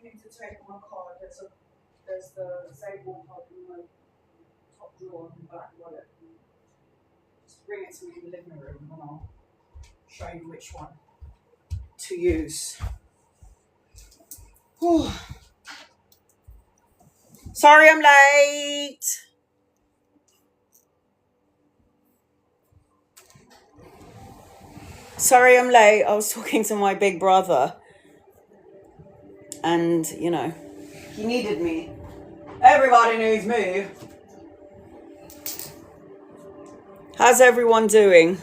need to take my card. There's the Sable card in my top drawer in the back wallet. Just bring it to me in the living room and I'll show you which one to use. Whew. Sorry I'm late. Sorry I'm late. I was talking to my big brother and, you know, he needed me. Everybody needs me. How's everyone doing?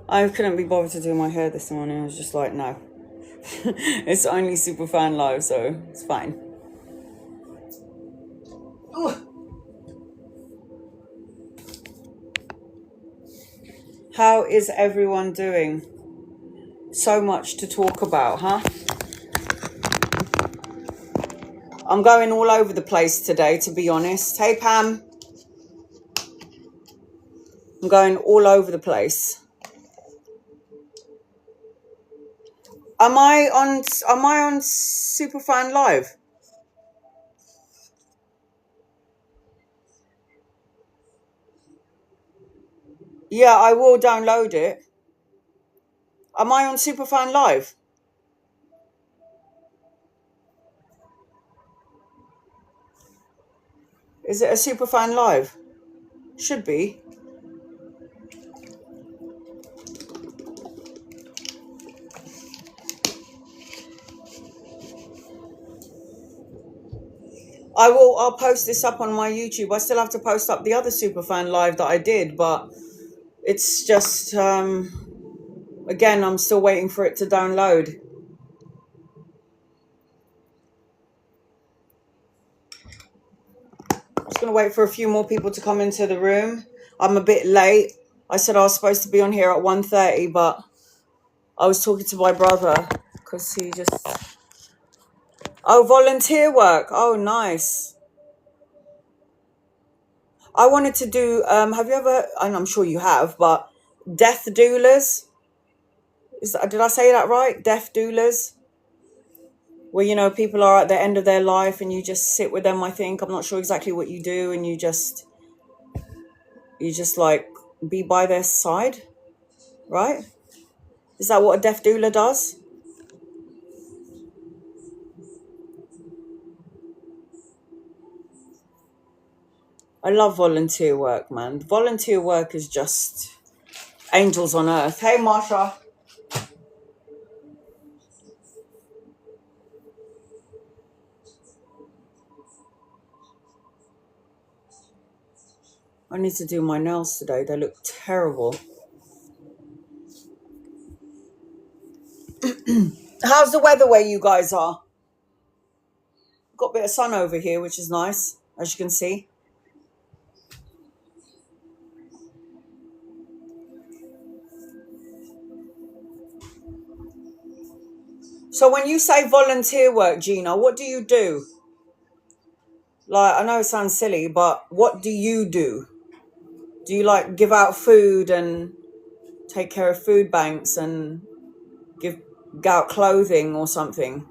I couldn't be bothered to do my hair this morning. I was just like, no. It's only SuperFan Live, so it's fine. Ooh. How is everyone doing? So much to talk about, huh? I'm going all over the place today, to be honest. Hey, Pam. I'm going all over the place. Am I on SuperFan Live? Yeah, I will download it. Am I on SuperFan Live? Is it a SuperFan Live? Should be. I'll post this up on my YouTube. I still have to post up the other SuperFan Live that I did, but it's just, again, I'm still waiting for it to download. Just going to wait for a few more people to come into the room. I'm a bit late. I said I was supposed to be on here at 1:30, but I was talking to my brother because he just... Oh, volunteer work. Oh, nice. I wanted to do, have you ever, and I'm sure you have, but death doulas? Did I say that right? Death doulas? Where, you know, people are at the end of their life and you just sit with them, I think. I'm not sure exactly what you do, and you just like be by their side, right? Is that what a death doula does? I love volunteer work, man. Volunteer work is just angels on earth. Hey, Marsha. I need to do my nails today. They look terrible. How's the weather where you guys are? Got a bit of sun over here, which is nice, as you can see. So when you say volunteer work, Gina, what do you do? Like, I know it sounds silly, but what do you do? Do you like give out food and take care of food banks and give out clothing or something?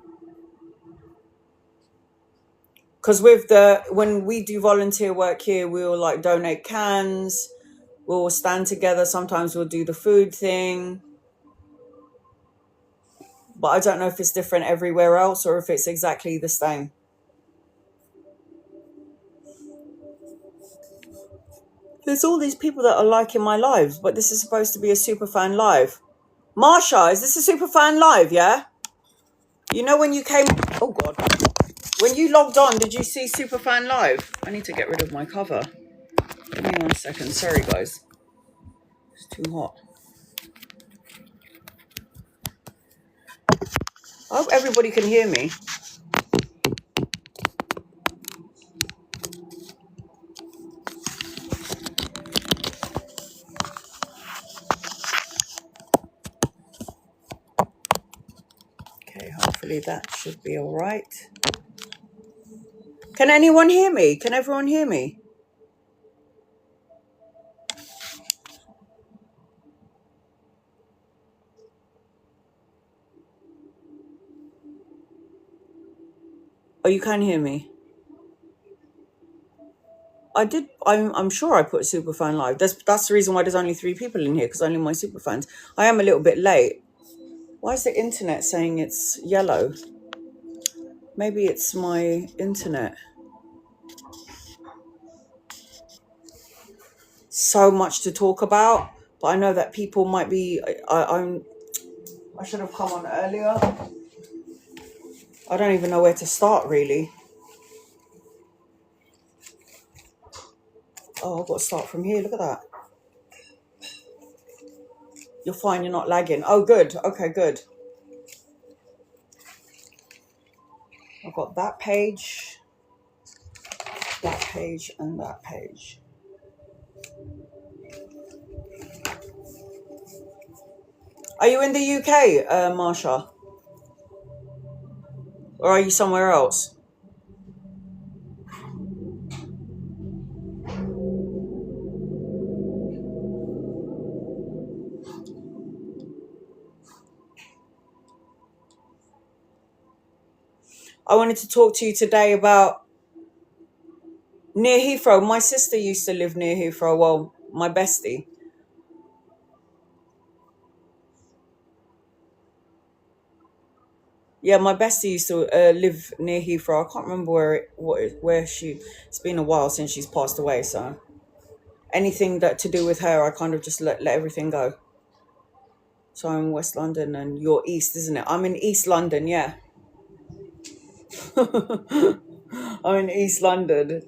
Because when we do volunteer work here, we'll like donate cans, we'll stand together, sometimes we'll do the food thing. But I don't know if it's different everywhere else or if it's exactly the same. There's all these people that are liking my lives, but this is supposed to be a SuperFan Live. Marsha, is this a SuperFan Live, yeah? You know when you came... Oh, God. When you logged on, did you see SuperFan Live? I need to get rid of my cover. Give me 1 second. Sorry, guys. It's too hot. I hope everybody can hear me. Okay, hopefully that should be all right. Can anyone hear me? Can everyone hear me? Oh, you can hear me. I did. I'm sure I put Superfan live. That's the reason why there's only 3 people in here, because only my Superfans. I am a little bit late. Why is the internet saying it's yellow? Maybe it's my internet. So much to talk about, but I know that people might be. I should have come on earlier. I don't even know where to start, really. Oh, I've got to start from here. Look at that. You're fine. You're not lagging. Oh, good. Okay, good. I've got that page, and that page. Are you in the UK, Marsha? Or are you somewhere else? I wanted to talk to you today about near Heathrow. My sister used to live near Heathrow. Well, my bestie. Yeah, my bestie used to live near Heathrow. I can't remember where she. It's been a while since she's passed away. So anything that to do with her, I kind of just let everything go. So I'm West London, and you're East, isn't it? I'm in East London. Yeah, I'm in East London.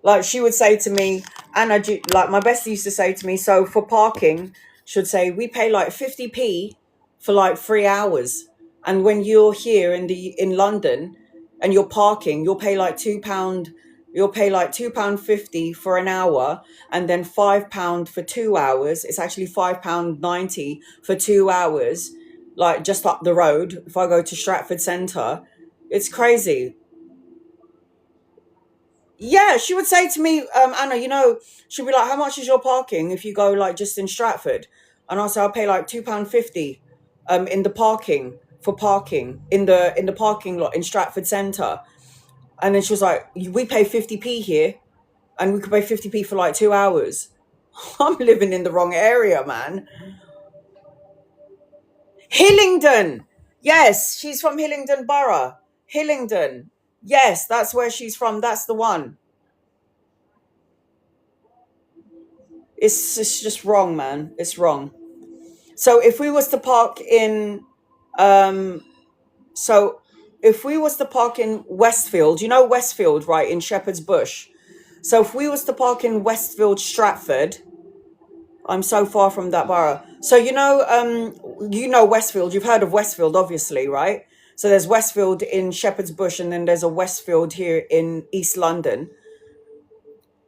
Like she would say to me, Anna, like my bestie used to say to me, so for parking, should say we pay like 50p for like 3 hours, and when you're here in London and you're parking, you'll pay like £2. You'll pay like £2.50 for an hour, and then £5 for 2 hours. It's actually £5.90 for 2 hours, like just up the road. If I go to Stratford Centre, it's crazy. Yeah, she would say to me, Anna, she'd be like, how much is your parking if you go like just in Stratford? And I'll say I'll pay like £2.50 in the parking in the parking lot in Stratford Centre. And then she was like, we pay 50p here, and we could pay 50p for like 2 hours. I'm living in the wrong area, man. Hillingdon. Yes, she's from Hillingdon Borough. Hillingdon. Yes, that's where she's from. That's the one. It's just wrong, man. It's wrong. So if we was to park in, if we was to park in Westfield, Westfield, right, in Shepherd's Bush. So if we was to park in Westfield, Stratford, I'm so far from that borough. So Westfield. You've heard of Westfield, obviously, right? So there's Westfield in Shepherd's Bush, and then there's a Westfield here in East London.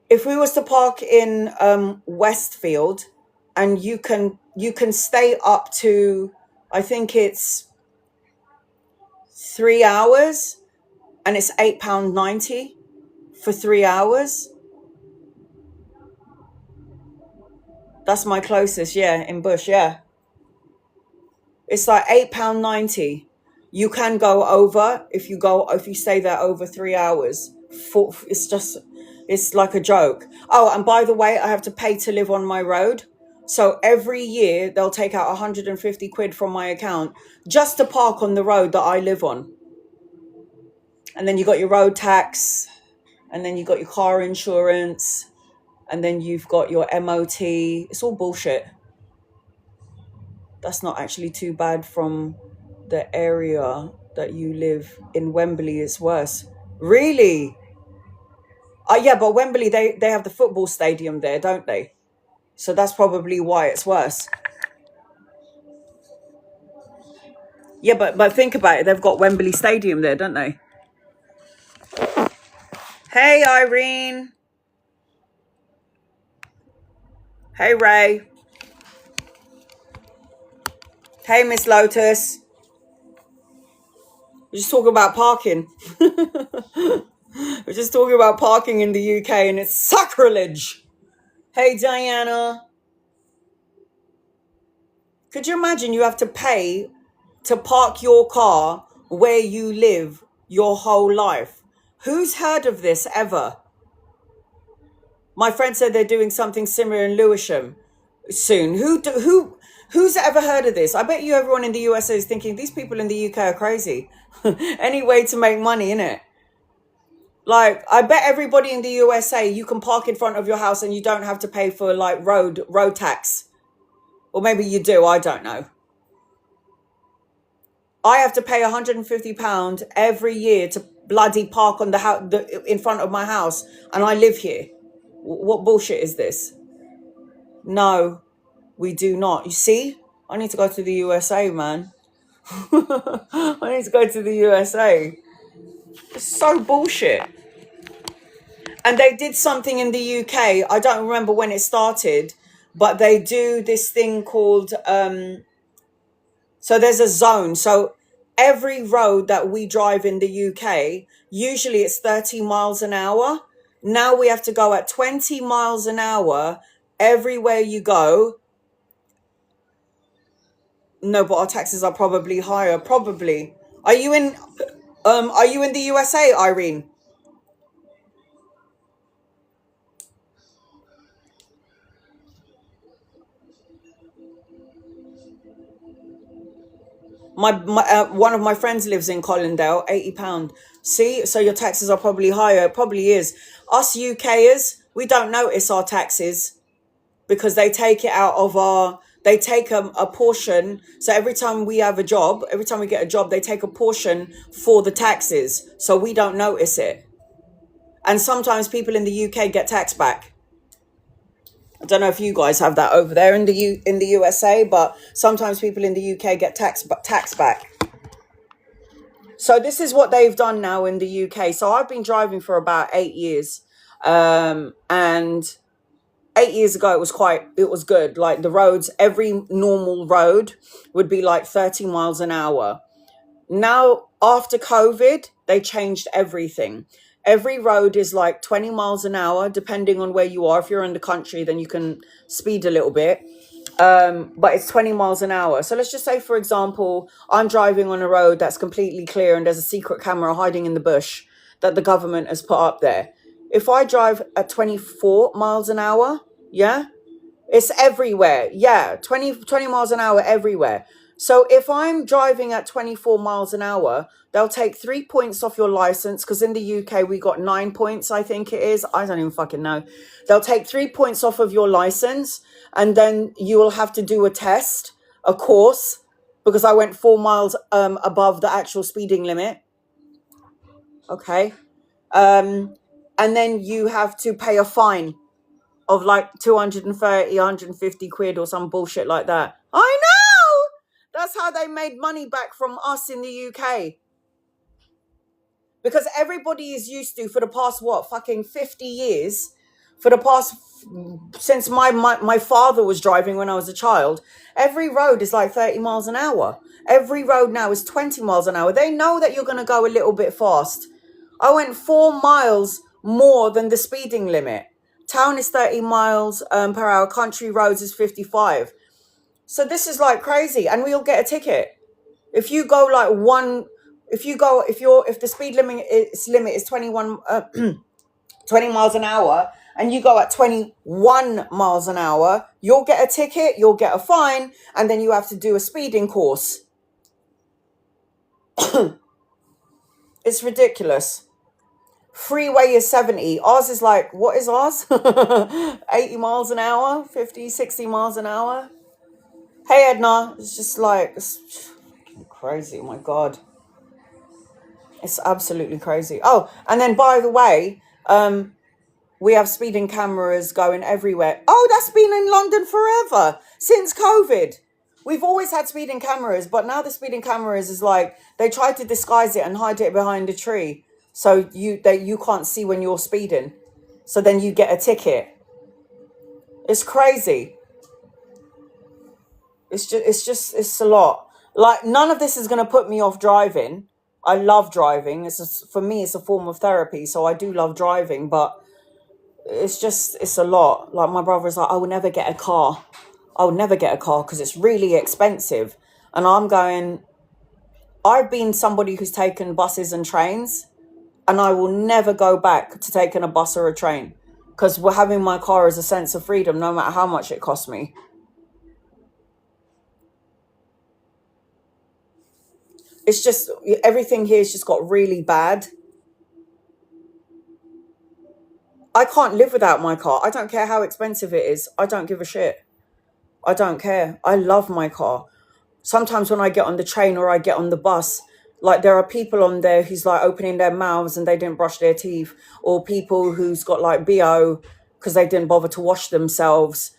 If we was to park in Westfield, and you can stay up to, I think it's 3 hours, and it's £8.90 for 3 hours. That's my closest, yeah, in Bush, yeah. It's like £8.90. You can go over if you stay there over 3 hours. It's like a joke. Oh, and by the way, I have to pay to live on my road. So every year they'll take out 150 quid from my account just to park on the road that I live on. And then you got your road tax, and then you got your car insurance, and then you've got your MOT. It's all bullshit. That's not actually too bad from the area that you live in. Wembley is worse. Really? Yeah, but Wembley, they have the football stadium there, don't they? So that's probably why it's worse. Yeah, but think about it. They've got Wembley Stadium there, don't they? Hey, Irene. Hey, Ray. Hey, Miss Lotus. We're just talking about parking. We're just talking about parking in the UK, and it's sacrilege. Hey, Diana. Could you imagine you have to pay to park your car where you live? your whole life. Who's heard of this ever? My friend said they're doing something similar in Lewisham soon. Who's ever heard of this? I bet you everyone in the USA is thinking these people in the UK are crazy. Any way to make money, innit? Like, I bet everybody in the USA, you can park in front of your house and you don't have to pay for like road tax. Or maybe you do, I don't know. I have to pay £150 every year to bloody park on in front of my house, and I live here. What bullshit is this? No, we do not. You see, I need to go to the USA, man. I need to go to the USA. It's so bullshit. And they did something in the UK. I don't remember when it started, but they do this thing called, so there's a zone. So every road that we drive in the UK, usually it's 30 miles an hour. Now we have to go at 20 miles an hour everywhere you go. No, but our taxes are probably higher. Probably. Are you in the USA, Irene? My one of my friends lives in Colindale, £80. See, so your taxes are probably higher. It probably is. Us UKers, we don't notice our taxes because they take it out of they take a portion. So every time we have a job, every time we get a job, they take a portion for the taxes. So we don't notice it. And sometimes people in the UK get tax back. I don't know if you guys have that over there in the USA, but sometimes people in the UK get tax back. So this is what they've done now in the UK. So I've been driving for about 8 years, and 8 years ago it was good. Like the roads, every normal road would be like 30 miles an hour. Now after COVID, they changed everything. Every road is like 20 miles an hour, depending on where you are. If you're in the country, then you can speed a little bit. But it's 20 miles an hour. So let's just say, for example, I'm driving on a road that's completely clear and there's a secret camera hiding in the bush that the government has put up there. If I drive at 24 miles an hour, yeah, it's everywhere. Yeah, 20 miles an hour everywhere. So if I'm driving at 24 miles an hour, they'll take 3 points off your license, because in the UK we got 9 points, I think it is. I don't even fucking know. They'll take 3 points off of your license, and then you will have to do a test, a course, because I went 4 miles above the actual speeding limit. Okay. And then you have to pay a fine of like 230, 150 quid or some bullshit like that. I know! That's how they made money back from us in the UK. Because everybody is used to, for the past, fucking 50 years, since my father was driving when I was a child, every road is like 30 miles an hour. Every road now is 20 miles an hour. They know that you're going to go a little bit fast. I went 4 miles more than the speeding limit. Town is 30 miles per hour. Country roads is 55. So this is like crazy, and we'll get a ticket if you go like if the speed limit is 20 miles an hour and you go at 21 miles an hour, you'll get a ticket, you'll get a fine, and then you have to do a speeding course. It's ridiculous. Freeway is 70. Ours is like, what is ours? 80 miles an hour, 50, 60 miles an hour. Hey, Edna. It's just like, it's crazy. Oh, my God. It's absolutely crazy. Oh, and then, by the way, we have speeding cameras going everywhere. Oh, that's been in London forever, since COVID. We've always had speeding cameras, but now the speeding cameras is like, they try to disguise it and hide it behind a tree, so you can't see when you're speeding. So then you get a ticket. It's crazy. It's a lot. Like, none of this is going to put me off driving. I love driving. For me, it's a form of therapy. So I do love driving, but it's a lot. Like, my brother is like, I will never get a car. I will never get a car because it's really expensive. And I'm going, I've been somebody who's taken buses and trains, and I will never go back to taking a bus or a train, because having my car is a sense of freedom, no matter how much it costs me. It's just, everything here's just got really bad. I can't live without my car. I don't care how expensive it is. I don't give a shit. I don't care. I love my car. Sometimes when I get on the train or I get on the bus, like there are people on there who's like opening their mouths and they didn't brush their teeth, or people who's got like BO because they didn't bother to wash themselves.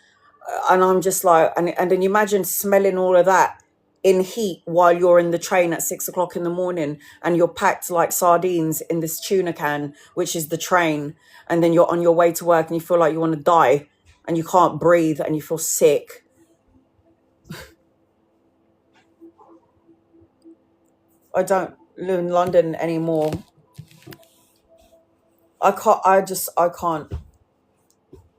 And I'm just like, and then you imagine smelling all of that in heat while you're in the train at 6 o'clock in the morning, and you're packed like sardines in this tuna can, which is the train. And then you're on your way to work and you feel like you want to die and you can't breathe and you feel sick. I don't live in London anymore. I can't.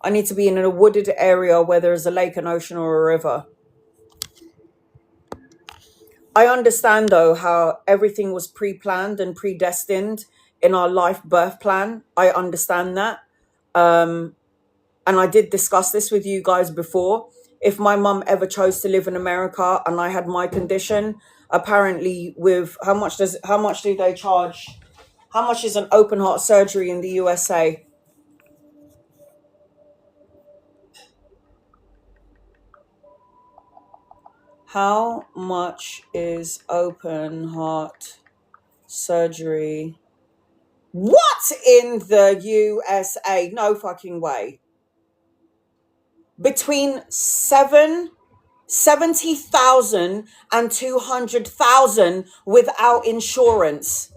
I need to be in a wooded area where there's a lake, an ocean, or a river. I understand, though, how everything was pre-planned and predestined in our life birth plan. I understand that. And I did discuss this with you guys before. If my mum ever chose to live in America and I had my condition, apparently with how much do they charge? How much is an open heart surgery in the USA? How much is open heart surgery? What in the USA? No fucking way. Between 70,000 and 200,000 without insurance.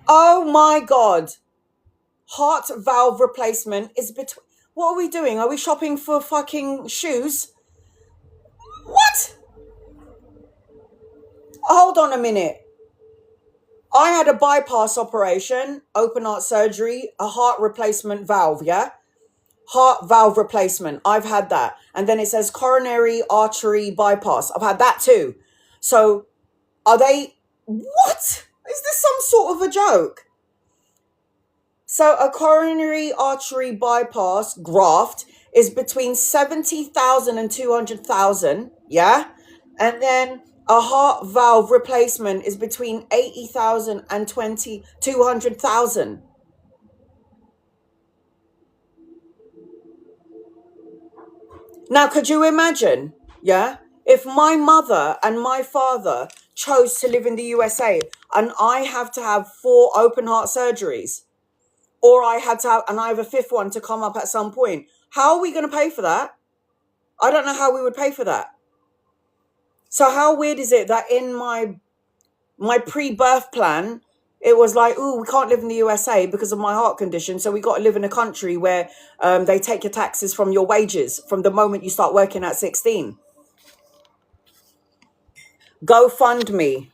Oh my God. Heart valve replacement is between... What are we doing? Are we shopping for fucking shoes? What? Hold on a minute. I had a bypass operation, open heart surgery, a heart replacement valve, yeah? Heart valve replacement. I've had that. And then it says coronary artery bypass. I've had that too. So are they... What? Is this some sort of a joke? So a coronary artery bypass graft is between 70,000 and 200,000, yeah? And then a heart valve replacement is between 80,000 and 200,000. Now, could you imagine, yeah, if my mother and my father chose to live in the USA and I have to have 4 open heart surgeries, or I had to have, and I have a 5th one to come up at some point, how are we going to pay for that? I don't know how we would pay for that. So how weird is it that in my pre-birth plan, it was like, oh, we can't live in the USA because of my heart condition, so we got to live in a country where they take your taxes from your wages from the moment you start working at 16. GoFundMe.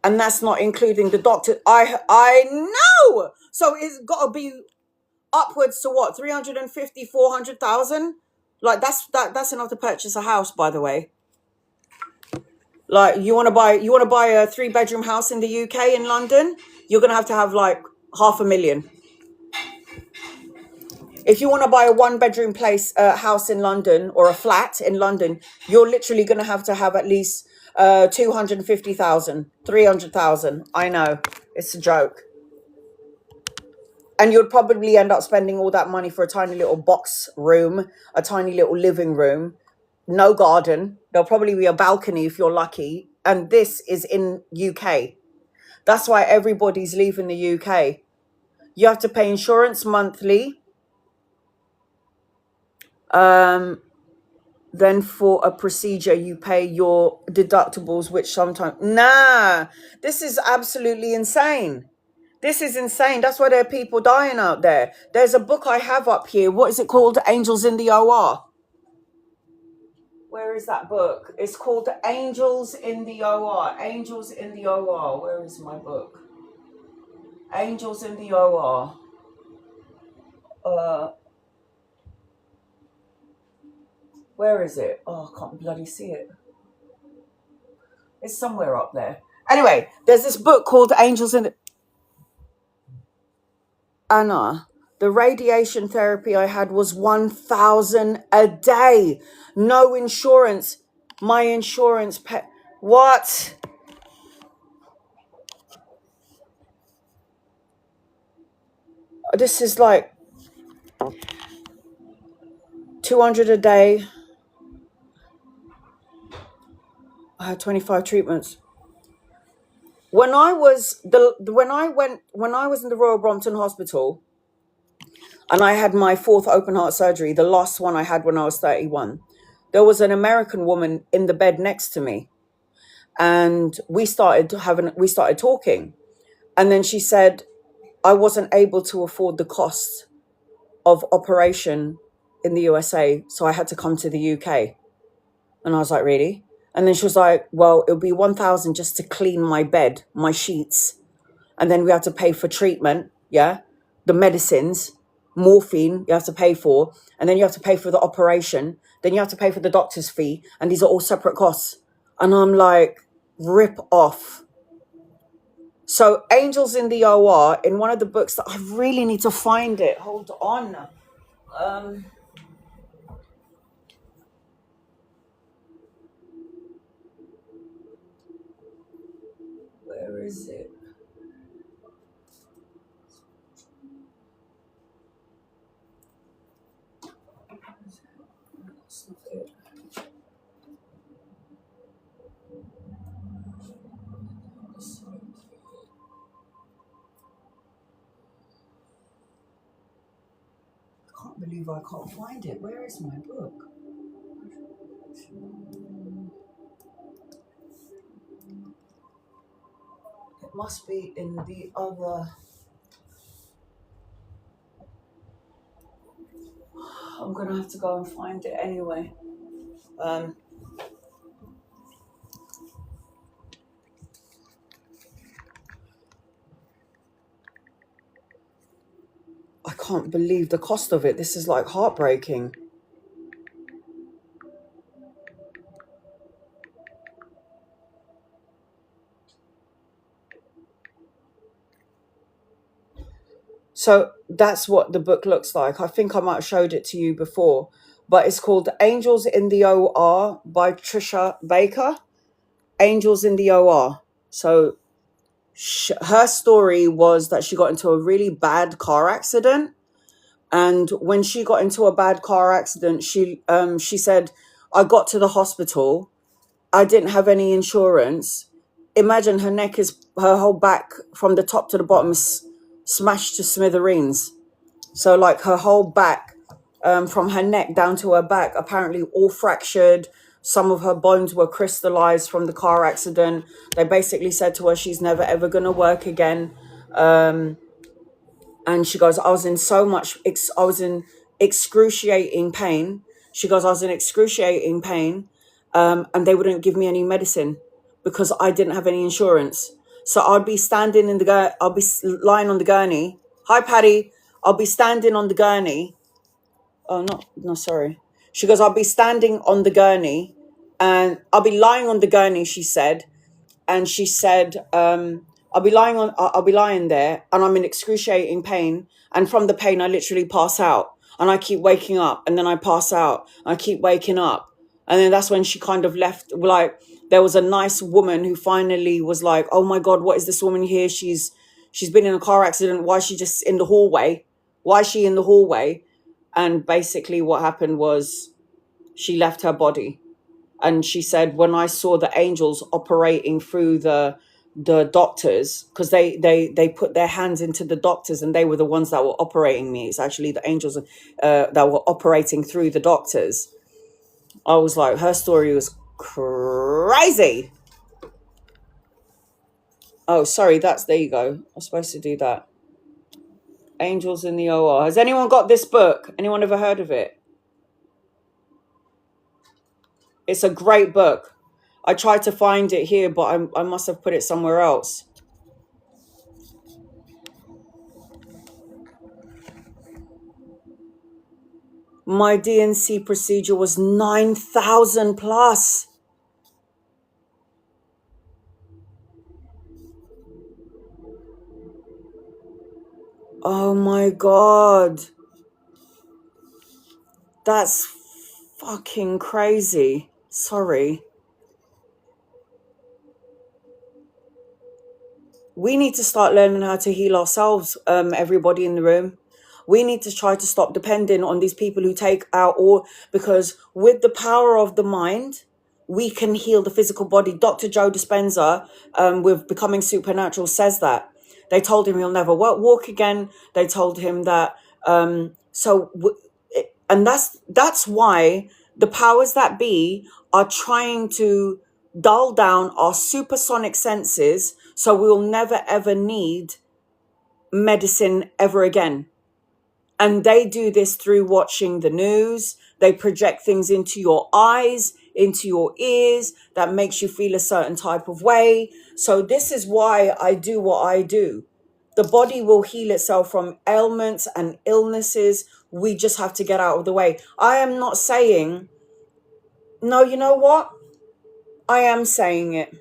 And that's not including the doctor. I know. So it's got to be upwards to what, 350, 400,000? Like that's enough to purchase a house, by the way. Like you want to buy a 3-bedroom house in the UK in London, you're going to have like 500,000. If you want to buy a 1-bedroom house in London, or a flat in London, you're literally going to have at least 250,000, 300,000. I know, it's a joke. And you'd probably end up spending all that money for a tiny little box room, a tiny little living room, no garden. There'll probably be a balcony if you're lucky. And this is in UK. That's why everybody's leaving the UK. You have to pay insurance monthly. Then for a procedure, you pay your deductibles, which sometimes... Nah, this is absolutely insane. This is insane. That's why there are people dying out there. There's a book I have up here. What is it called? Angels in the OR. Where is that book? It's called Angels in the OR. Angels in the OR. Where is my book? Angels in the OR. Where is it? Oh, I can't bloody see it. It's somewhere up there. Anyway, there's this book called Angels in Anna. The radiation therapy I had was 1,000 a day. No insurance. My insurance what? This is like 200 a day. I had 25 treatments. When I was in the Royal Brompton Hospital, and I had my 4th open heart surgery, the last one I had when I was 31, there was an American woman in the bed next to me, and we started talking, and then she said I wasn't able to afford the cost of operation in the USA, so I had to come to the UK. And I was like, really? And then she was like, well, it'll be 1,000 just to clean my bed, my sheets. And then we had to pay for treatment, yeah? The medicines, morphine, you have to pay for. And then you have to pay for the operation. Then you have to pay for the doctor's fee. And these are all separate costs. And I'm like, rip off. So Angels in the OR, in one of the books that I really need to find it. Hold on. Where is it? That's not it. I can't believe I can't find it. Where is my book? It must be in the other. I'm gonna have to go and find it anyway. I can't believe the cost of it. This is like heartbreaking. So that's what the book looks like. I think I might have showed it to you before, but it's called Angels in the OR by Trisha Baker. Angels in the OR. So her story was that she got into a really bad car accident. And when she got into a bad car accident, she said, I got to the hospital. I didn't have any insurance. Imagine her whole back from the top to the bottom is smashed to smithereens. So like her whole back, from her neck down to her back, apparently all fractured. Some of her bones were crystallized from the car accident. They basically said to her, she's never ever going to work again. And she goes, I was in excruciating pain. She goes, I was in excruciating pain. And they wouldn't give me any medicine because I didn't have any insurance. So I'd be standing I'll be lying on the gurney. Hi, Patty. I'll be standing on the gurney. Oh, no, sorry. She goes, I'll be standing on the gurney and I'll be lying on the gurney, she said. And she said, I'll be lying there and I'm in excruciating pain. And from the pain, I literally pass out and I keep waking up and then I pass out. I keep waking up. And then that's when she kind of left. Like there was a nice woman who finally was like, oh my God, what is this woman here? She's been in a car accident. Why is she just in the hallway? Why is she in the hallway? And basically what happened was she left her body. And she said, when I saw the angels operating through the doctors, because they put their hands into the doctors and they were the ones that were operating me. It's actually the angels that were operating through the doctors. I was like, her story was crazy. Oh, sorry, there you go. I was supposed to do that. Angels in the OR. Has anyone got this book? Anyone ever heard of it? It's a great book. I tried to find it here, but I must have put it somewhere else. My DNC procedure was 9,000 plus. Oh my God. That's fucking crazy. Sorry. We need to start learning how to heal ourselves, everybody in the room. We need to try to stop depending on these people who take out all, because with the power of the mind, we can heal the physical body. Dr. Joe Dispenza, with Becoming Supernatural, says that. They told him he'll never walk again. They told him that. And that's why the powers that be are trying to dull down our supersonic senses so we'll never ever need medicine ever again. And they do this through watching the news. They project things into your eyes, into your ears, that makes you feel a certain type of way. So this is why I do what I do. The body will heal itself from ailments and illnesses. We just have to get out of the way. I am not saying, no, you know what? I am saying it.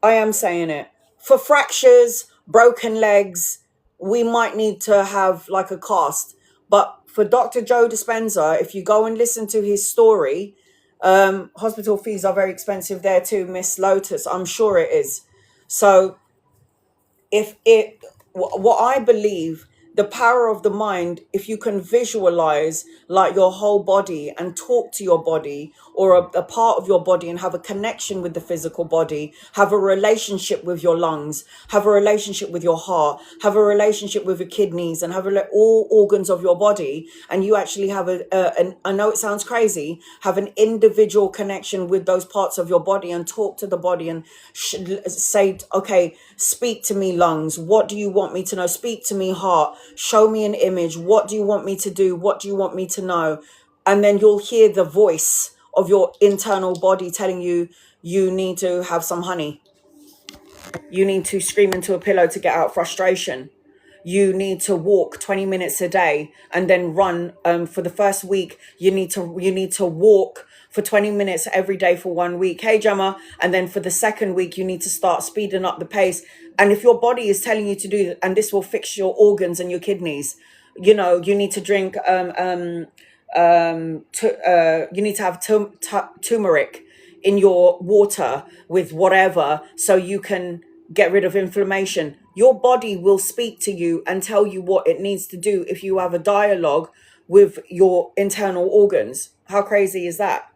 I am saying it. For fractures, broken legs, we might need to have like a cast. But for Dr. Joe Dispenza, if you go and listen to his story, hospital fees are very expensive there too, Miss Lotus. I'm sure it is. So what I believe, the power of the mind, if you can visualize like your whole body and talk to your body, or a part of your body, and have a connection with the physical body, have a relationship with your lungs, have a relationship with your heart, have a relationship with your kidneys, and have all organs of your body, and you actually have I know it sounds crazy, have an individual connection with those parts of your body, and talk to the body and say, okay, speak to me, lungs. What do you want me to know? Speak to me, heart. Show me an image. What do you want me to do? What do you want me to know? And then you'll hear the voice of your internal body telling you, you need to have some honey. You need to scream into a pillow to get out frustration. You need to walk 20 minutes a day and then run. For the first week, you need to walk for 20 minutes every day for 1 week. Hey, Gemma. And then for the second week, you need to start speeding up the pace. And if your body is telling you to do that, and this will fix your organs and your kidneys, you need to drink, you need to have turmeric in your water with whatever, so you can get rid of inflammation. Your body will speak to you and tell you what it needs to do if you have a dialogue with your internal organs. How crazy is that?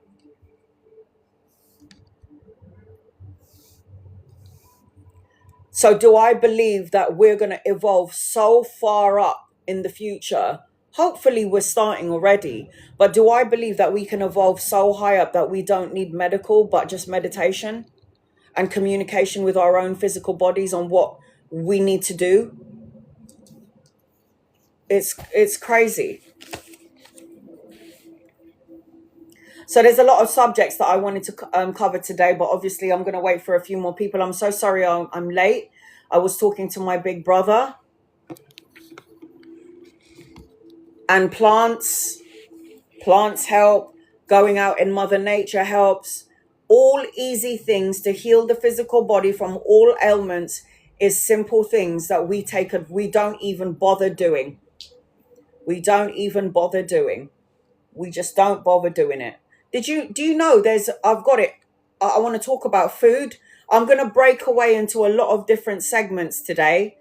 So do I believe that we're going to evolve so far up in the future? Hopefully we're starting already, but do I believe that we can evolve so high up that we don't need medical, but just meditation and communication with our own physical bodies on what we need to do? It's crazy. So there's a lot of subjects that I wanted to cover today, but obviously I'm going to wait for a few more people. I'm so sorry I'm late. I was talking to my big brother. And plants help. Going out in Mother Nature helps. All easy things to heal the physical body from all ailments is simple things that we don't even bother doing. We don't even bother doing. We just don't bother doing it. Do you know I've got it. I want to talk about food. I'm going to break away into a lot of different segments today.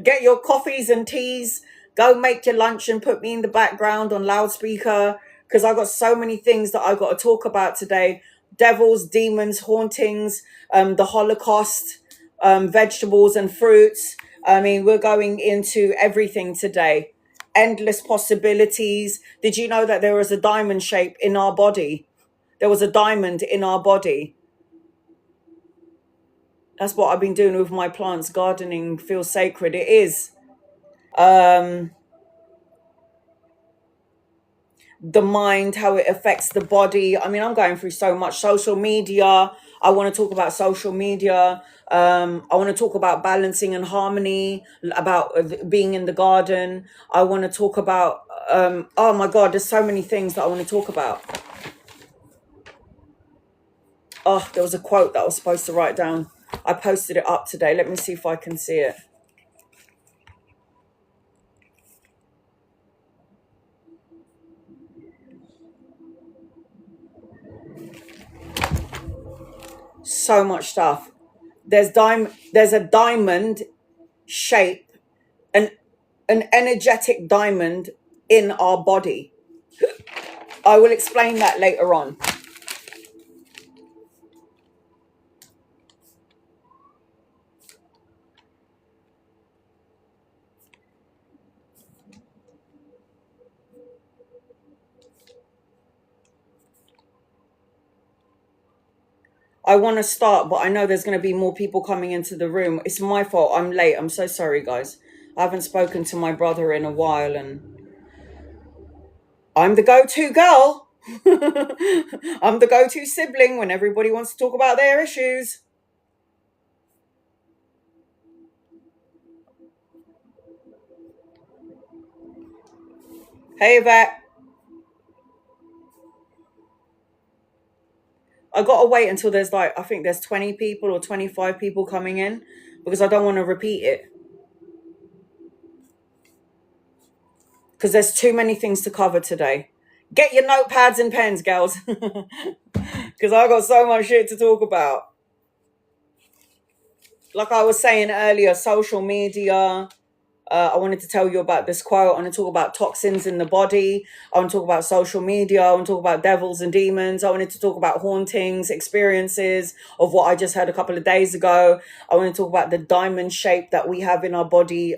Get your coffees and teas. Go make your lunch and put me in the background on loudspeaker, because I've got so many things that I've got to talk about today. Devils, demons, hauntings, the Holocaust, vegetables and fruits. I mean, we're going into everything today. Endless possibilities. Did you know that there is a diamond shape in our body? There was a diamond in our body. That's what I've been doing with my plants. Gardening feels sacred. It is. The mind, how it affects the body. I mean, I'm going through so much. Social media. I want to talk about social media. I want to talk about balancing and harmony, about being in the garden. I want to talk about Oh my God, there's so many things that I want to talk about. Oh, there was a quote that I was supposed to write down. I posted it up today. Let me see if I can see it. So much stuff. There's a diamond shape, an energetic diamond in our body. I will explain that later on. I want to start, but I know there's going to be more people coming into the room. It's my fault. I'm late. I'm so sorry, guys. I haven't spoken to my brother in a while, and I'm the go-to girl. I'm the go-to sibling when everybody wants to talk about their issues. Hey, Yvette. I got to wait until there's I think there's 20 people or 25 people coming in, because I don't want to repeat it. Because there's too many things to cover today. Get your notepads and pens, girls. Because I got so much shit to talk about. Like I was saying earlier, social media. I wanted to tell you about this quote. I want to talk about toxins in the body. I want to talk about social media. I want to talk about devils and demons. I wanted to talk about hauntings, experiences of what I just heard a couple of days ago. I want to talk about the diamond shape that we have in our body,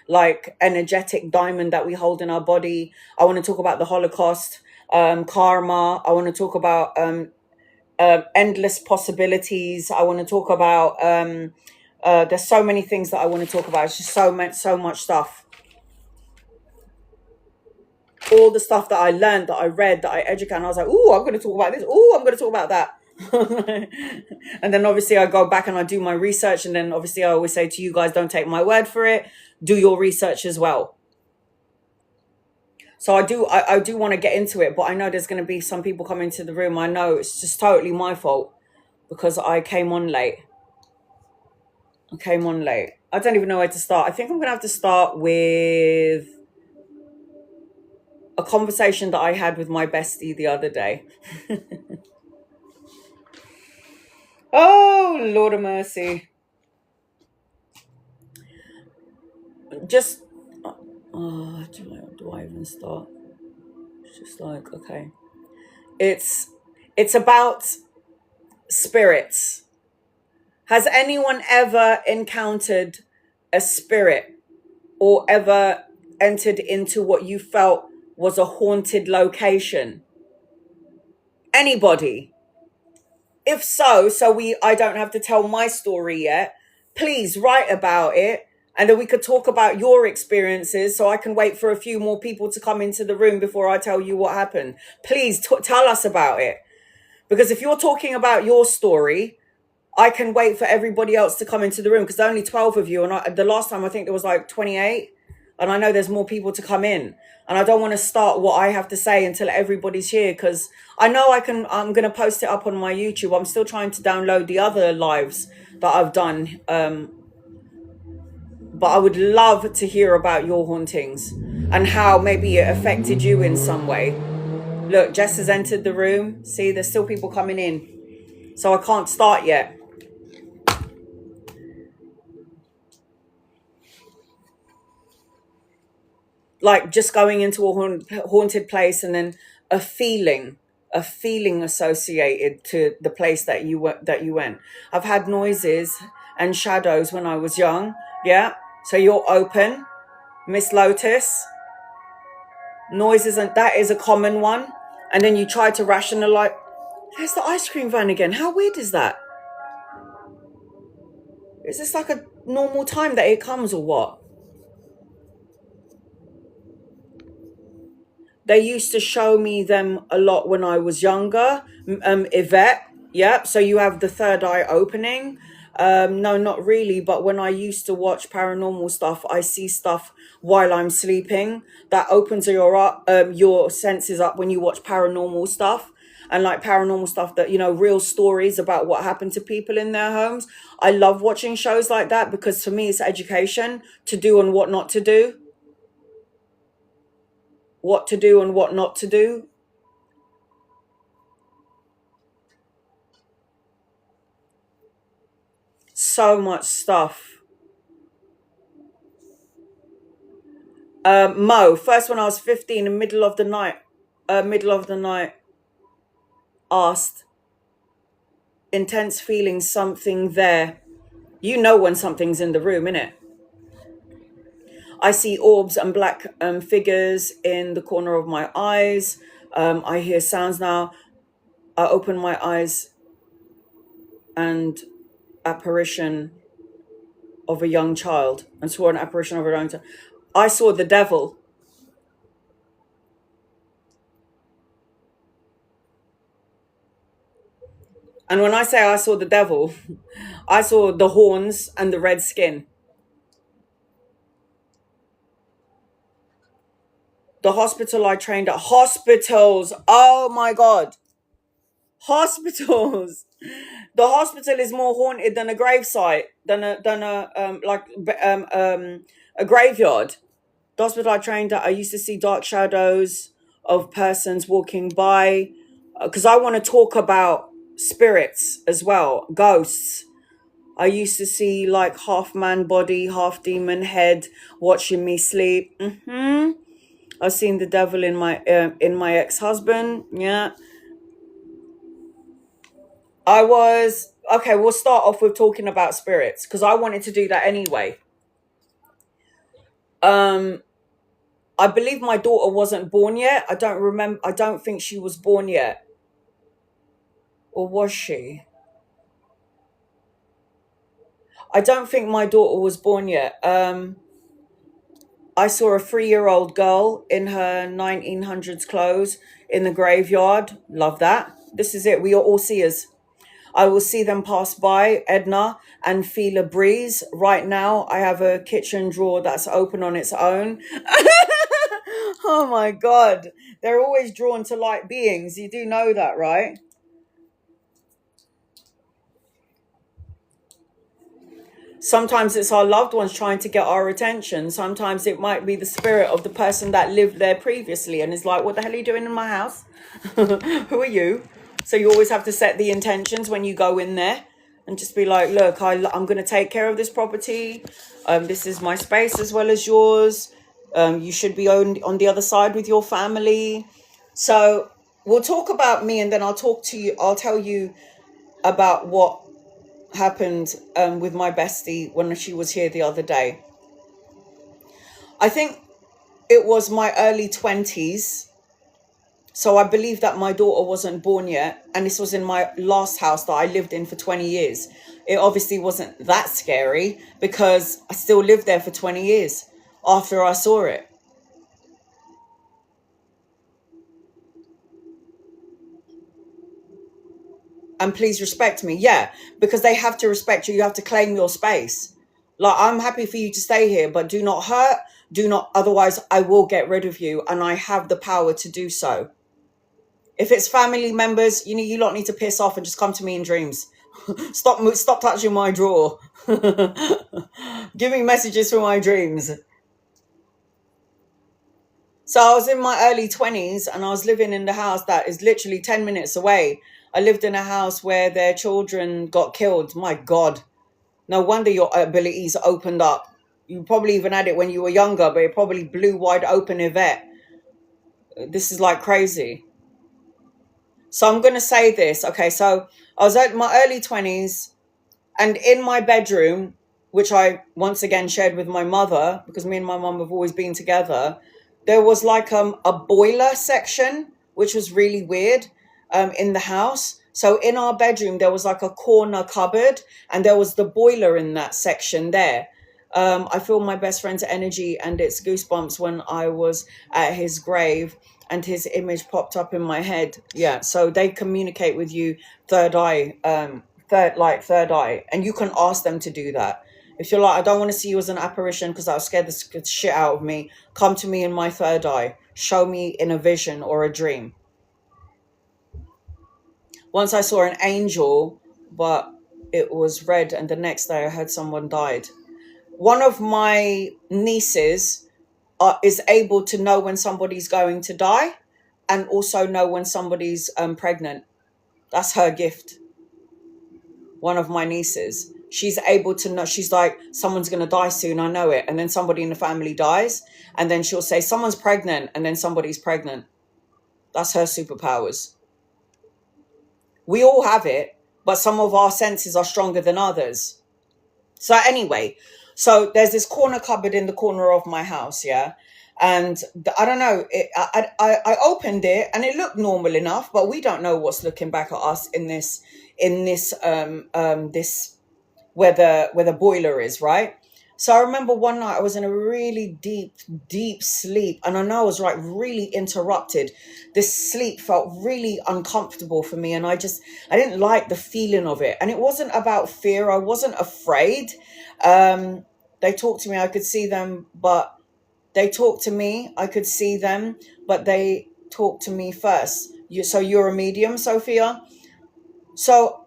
like energetic diamond that we hold in our body. I want to talk about the Holocaust, karma. I want to talk about endless possibilities. I want to talk about there's so many things that I want to talk about. It's just so much stuff. All the stuff that I learned, that I read, that I educated, and I was like, "Ooh, I'm going to talk about this. Ooh, I'm going to talk about that." And then obviously I go back and I do my research, and then obviously I always say to you guys, don't take my word for it. Do your research as well. So I do want to get into it, but I know there's going to be some people coming to the room. I know it's just totally my fault because I came on late. I don't even know where to start. I think I'm going to have to start with a conversation that I had with my bestie the other day. Oh, Lord of mercy. Just, do I even start? It's just like, okay. It's about spirits. Has anyone ever encountered a spirit or ever entered into what you felt was a haunted location? Anybody? If so, I don't have to tell my story yet. Please write about it, and then we could talk about your experiences, so I can wait for a few more people to come into the room before I tell you what happened. Please tell us about it. Because if you're talking about your story, I can wait for everybody else to come into the room, because there are only 12 of you. And the last time I think there was like 28. And I know there's more people to come in. And I don't want to start what I have to say until everybody's here, because I know I'm going to post it up on my YouTube. I'm still trying to download the other lives that I've done. But I would love to hear about your hauntings and how maybe it affected you in some way. Look, Jess has entered the room. See, there's still people coming in. So I can't start yet. Like just going into a haunted place, and then a feeling associated to the place that you went. I've had noises and shadows when I was young. Yeah. So you're open, Miss Lotus. Noises, and that is a common one. And then you try to rationalize. There's the ice cream van again. How weird is that? Is this like a normal time that it comes, or what? They used to show me them a lot when I was younger. Yvette, yeah. So you have the third eye opening. No, not really. But when I used to watch paranormal stuff, I see stuff while I'm sleeping. That opens your senses up when you watch paranormal stuff. And like paranormal stuff that, real stories about what happened to people in their homes. I love watching shows like that because for me, it's education to do and what not to do. What to do and what not to do. So much stuff. Mo, first when I was 15, in the middle of the night, asked, intense feeling, something there. You know when something's in the room, innit? I see orbs and black figures in the corner of my eyes. I hear sounds now. I open my eyes and apparition of a young child and saw an apparition of a young child. I saw the devil. And when I say I saw the devil, I saw the horns and the red skin. The hospital I trained at. Hospitals. Oh my God. Hospitals. The hospital is more haunted than a gravesite, than a graveyard. The hospital I trained at, I used to see dark shadows of persons walking by. Because I want to talk about spirits as well, ghosts. I used to see like half man body, half demon head watching me sleep. I've seen the devil in my ex-husband. Yeah. Okay, we'll start off with talking about spirits because I wanted to do that anyway. I believe my daughter wasn't born yet. I don't think she was born yet. Or was she? I don't think my daughter was born yet. I saw a 3-year-old girl in her 1900s clothes in the graveyard. Love that. This is it. We are all seers. I will see them pass by, Edna, and feel a breeze. Right now, I have a kitchen drawer that's open on its own. Oh my God. They're always drawn to light beings. You do know that, right? Sometimes it's our loved ones trying to get our attention. Sometimes it might be the spirit of the person that lived there previously and is like, what the hell are you doing in my house? Who are you? So you always have to set the intentions when you go in there and just be like, look, I'm going to take care of this property. This is my space as well as yours. You should be on the other side with your family. So we'll talk about me and then I'll tell you about what happened with my bestie when she was here the other day. I think it was my early 20s. So I believe that my daughter wasn't born yet. And this was in my last house that I lived in for 20 years. It obviously wasn't that scary because I still lived there for 20 years after I saw it. And please respect me. Yeah, because they have to respect you. You have to claim your space. Like, I'm happy for you to stay here, but do not hurt. Otherwise I will get rid of you. And I have the power to do so. If it's family members, you lot need to piss off and just come to me in dreams. Stop touching my drawer. Give me messages from my dreams. So I was in my early 20s and I was living in the house that is literally 10 minutes away. I lived in a house where their children got killed. My God. No wonder your abilities opened up. You probably even had it when you were younger, but it probably blew wide open, Yvette. This is like crazy. So I'm going to say this. Okay, so I was at my early 20s and in my bedroom, which I once again shared with my mother because me and my mum have always been together, there was like a boiler section, which was really weird in the house. So in our bedroom, there was like a corner cupboard and there was the boiler in that section there. I feel my best friend's energy and it's goosebumps when I was at his grave and his image popped up in my head. Yeah, so they communicate with you, third eye third eye, and you can ask them to do that. If you're like, I don't want to see you as an apparition because I'll scare the shit out of me, come to me in my third eye. Show me in a vision or a dream. Once I saw an angel, but it was red, and the next day I heard someone died. One of my nieces is able to know when somebody's going to die, and also know when somebody's pregnant. That's her gift. One of my nieces, she's able to know. She's like, someone's going to die soon, I know it. And then somebody in the family dies, and then she'll say, someone's pregnant, and then somebody's pregnant. That's her superpowers. We all have it, but some of our senses are stronger than others. So anyway, so there's this corner cupboard in the corner of my house, yeah? And I don't know, I opened it and it looked normal enough, but we don't know what's looking back at us in this where the boiler is, right? So I remember one night I was in a really deep sleep, and I know I was like really interrupted. This sleep felt really uncomfortable for me, and I didn't like the feeling of it. And it wasn't about fear. I wasn't afraid. They talked to me. I could see them, but they talked to me. I could see them, but they talked to me first. So you're a medium, Sophia? So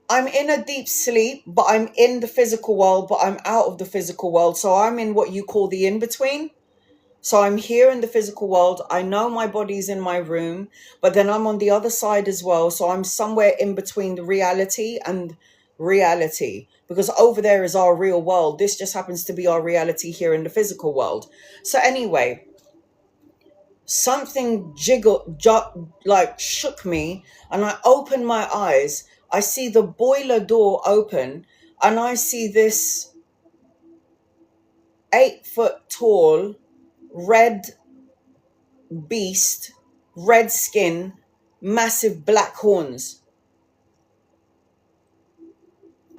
I'm in a deep sleep, but I'm in the physical world, but I'm out of the physical world. So I'm in what you call the in-between. So I'm here in the physical world. I know my body's in my room, but then I'm on the other side as well. So I'm somewhere in between the reality and reality, because over there is our real world. This just happens to be our reality here in the physical world. So anyway, something shook me, and I opened my eyes. I see the boiler door open, and I see this 8-foot tall red beast, red skin, massive black horns.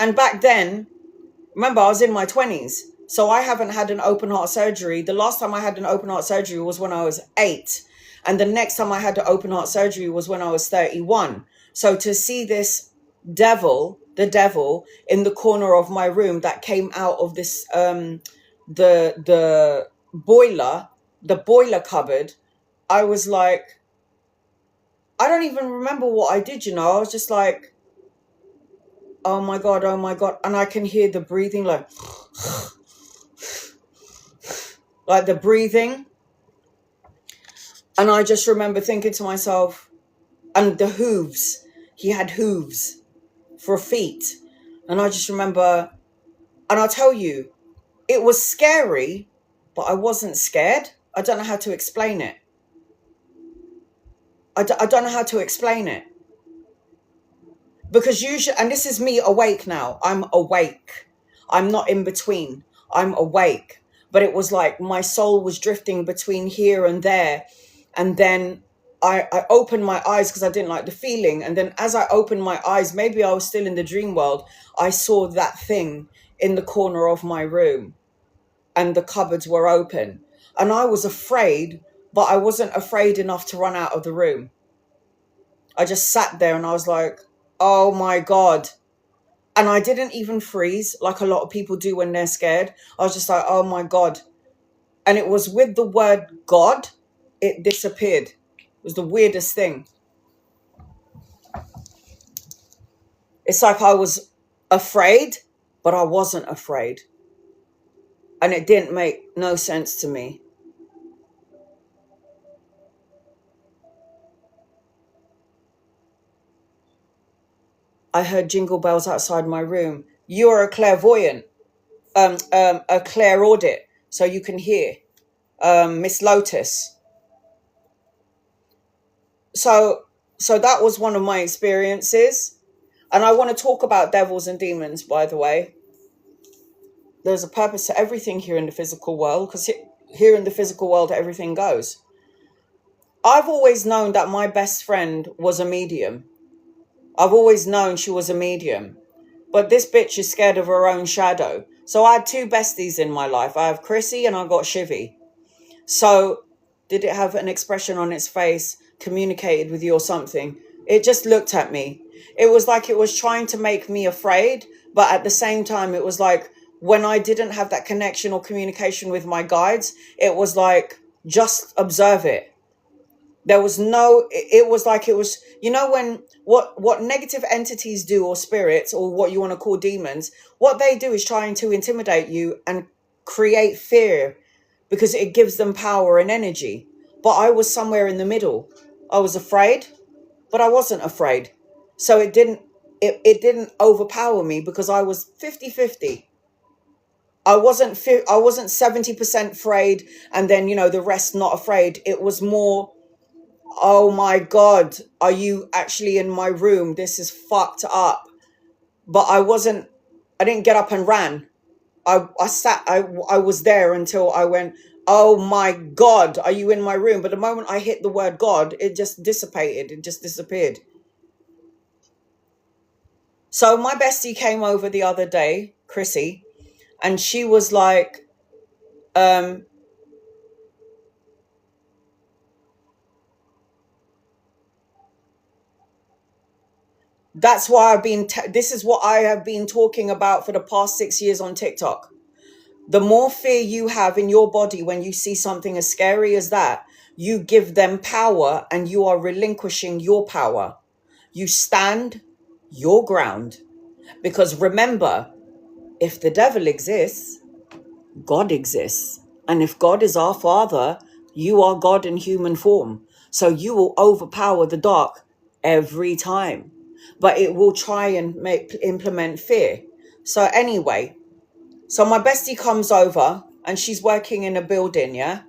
And back then, remember, I was in my 20s, so I haven't had an open heart surgery. The last time I had an open heart surgery was when I was 8, and the next time I had an open heart surgery was when I was 31. So to see this the devil in the corner of my room that came out of this the boiler cupboard, I was like, I don't even remember what I did, I was just like, oh my god, and I can hear the breathing, like the breathing, and I just remember thinking to myself, and the hooves, he had hooves for feet. And I just remember, and I'll tell you, it was scary, but I wasn't scared. I don't know how to explain it. I don't know how to explain it. Because usually, and this is me awake now. I'm awake. I'm not in between. I'm awake. But it was like my soul was drifting between here and there. And then I opened my eyes because I didn't like the feeling. And then as I opened my eyes, maybe I was still in the dream world, I saw that thing in the corner of my room, and the cupboards were open. And I was afraid, but I wasn't afraid enough to run out of the room. I just sat there and I was like, oh my God. And I didn't even freeze like a lot of people do when they're scared. I was just like, oh my God. And it was with the word God, it disappeared. It was the weirdest thing. It's like I was afraid, but I wasn't afraid. And it didn't make no sense to me. I heard jingle bells outside my room. You're a clairvoyant, a clairaudit, so you can hear. Miss Lotus. So that was one of my experiences. And I want to talk about devils and demons, by the way. There's a purpose to everything here in the physical world, because here in the physical world, everything goes. I've always known that my best friend was a medium. I've always known she was a medium. But this bitch is scared of her own shadow. So I had two besties in my life. I have Chrissy and I got Shivy. So did it have an expression on its face, communicated with you or something? It just looked at me. It was like it was trying to make me afraid, but at the same time, it was like when I didn't have that connection or communication with my guides, it was like, just observe it. There was no, it was like, it was, you know, when what negative entities do, or spirits, or what you want to call demons, what they do is trying to intimidate you and create fear because it gives them power and energy. But I was somewhere in the middle. I was afraid, but I wasn't afraid. So it didn't overpower me because I was 50-50. I wasn't 70% afraid and then, you know, the rest not afraid. It was more, oh my God, are you actually in my room? This is fucked up. But I didn't get up and ran. I sat, I was there until I went, oh my God, are you in my room? But the moment I hit the word God, it just dissipated. It just disappeared. So my bestie came over the other day, Chrissy, and she was like, that's why this is what I have been talking about for the past 6 years on TikTok. The more fear you have in your body when you see something as scary as that, you give them power and you are relinquishing your power. You stand your ground. Because remember, if the devil exists, God exists. And if God is our Father, you are God in human form. So you will overpower the dark every time. But it will try and implement fear. So anyway, so my bestie comes over and she's working in a building, yeah?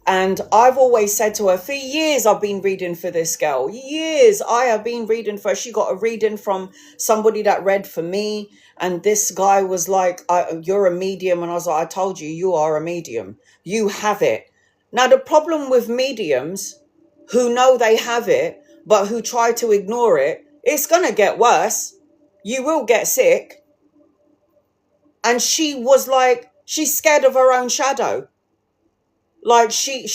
And I've always said to her, for years I've been reading for this girl. Years I have been reading for her. She got a reading from somebody that read for me. And this guy was like, you're a medium. And I was like, I told you, you are a medium. You have it. Now, the problem with mediums who know they have it, but who try to ignore it, it's going to get worse. You will get sick. And she was like, she's scared of her own shadow. Like she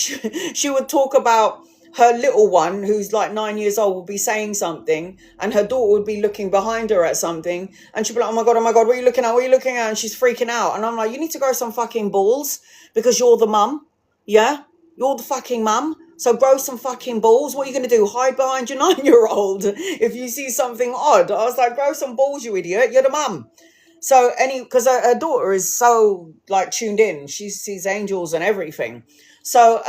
would talk about her little one who's like 9 years old would be saying something and her daughter would be looking behind her at something and she'd be like, oh my God, what are you looking at? What are you looking at? And she's freaking out. And I'm like, you need to grow some fucking balls because you're the mum. Yeah? You're the fucking mum. So grow some fucking balls. What are you going to do? Hide behind your 9-year-old if you see something odd? I was like, grow some balls, you idiot. You're the mum. So because her daughter is so like tuned in, she sees angels and everything. So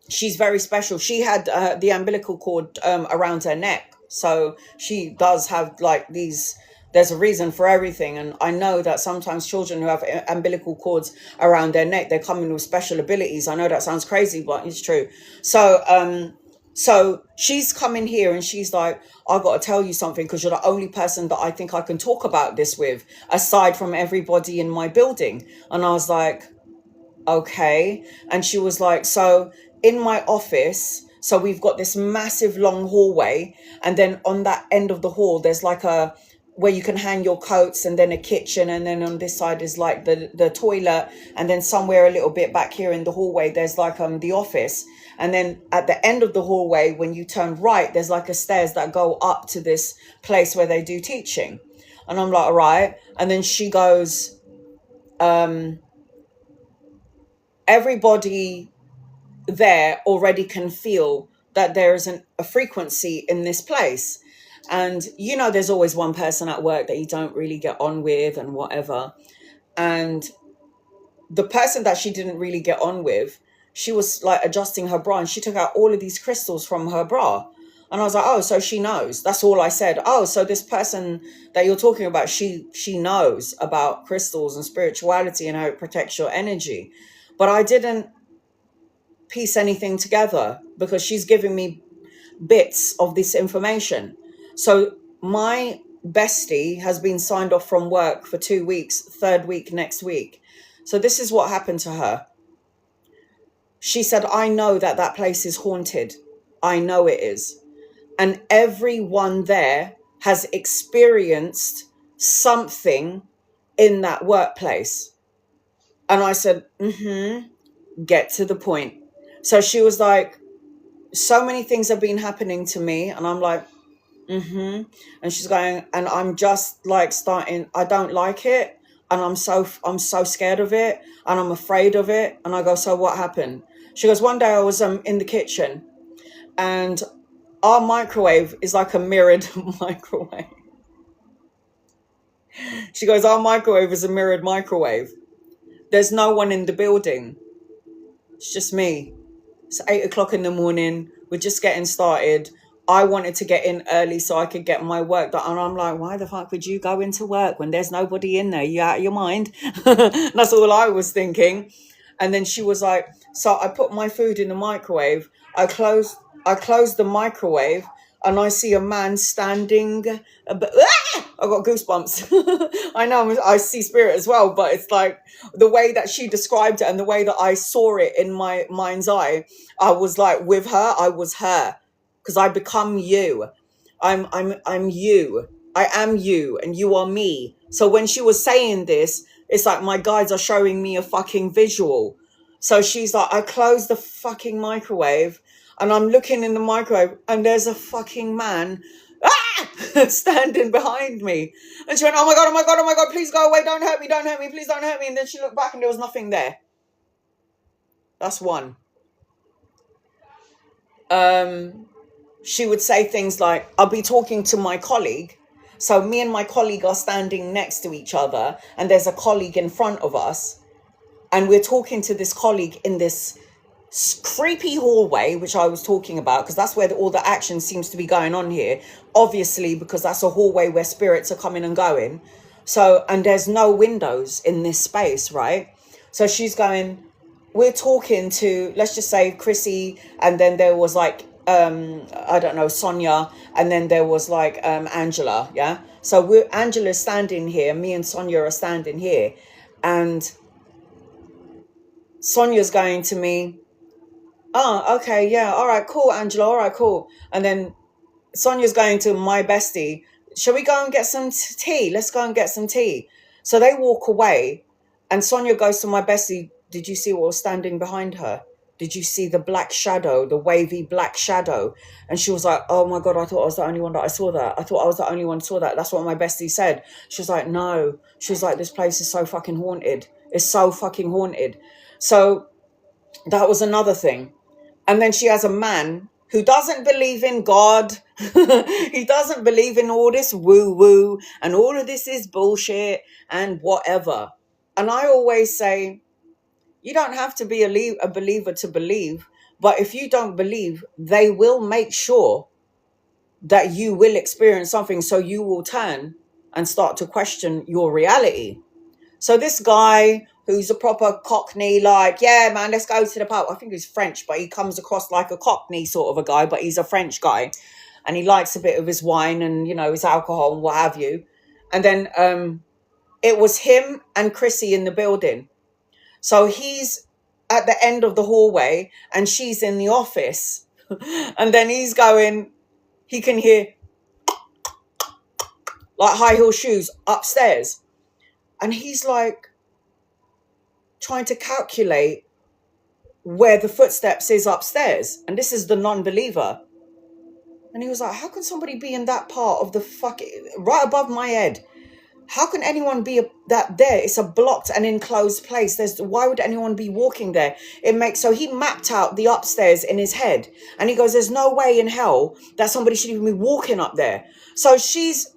she's very special. She had the umbilical cord around her neck. So she does have like these, there's a reason for everything. And I know that sometimes children who have umbilical cords around their neck, they come in with special abilities. I know that sounds crazy, but it's true. So she's coming here and she's like, I got to tell you something because you're the only person that I think I can talk about this with, aside from everybody in my building. And I was like, okay. And she was like, so in my office, so we've got this massive long hallway. And then on that end of the hall, there's like where you can hang your coats and then a kitchen. And then on this side is like the toilet. And then somewhere a little bit back here in the hallway, there's like the office. And then at the end of the hallway, when you turn right, there's like a stairs that go up to this place where they do teaching. And I'm like, all right. And then she goes, everybody there already can feel that there is a frequency in this place. And, you know, there's always one person at work that you don't really get on with and whatever. And the person that she didn't really get on with, she was like adjusting her bra and she took out all of these crystals from her bra. And I was like, oh, so she knows. That's all I said. Oh, so this person that you're talking about, she knows about crystals and spirituality and how it protects your energy. But I didn't piece anything together because she's giving me bits of this information. So my bestie has been signed off from work for 2 weeks, third week next week. So this is what happened to her. She said, I know that place is haunted. I know it is. And everyone there has experienced something in that workplace. And I said, get to the point. So she was like, so many things have been happening to me. And I'm like, And she's going, and I'm just like starting, I don't like it. And I'm so scared of it. And I'm afraid of it. And I go, so what happened? She goes, one day I was in the kitchen, and our microwave is like a mirrored microwave. She goes, our microwave is a mirrored microwave. There's no one in the building. It's just me. It's 8 o'clock in the morning. We're just getting started. I wanted to get in early so I could get my work done. And I'm like, why the fuck would you go into work when there's nobody in there? You out of your mind? That's all I was thinking. And then she was like, so I put my food in the microwave. I closed the microwave, and I see a man standing. I got goosebumps. I know I see spirit as well, but it's like the way that she described it and the way that I saw it in my mind's eye. I was like with her. I was her, because I become you. I'm you. I am you, and you are me. So when she was saying this, it's like my guides are showing me a fucking visual. So she's like, I closed the fucking microwave, and I'm looking in the microwave, and there's a fucking man standing behind me. And she went, oh my God, oh my God, oh my God, please go away. Don't hurt me, please don't hurt me. And then she looked back and there was nothing there. That's one. She would say things like, I'll be talking to my colleague. So me and my colleague are standing next to each other, and there's a colleague in front of us. And we're talking to this colleague in this creepy hallway, which I was talking about, because that's where all the action seems to be going on here. Obviously, because that's a hallway where spirits are coming and going. So, and there's no windows in this space, right? So she's going, we're talking to, let's just say Chrissy, and then there was like, I don't know, Sonia, and then there was like Angela, yeah? So Angela's standing here, me and Sonia are standing here, and Sonia's going to me, oh, okay, yeah, all right, cool, Angela, all right, cool. And then Sonia's going to my bestie, shall we go and get some tea? Let's go and get some tea. So they walk away, and Sonia goes to my bestie, did you see what was standing behind her? Did you see the black shadow, the wavy black shadow? And she was like, oh my God, I thought I was the only one that I saw that. I thought I was the only one who saw that. That's what my bestie said. She was like, no. She was like, this place is so fucking haunted. It's so fucking haunted. So that was another thing. And then she has a man who doesn't believe in God. He doesn't believe in all this woo-woo and all of this is bullshit and whatever. And I always say, you don't have to be a believer to believe, but if you don't believe, they will make sure that you will experience something, so you will turn and start to question your reality. So this guy who's a proper Cockney, like, yeah, man, let's go to the pub. I think he's French, but he comes across like a Cockney sort of a guy, but he's a French guy. And he likes a bit of his wine and, you know, his alcohol and what have you. And then it was him and Chrissy in the building. So he's at the end of the hallway and she's in the office. And then he's going, he can hear like high heel shoes upstairs. And he's like trying to calculate where the footsteps is upstairs. And this is the non-believer. And he was like, how can somebody be in that part of the fucking, right above my head? How can anyone be that there? It's a blocked and enclosed place. Why would anyone be walking there? So he mapped out the upstairs in his head. And he goes, there's no way in hell that somebody should even be walking up there. So he's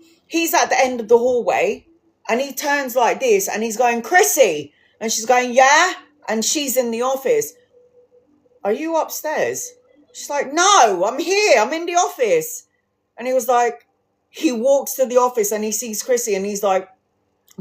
at the end of the hallway and he turns like this and he's going, Chrissy. And she's going, yeah. And she's in the office. Are you upstairs? She's like, no, I'm here. I'm in the office. And he was like, he walks to the office and he sees Chrissy and he's like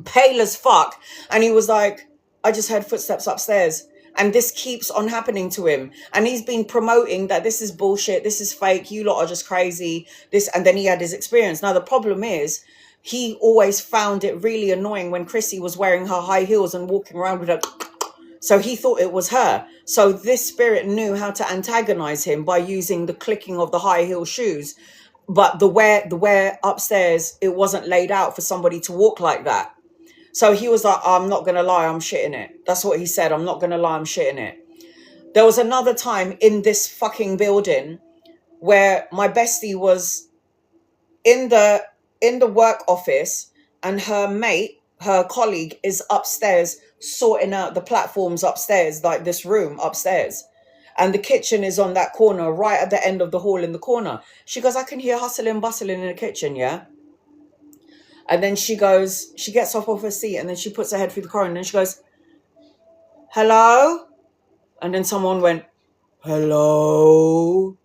pale as fuck. And he was like, I just heard footsteps upstairs. And this keeps on happening to him. And he's been promoting that this is bullshit. This is fake. You lot are just crazy. And then he had his experience. Now, the problem is he always found it really annoying when Chrissy was wearing her high heels and walking around with her. So he thought it was her. So this spirit knew how to antagonize him by using the clicking of the high heel shoes. But the where upstairs, it wasn't laid out for somebody to walk like that. So he was like, I'm not going to lie, I'm shitting it. That's what he said. I'm not going to lie, I'm shitting it. There was another time in this fucking building where my bestie was in the work office, and her colleague is upstairs sorting out the platforms upstairs, like this room upstairs. And the kitchen is on that corner, right at the end of the hall in the corner. She goes, I can hear hustling, bustling in the kitchen, yeah? And then she gets up off her seat, and then she puts her head through the corridor, and then she goes, hello? And then someone went, hello?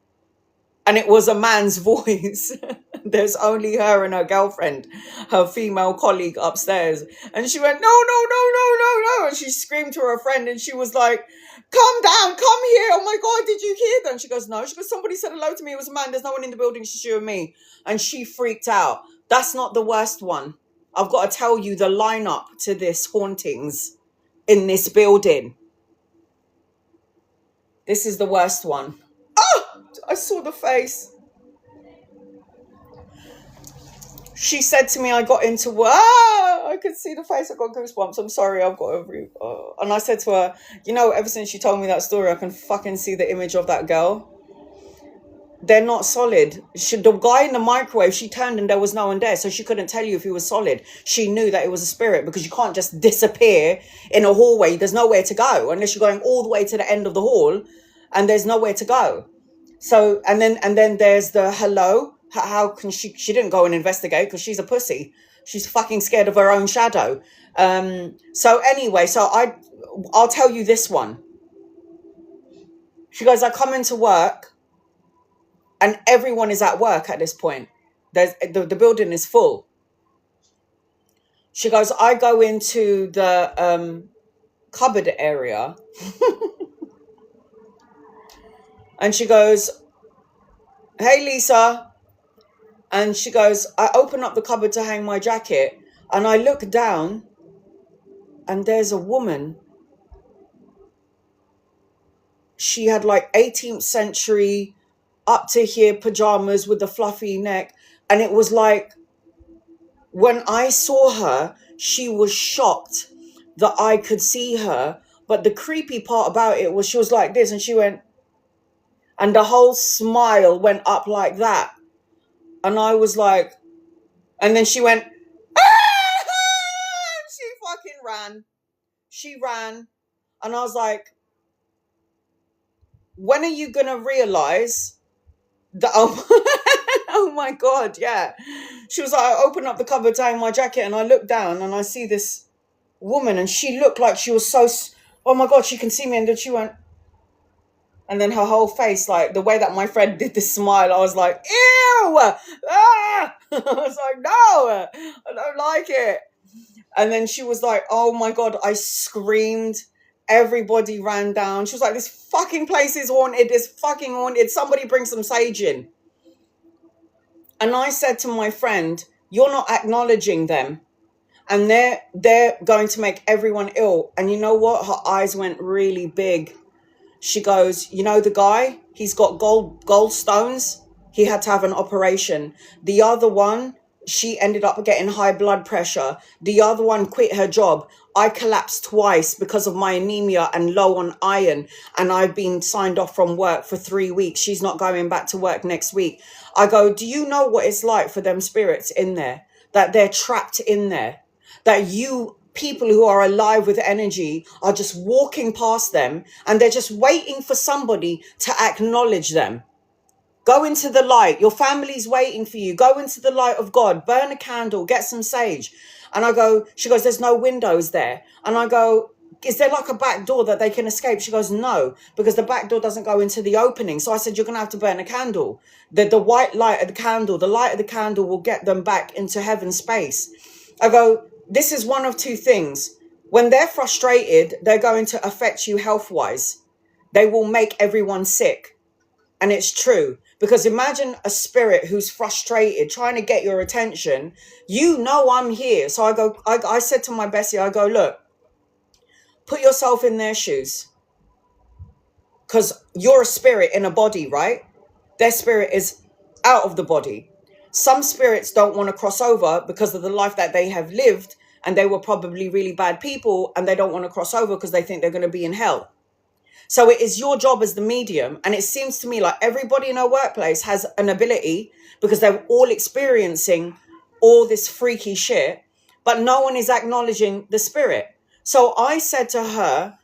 And it was a man's voice. There's only her and her girlfriend, her female colleague upstairs. And she went, no, no, no, no, no, no. And she screamed to her friend, and she was like, come down, come here. Oh my God, did you hear them? She goes, no. She goes, somebody said hello to me. It was a man. There's no one in the building. She's you and me. And she freaked out. That's not the worst one. I've got to tell you the lineup to this hauntings in this building. This is the worst one. Oh, I saw the face. She said to me, I got into work. I could see the face. I got goosebumps. I'm sorry. I've got and I said to her, you know, ever since she told me that story, I can fucking see the image of that girl. They're not solid. The guy in the microwave, she turned and there was no one there, so she couldn't tell you if he was solid. She knew that it was a spirit, because you can't just disappear in a hallway. There's nowhere to go unless you're going all the way to the end of the hall, and there's nowhere to go. So, and then there's the hello. How can she didn't go and investigate, because she's a pussy. She's fucking scared of her own shadow. So anyway, I'll tell you this one. She goes, I come into work and everyone is at work at this point. The building is full. She goes, I go into the cupboard area and she goes, hey, Lisa. And she goes, I open up the cupboard to hang my jacket, and I look down and there's a woman. She had like 18th century up to here pajamas with the fluffy neck. And it was like, when I saw her, she was shocked that I could see her. But the creepy part about it was she was like this, and she went, and the whole smile went up like that. And I was like, and then she went, ah! She fucking ran. She ran. And I was like, when are you going to realize that, oh my God, yeah. She was like, I opened up the cupboard to hang my jacket, and I looked down and I see this woman, and she looked like she was so, oh my God, she can see me. And then she went, and then her whole face, like the way that my friend did this smile, I was like, ew, ah! I was like, no, I don't like it. And then she was like, oh my God, I screamed. Everybody ran down. She was like, this fucking place is haunted. It's fucking haunted. Somebody bring some sage in. And I said to my friend, you're not acknowledging them. And they're going to make everyone ill. And you know what? Her eyes went really big. She goes, you know the guy? He's got gallstones. He had to have an operation. The other one, she ended up getting high blood pressure. The other one quit her job. I collapsed twice because of my anemia and low on iron. And I've been signed off from work for 3 weeks. She's not going back to work next week. I go, do you know what it's like for them spirits in there? That they're trapped in there? That you people who are alive with energy are just walking past them, and they're just waiting for somebody to acknowledge them. Go into the light. Your family's waiting for you. Go into the light of God. Burn a candle. Get some sage. And I go, she goes, there's no windows there. And I go, is there like a back door that they can escape? She goes, no, because the back door doesn't go into the opening. So I said, you're going to have to burn a candle. The white light of the candle, the light of the candle will get them back into heaven space. I go, this is one of two things. When they're frustrated, they're going to affect you health-wise. They will make everyone sick. And it's true. Because imagine a spirit who's frustrated, trying to get your attention. You know I'm here. So I said to my bestie, I go, look, put yourself in their shoes. Because you're a spirit in a body, right? Their spirit is out of the body. Some spirits don't want to cross over because of the life that they have lived, and they were probably really bad people, and they don't want to cross over because they think they're going to be in hell. So it is your job as the medium. And it seems to me like everybody in our workplace has an ability because they're all experiencing all this freaky shit, but no one is acknowledging the spirit. So I said to her,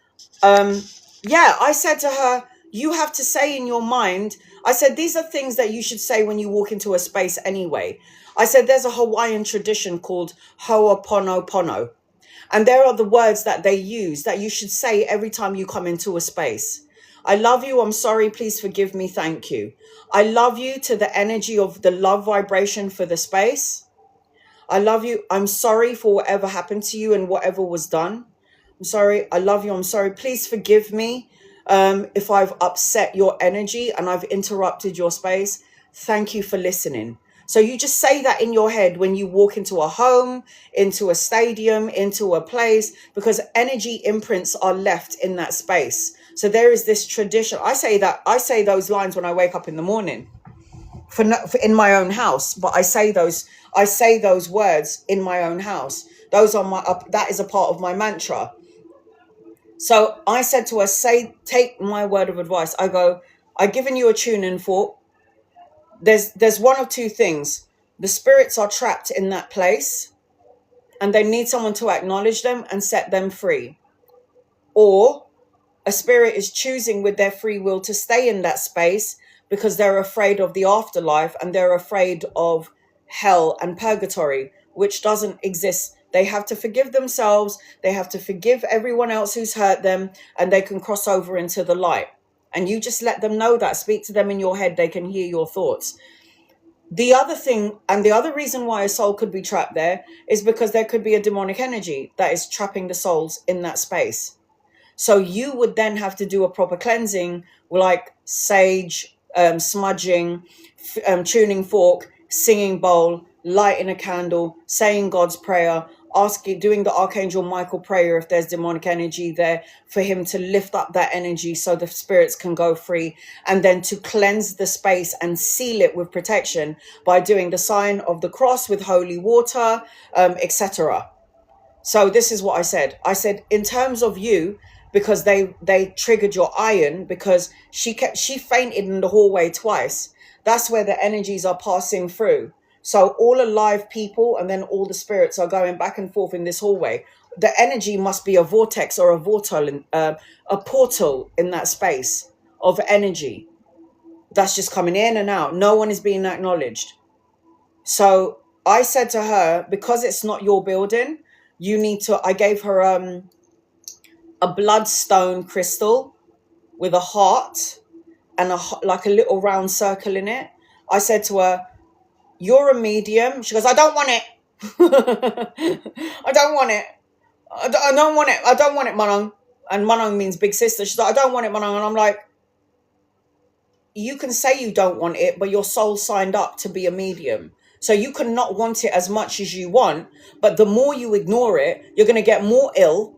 you have to say in your mind, I said, these are things that you should say when you walk into a space anyway. I said, there's a Hawaiian tradition called Ho'oponopono. And there are the words that they use that you should say every time you come into a space. I love you. I'm sorry. Please forgive me. Thank you. I love you to the energy of the love vibration for the space. I love you. I'm sorry for whatever happened to you and whatever was done. I'm sorry. I love you. I'm sorry. Please forgive me if I've upset your energy and I've interrupted your space. Thank you for listening. So you just say that in your head when you walk into a home, into a stadium, into a place, because energy imprints are left in that space. So there is this tradition. I say those lines when I wake up in the morning for in my own house, but I say those words in my own house. Those are that is a part of my mantra. So I said to her, take my word of advice. I go, I've given you a tune-in fork. There's one of two things. The spirits are trapped in that place and they need someone to acknowledge them and set them free. Or a spirit is choosing with their free will to stay in that space because they're afraid of the afterlife and they're afraid of hell and purgatory, which doesn't exist. They have to forgive themselves. They have to forgive everyone else who's hurt them, and they can cross over into the light. And you just let them know that. Speak to them in your head. They can hear your thoughts. The other thing, and the other reason why a soul could be trapped there is because there could be a demonic energy that is trapping the souls in that space. So you would then have to do a proper cleansing, like sage, smudging, tuning fork, singing bowl, lighting a candle, saying God's prayer, doing the Archangel Michael prayer if there's demonic energy there, for him to lift up that energy so the spirits can go free, and then to cleanse the space and seal it with protection by doing the sign of the cross with holy water, etc. So this is what I said. I said, in terms of you, because they triggered your iron, because she fainted in the hallway twice. That's where the energies are passing through. So all alive people and then all the spirits are going back and forth in this hallway. The energy must be a vortex or a portal in that space of energy that's just coming in and out. No one is being acknowledged. So I said to her, because it's not your building, you need to, I gave her a bloodstone crystal with a heart and like a little round circle in it. I said to her, you're a medium. She goes, I don't want it. I don't want it. I don't want it. I don't want it, Manong. And Manong means big sister. She's like, I don't want it, Manong. And I'm like, you can say you don't want it, but your soul signed up to be a medium. So you can not want it as much as you want, but the more you ignore it, you're going to get more ill.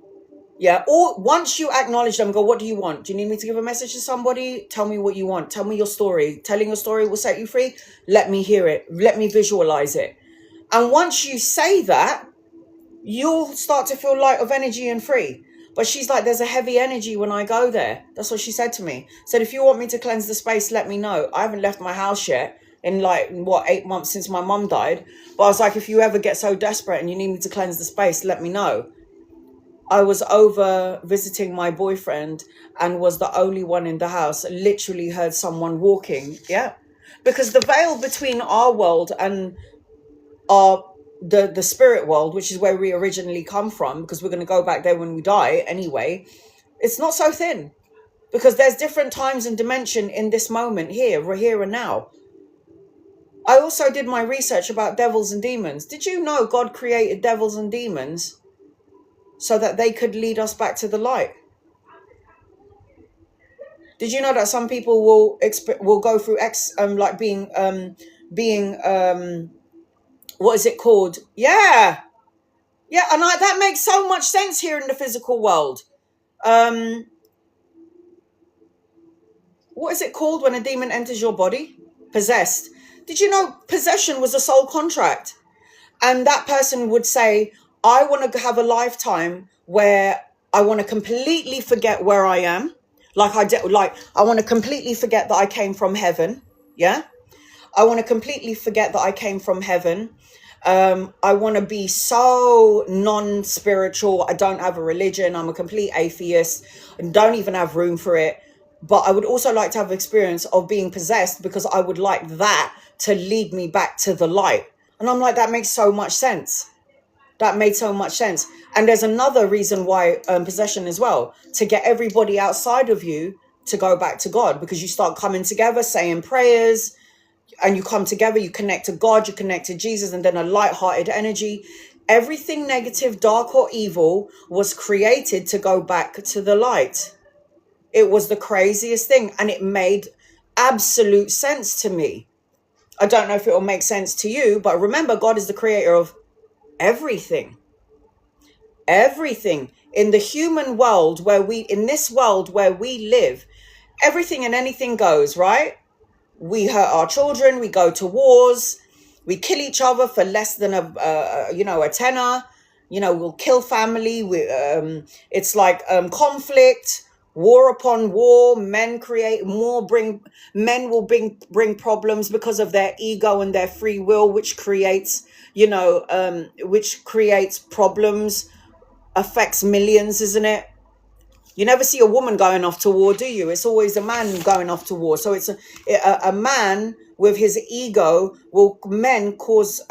Yeah. Or once you acknowledge them, go, what do you want? Do you need me to give a message to somebody? Tell me what you want. Tell me your story. Telling your story will set you free. Let me hear it. Let me visualize it. And once you say that, you'll start to feel light of energy and free. But she's like, there's a heavy energy when I go there. That's what she said to me. Said, if you want me to cleanse the space, let me know. I haven't left my house yet in 8 months since my mum died. But I was like, if you ever get so desperate and you need me to cleanse the space, let me know. I was over visiting my boyfriend and was the only one in the house. Literally heard someone walking. Yeah. Because the veil between our world and the spirit world, which is where we originally come from, because we're going to go back there when we die anyway, it's not so thin. Because there's different times and dimension in this moment here and now. I also did my research about devils and demons. Did you know God created devils and demons so that they could lead us back to the light? Did you know that some people will go through being what is it called? Yeah, and that makes so much sense here in the physical world. What is it called when a demon enters your body? Possessed. Did you know possession was a soul contract? And that person would say, I want to have a lifetime where I want to completely forget where I am. Like I want to completely forget that I came from heaven. Yeah. I want to completely forget that I came from heaven. I want to be so non-spiritual. I don't have a religion. I'm a complete atheist and don't even have room for it. But I would also like to have experience of being possessed, because I would like that to lead me back to the light. And I'm like, that makes so much sense. That made so much sense. And there's another reason why possession as well, to get everybody outside of you to go back to God, because you start coming together, saying prayers, and you come together, you connect to God, you connect to Jesus, and then a light-hearted energy. Everything negative, dark or evil was created to go back to the light. It was the craziest thing, and it made absolute sense to me. I don't know if it will make sense to you, but remember, God is the creator of everything. Everything. In the human world in this world where we live, everything and anything goes, right? We hurt our children, we go to wars, we kill each other for less than a tenner. We'll kill family. It's like conflict, war upon war. Men create more, men will bring problems because of their ego and their free will, which creates problems, affects millions, isn't it? You never see a woman going off to war, do you? It's always a man going off to war. So it's a man with his ego will cause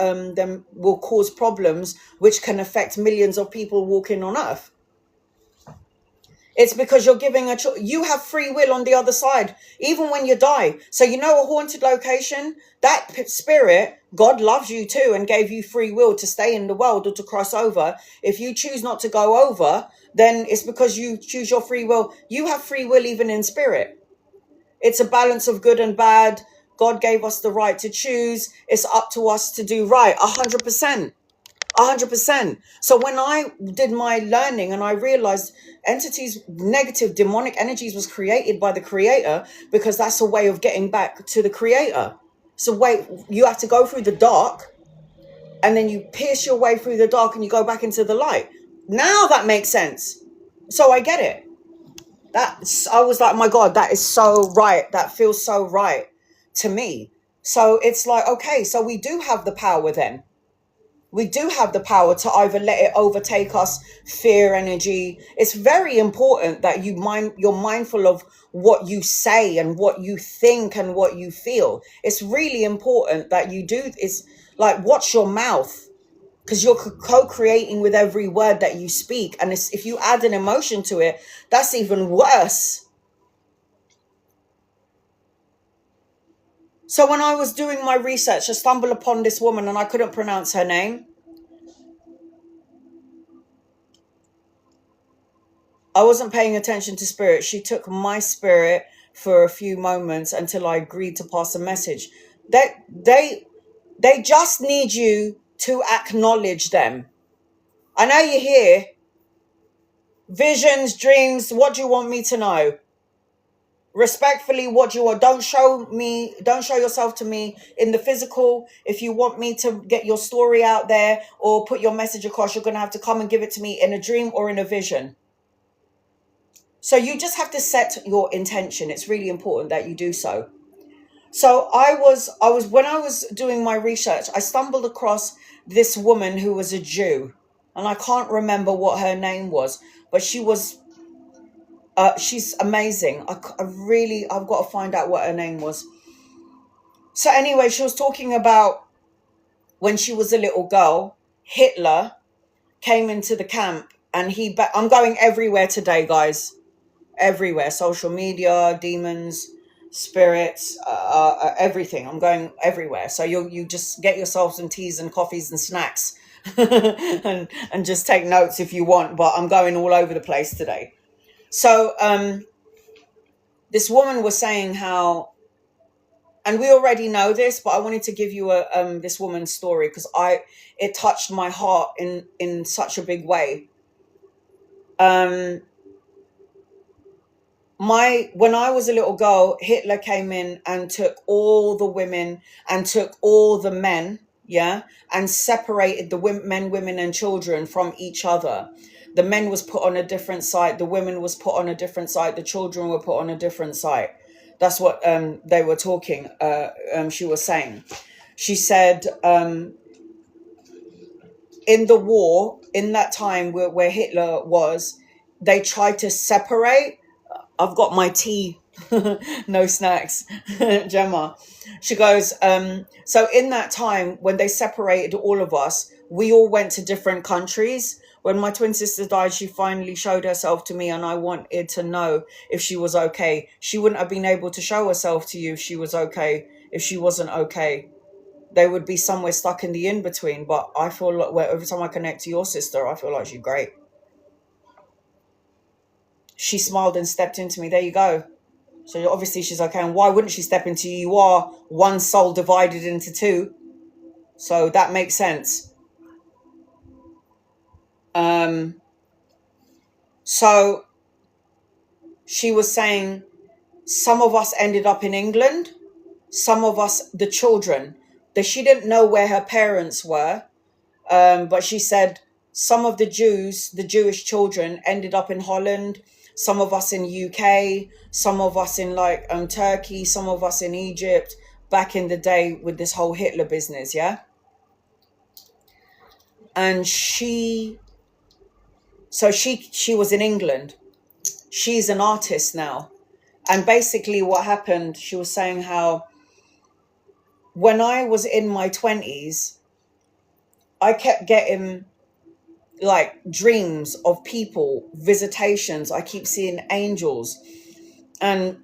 problems which can affect millions of people walking on earth. It's because you're giving you have free will on the other side, even when you die. So a haunted location, that spirit, God loves you too and gave you free will to stay in the world or to cross over. If you choose not to go over, then it's because you choose your free will. You have free will even in spirit. It's a balance of good and bad. God gave us the right to choose. It's up to us to do right. 100%. 100%. So when I did my learning and I realized entities, negative demonic energies was created by the creator, because that's a way of getting back to the creator. So you have to go through the dark, and then you pierce your way through the dark and you go back into the light. Now that makes sense. So I get it. I was like, my God, that is so right. That feels so right to me. So it's like, okay, so we do have the power then. We do have the power to either let it overtake us, fear energy. It's very important that you're mindful of what you say and what you think and what you feel. It's really important that you do. It's like, watch your mouth, because you're co-creating with every word that you speak. And if you add an emotion to it, that's even worse. So when I was doing my research, I stumbled upon this woman and I couldn't pronounce her name. I wasn't paying attention to spirit. She took my spirit for a few moments until I agreed to pass a message. They just need you to acknowledge them. I know you're here. Visions, dreams, what do you want me to know? Respectfully, what do you want? Don't show yourself to me in the physical. If you want me to get your story out there or put your message across, you're going to have to come and give it to me in a dream or in a vision. So you just have to set your intention. It's really important that you do so. So when I was doing my research, I stumbled across this woman who was a Jew, and I can't remember what her name was, but she's amazing. I've got to find out what her name was. So anyway, she was talking about when she was a little girl, Hitler came into the camp, and I'm going everywhere today, guys. Everywhere. Social media, demons, spirits, everything. I'm going everywhere. So you just get yourself some teas and coffees and snacks and just take notes if you want, but I'm going all over the place today. So this woman was saying how, and we already know this, but I wanted to give you this woman's story because it touched my heart in such a big way. When I was a little girl, Hitler came in and took all the women and took all the men, and separated the men, women, and children from each other. the men was put on a different site, the women was put on a different site, the children were put on a different site. That's what they were talking. She was saying. She said, in the war, in that time where Hitler was, they tried to separate. I've got my tea, no snacks, Gemma. She goes, so in that time when they separated all of us, we all went to different countries. When my twin sister died, she finally showed herself to me, and I wanted to know if she was okay. She wouldn't have been able to show herself to you if she was okay, if she wasn't okay. They would be somewhere stuck in the in-between. But I feel like every time I connect to your sister, I feel like she's great. She smiled and stepped into me. There you go. So obviously she's okay. And why wouldn't she step into you? You are one soul divided into two. So that makes sense. So she was saying some of us ended up in England. Some of us, the children, that she didn't know where her parents were. But she said some of the Jewish children ended up in Holland. Some of us in UK, some of us in like Turkey, some of us in Egypt, back in the day with this whole Hitler business, yeah? And she was in England. She's an artist now. And basically what happened, she was saying how when I was in my 20s, I kept getting like dreams of people, visitations. I keep seeing angels. And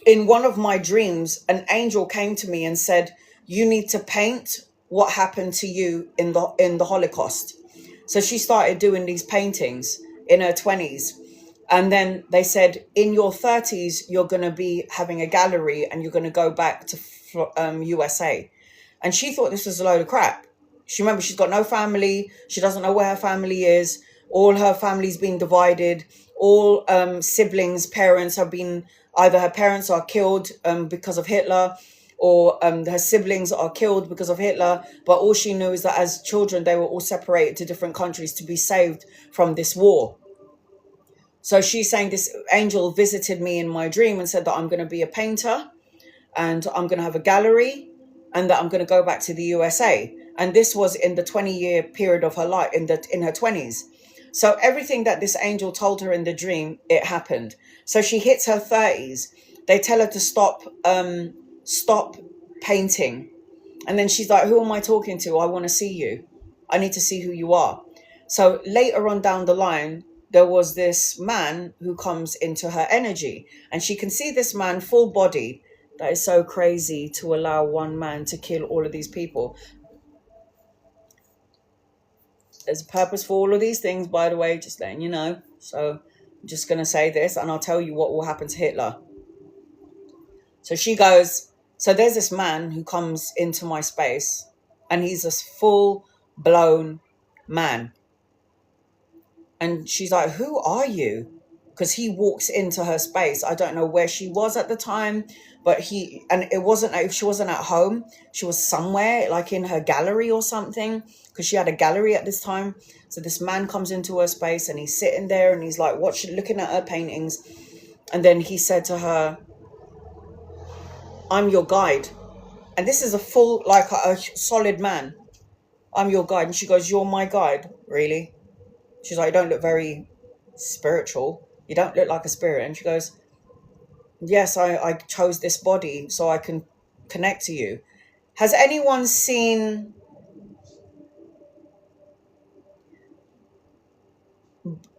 in one of my dreams, an angel came to me and said, you need to paint what happened to you in the Holocaust. So she started doing these paintings in her 20s. And then they said, in your 30s, you're going to be having a gallery and you're going to go back to USA. And she thought this was a load of crap. She remember she's got no family. She doesn't know where her family is. All her family's been divided. All siblings, parents have been, either her parents are killed because of Hitler, or her siblings are killed because of Hitler. But all she knew is that as children, they were all separated to different countries to be saved from this war. So she's saying this angel visited me in my dream and said that I'm going to be a painter and I'm going to have a gallery and that I'm going to go back to the USA. And this was in the 20-year period of her life, in her 20s. So everything that this angel told her in the dream, it happened. So she hits her 30s. They tell her to stop painting. And then she's like, who am I talking to? I want to see you. I need to see who you are. So later on down the line, there was this man who comes into her energy. And she can see this man full body. That is so crazy to allow one man to kill all of these people. There's a purpose for all of these things, by the way, just letting you know. So I'm just going to say this and I'll tell you what will happen to Hitler. So she goes, so there's this man who comes into my space and he's a full-blown man. And she's like, who are you? Because he walks into her space. I don't know where she was at the time, but she wasn't at home. She was somewhere like in her gallery or something, because she had a gallery at this time. So this man comes into her space and he's sitting there and he's like looking at her paintings. And then he said to her, I'm your guide. And this is a full, like a solid man. I'm your guide. And she goes, you're my guide? Really? She's like, you don't look very spiritual. You don't look like a spirit. And she goes, yes, I chose this body so I can connect to you. Has anyone seen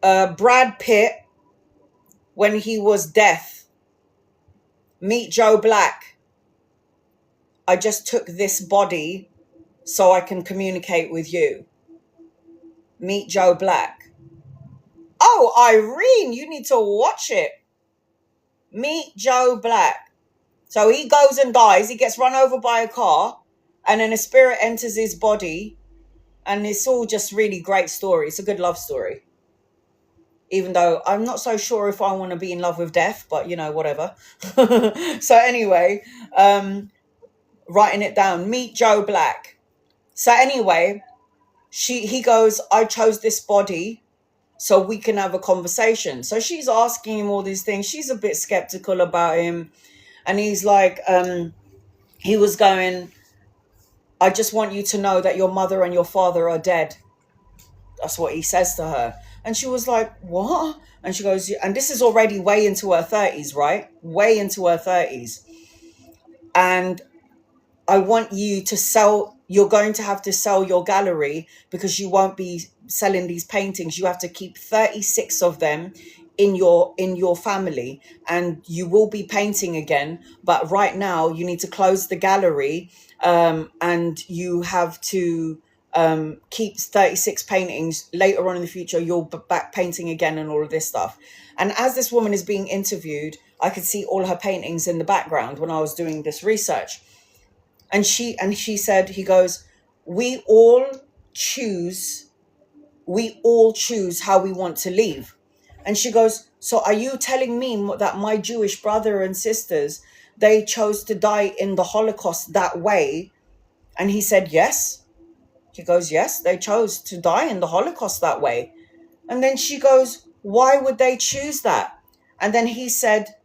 Brad Pitt when he was deaf? Meet Joe Black. I just took this body so I can communicate with you. Meet Joe Black. Oh, Irene, you need to watch it. Meet Joe Black. So he goes and dies. He gets run over by a car. And then a spirit enters his body. And it's all just really great story. It's a good love story. Even though I'm not so sure if I want to be in love with death. But, you know, whatever. So anyway, writing it down. Meet Joe Black. So anyway, he goes, I chose this body so we can have a conversation. So she's asking him all these things. She's a bit skeptical about him. And he's like, he was going, I just want you to know that your mother and your father are dead. That's what he says to her. And she was like, what? And she goes, and this is already way into her 30s, right? Way into her 30s. And I want you to sell, you're going to have to sell your gallery because you won't be selling these paintings. You have to keep 36 of them in your family, and you will be painting again. But right now you need to close the gallery, and you have to keep 36 paintings. Later on in the future, you'll be back painting again and all of this stuff. And as this woman is being interviewed, I could see all her paintings in the background when I was doing this research. And she said, he goes, we all choose how we want to leave. And she goes, so are you telling me that my Jewish brother and sisters, they chose to die in the Holocaust that way? And he said, yes. She goes, yes, they chose to die in the Holocaust that way. And then she goes, why would they choose that? And then he said,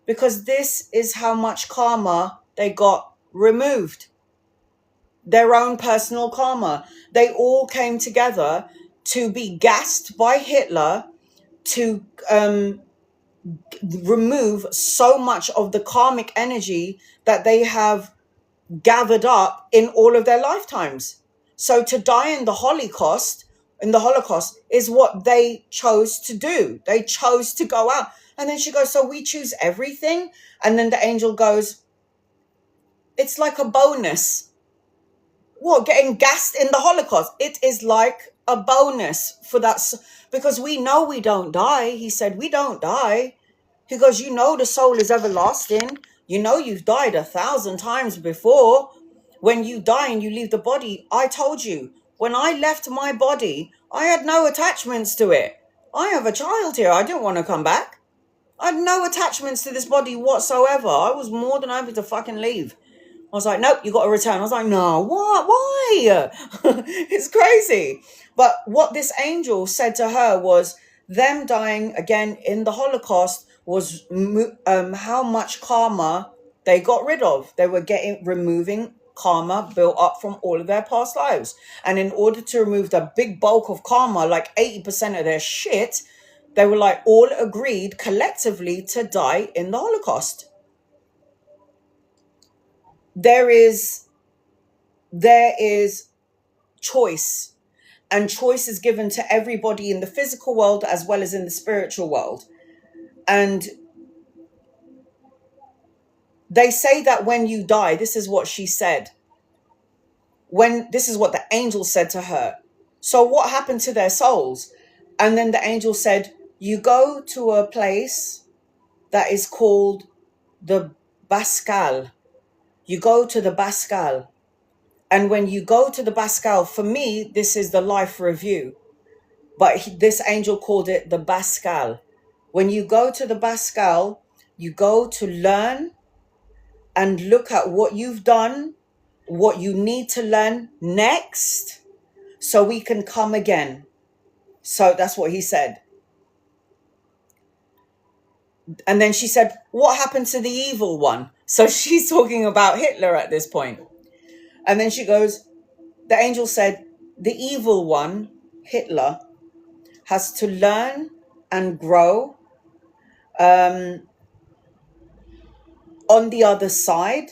because this is how much karma they got removed. Their own personal karma. They all came together to be gassed by Hitler to remove so much of the karmic energy that they have gathered up in all of their lifetimes. So to die in the Holocaust is what they chose to do. They chose to go out. And then she goes, so we choose everything? And then the angel goes, it's like a bonus. What, getting gassed in the Holocaust? It is like a bonus for that, because we know we don't die. He said, we don't die. He goes, you know the soul is everlasting. You know you've died 1,000 times before. When you die and you leave the body, I told you, when I left my body, I had no attachments to it. I have a child here. I didn't want to come back. I had no attachments to this body whatsoever. I was more than happy to fucking leave. I was like, nope, you got to return. I was like, no, what? Why? It's crazy. But what this angel said to her was, them dying again in the Holocaust was how much karma they got rid of. They were removing karma built up from all of their past lives. And in order to remove the big bulk of karma, like 80% of their shit, they were like all agreed collectively to die in the Holocaust. There is choice, and choice is given to everybody in the physical world as well as in the spiritual world. And they say that when you die, this is what she said. This is what the angel said to her. So what happened to their souls? And then the angel said, you go to a place that is called the Bascal. You go to the Bascal. And when you go to the Bascal, for me, this is the life review. But this angel called it the Bascal. When you go to the Bascal, you go to learn and look at what you've done, what you need to learn next, so we can come again. So that's what he said. And then she said, what happened to the evil one? So she's talking about Hitler at this point. And then she goes, the angel said, the evil one, Hitler, has to learn and grow on the other side.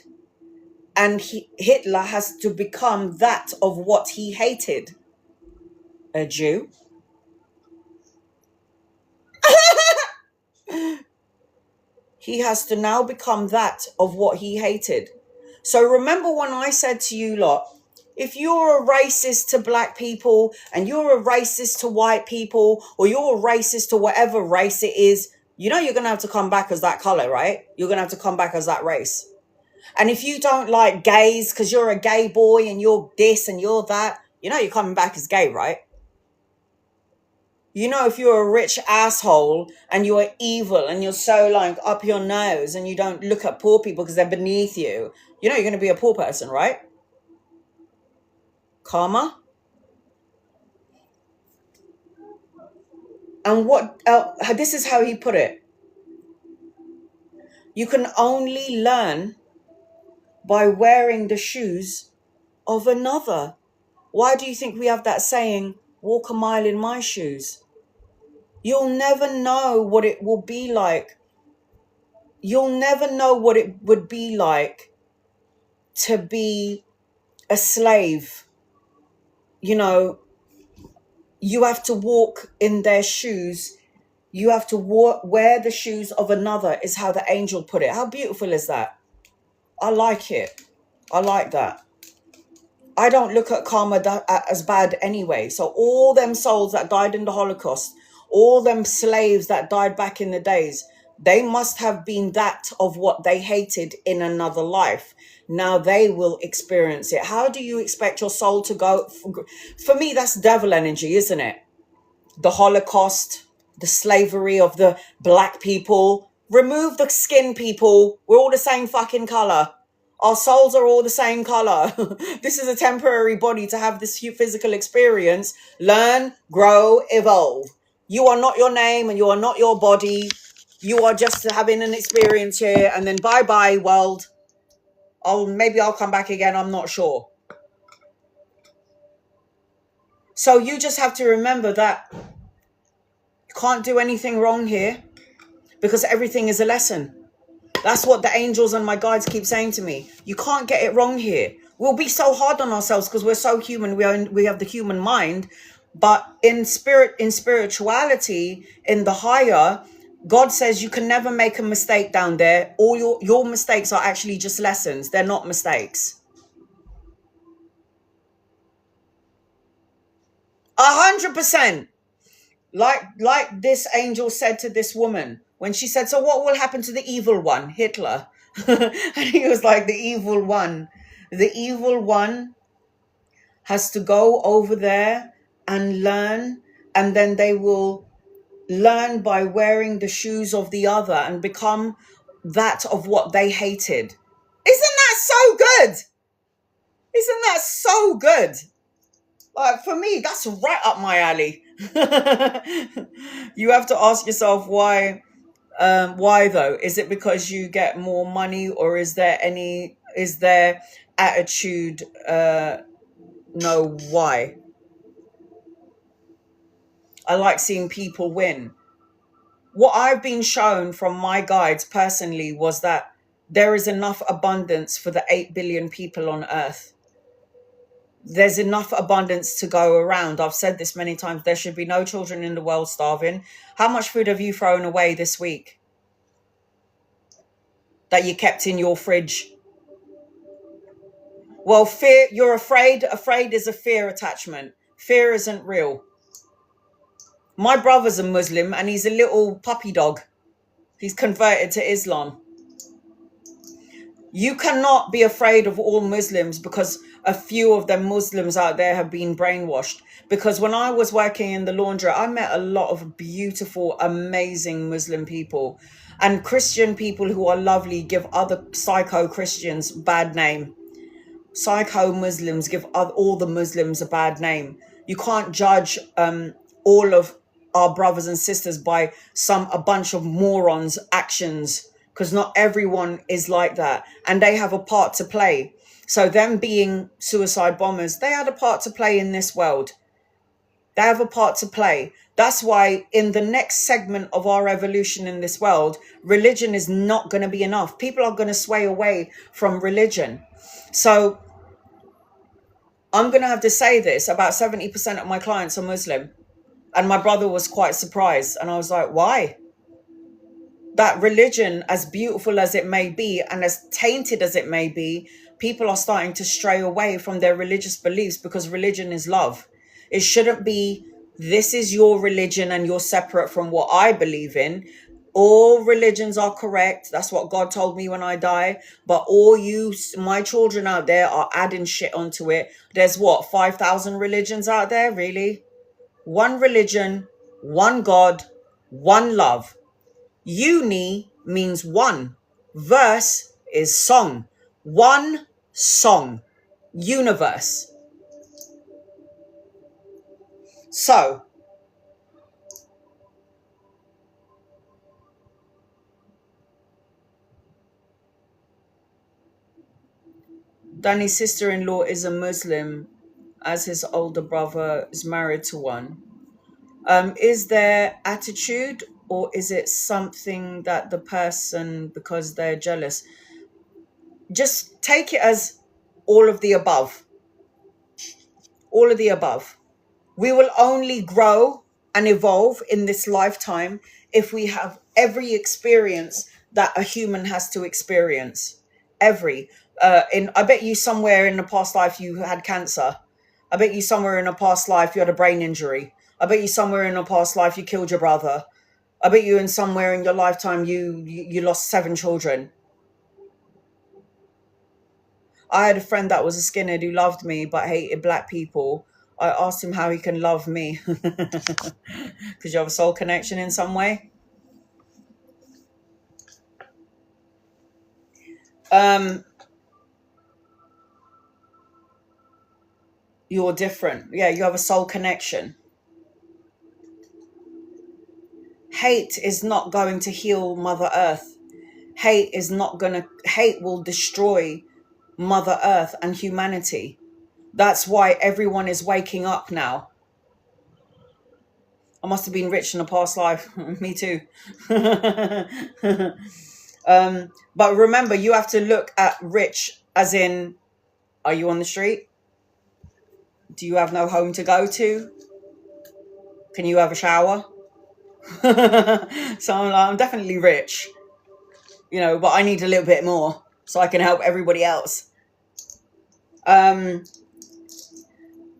And Hitler has to become that of what he hated, a Jew. He has to now become that of what he hated. So remember when I said to you lot, if you're a racist to black people and you're a racist to white people, or you're a racist to whatever race it is, you know you're going to have to come back as that color, right? You're going to have to come back as that race. And if you don't like gays because you're a gay boy and you're this and you're that, you know you're coming back as gay, right? You know, if you're a rich asshole and you're evil and you're so like up your nose and you don't look at poor people because they're beneath you, you know you're going to be a poor person, right? Karma. And this is how he put it. You can only learn by wearing the shoes of another. Why do you think we have that saying, walk a mile in my shoes? You'll never know what it will be like. You'll never know what it would be like to be a slave. You know, you have to walk in their shoes. You have to wear the shoes of another, is how the angel put it. How beautiful is that? I like it. I like that. I don't look at karma as bad anyway. So all them souls that died in the Holocaust, all them slaves that died back in the days, they must have been that of what they hated in another life. Now they will experience it. How do you expect your soul to go? For me, that's devil energy, isn't it? The Holocaust, the slavery of the black people. Remove the skin, people. We're all the same fucking color. Our souls are all the same color. This is a temporary body to have this physical experience. Learn, grow, evolve. You are not your name and you are not your body. You are just having an experience here, and then bye-bye world. Maybe I'll come back again. I'm not sure. So you just have to remember that you can't do anything wrong here because everything is a lesson. That's what the angels and my guides keep saying to me. You can't get it wrong here. We'll be so hard on ourselves because we're so human. We have the human mind. But in spirituality, in the higher, God says you can never make a mistake down there. All your mistakes are actually just lessons. They're not mistakes. 100%. Like this angel said to this woman when she said, so what will happen to the evil one, Hitler? And he was like, the evil one has to go over there and learn, and then they will learn by wearing the shoes of the other and become that of what they hated. Isn't that so good? Isn't that so good? Like, for me, that's right up my alley. You have to ask yourself why though? Is it because you get more money, or is there attitude? No, why? I like seeing people win. What I've been shown from my guides personally was that there is enough abundance for the 8 billion people on earth. There's enough abundance to go around. I've said this many times. There should be no children in the world starving. How much food have you thrown away this week that you kept in your fridge? Well, fear, you're afraid. Afraid is a fear attachment. Fear isn't real. My brother's a Muslim and he's a little puppy dog. He's converted to Islam. You cannot be afraid of all Muslims because a few of them Muslims out there have been brainwashed. Because when I was working in the laundry, I met a lot of beautiful, amazing Muslim people. And Christian people who are lovely give other psycho Christians bad name. Psycho Muslims give all the Muslims a bad name. You can't judge all of our brothers and sisters by a bunch of morons' actions, because not everyone is like that, and they have a part to play. So them being suicide bombers, they had a part to play in this world. They have a part to play. That's why in the next segment of our evolution in this world, religion is not going to be enough. People are going to sway away from religion. So I'm going to have to say this, about 70% of my clients are Muslim. And my brother was quite surprised. And I was like, why? That religion, as beautiful as it may be and as tainted as it may be, people are starting to stray away from their religious beliefs because religion is love. It shouldn't be, this is your religion and you're separate from what I believe in. All religions are correct. That's what God told me when I die. But all you, my children out there, are adding shit onto it. There's what, 5,000 religions out there? Really? One religion, one God, one love. Uni means one. Verse is song. One song. Universe. So, Danny's sister-in-law is a Muslim, as his older brother is married to one. Is there attitude, or is it something that the person, because they're jealous? Just take it as all of the above. All of the above. We will only grow and evolve in this lifetime if we have every experience that a human has to experience. Every. I bet you somewhere in a past life you had cancer. I bet you somewhere in a past life you had a brain injury. I bet you somewhere in a past life you killed your brother. I bet you in somewhere in your lifetime you lost 7 children. I had a friend that was a skinhead who loved me but hated black people. I asked him how he can love me. Because you have a soul connection in some way. You're different. Yeah, you have a soul connection. Hate is not going to heal Mother Earth. Hate will destroy Mother Earth and humanity. That's why everyone is waking up now. I must have been rich in a past life. Me too. But remember, you have to look at rich as in, are you on the street? Do you have no home to go to? Can you have a shower? So I'm definitely rich, but I need a little bit more so I can help everybody else.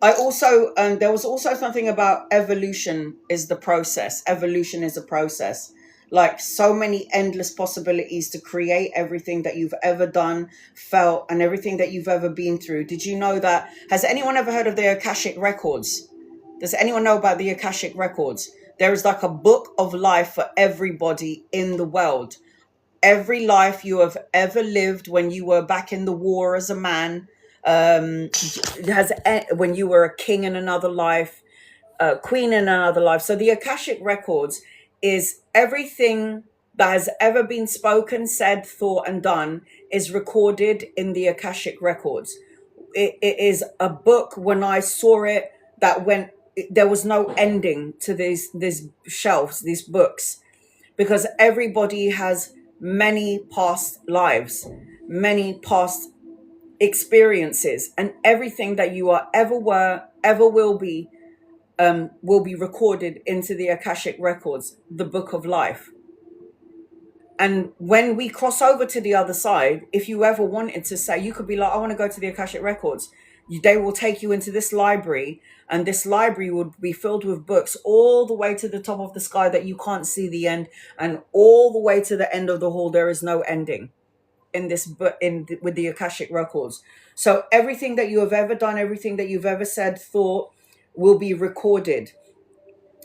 I also, there was also something about evolution is the process. Evolution is a process. Like so many endless possibilities to create everything that you've ever done, felt, and everything that you've ever been through. Did you know that? Has anyone ever heard of the Akashic Records? Does anyone know about the Akashic Records? There is like a book of life for everybody in the world. Every life you have ever lived when you were back in the war as a man, when you were a king in another life, queen in another life. So the Akashic Records is everything that has ever been spoken, said, thought, and done is recorded in the Akashic Records. It is a book. When I saw it, there was no ending to these shelves, these books, because everybody has many past lives, many past experiences, and everything that you are ever were, ever will be recorded into the Akashic Records, the book of life. And when we cross over to the other side, if you ever wanted to say, you could be like, I want to go to the Akashic Records. They will take you into this library, and this library would be filled with books all the way to the top of the sky that you can't see the end, and all the way to the end of the hall. There is no ending in this book, with the Akashic Records. So everything that you have ever done, everything that you've ever said, thought, will be recorded.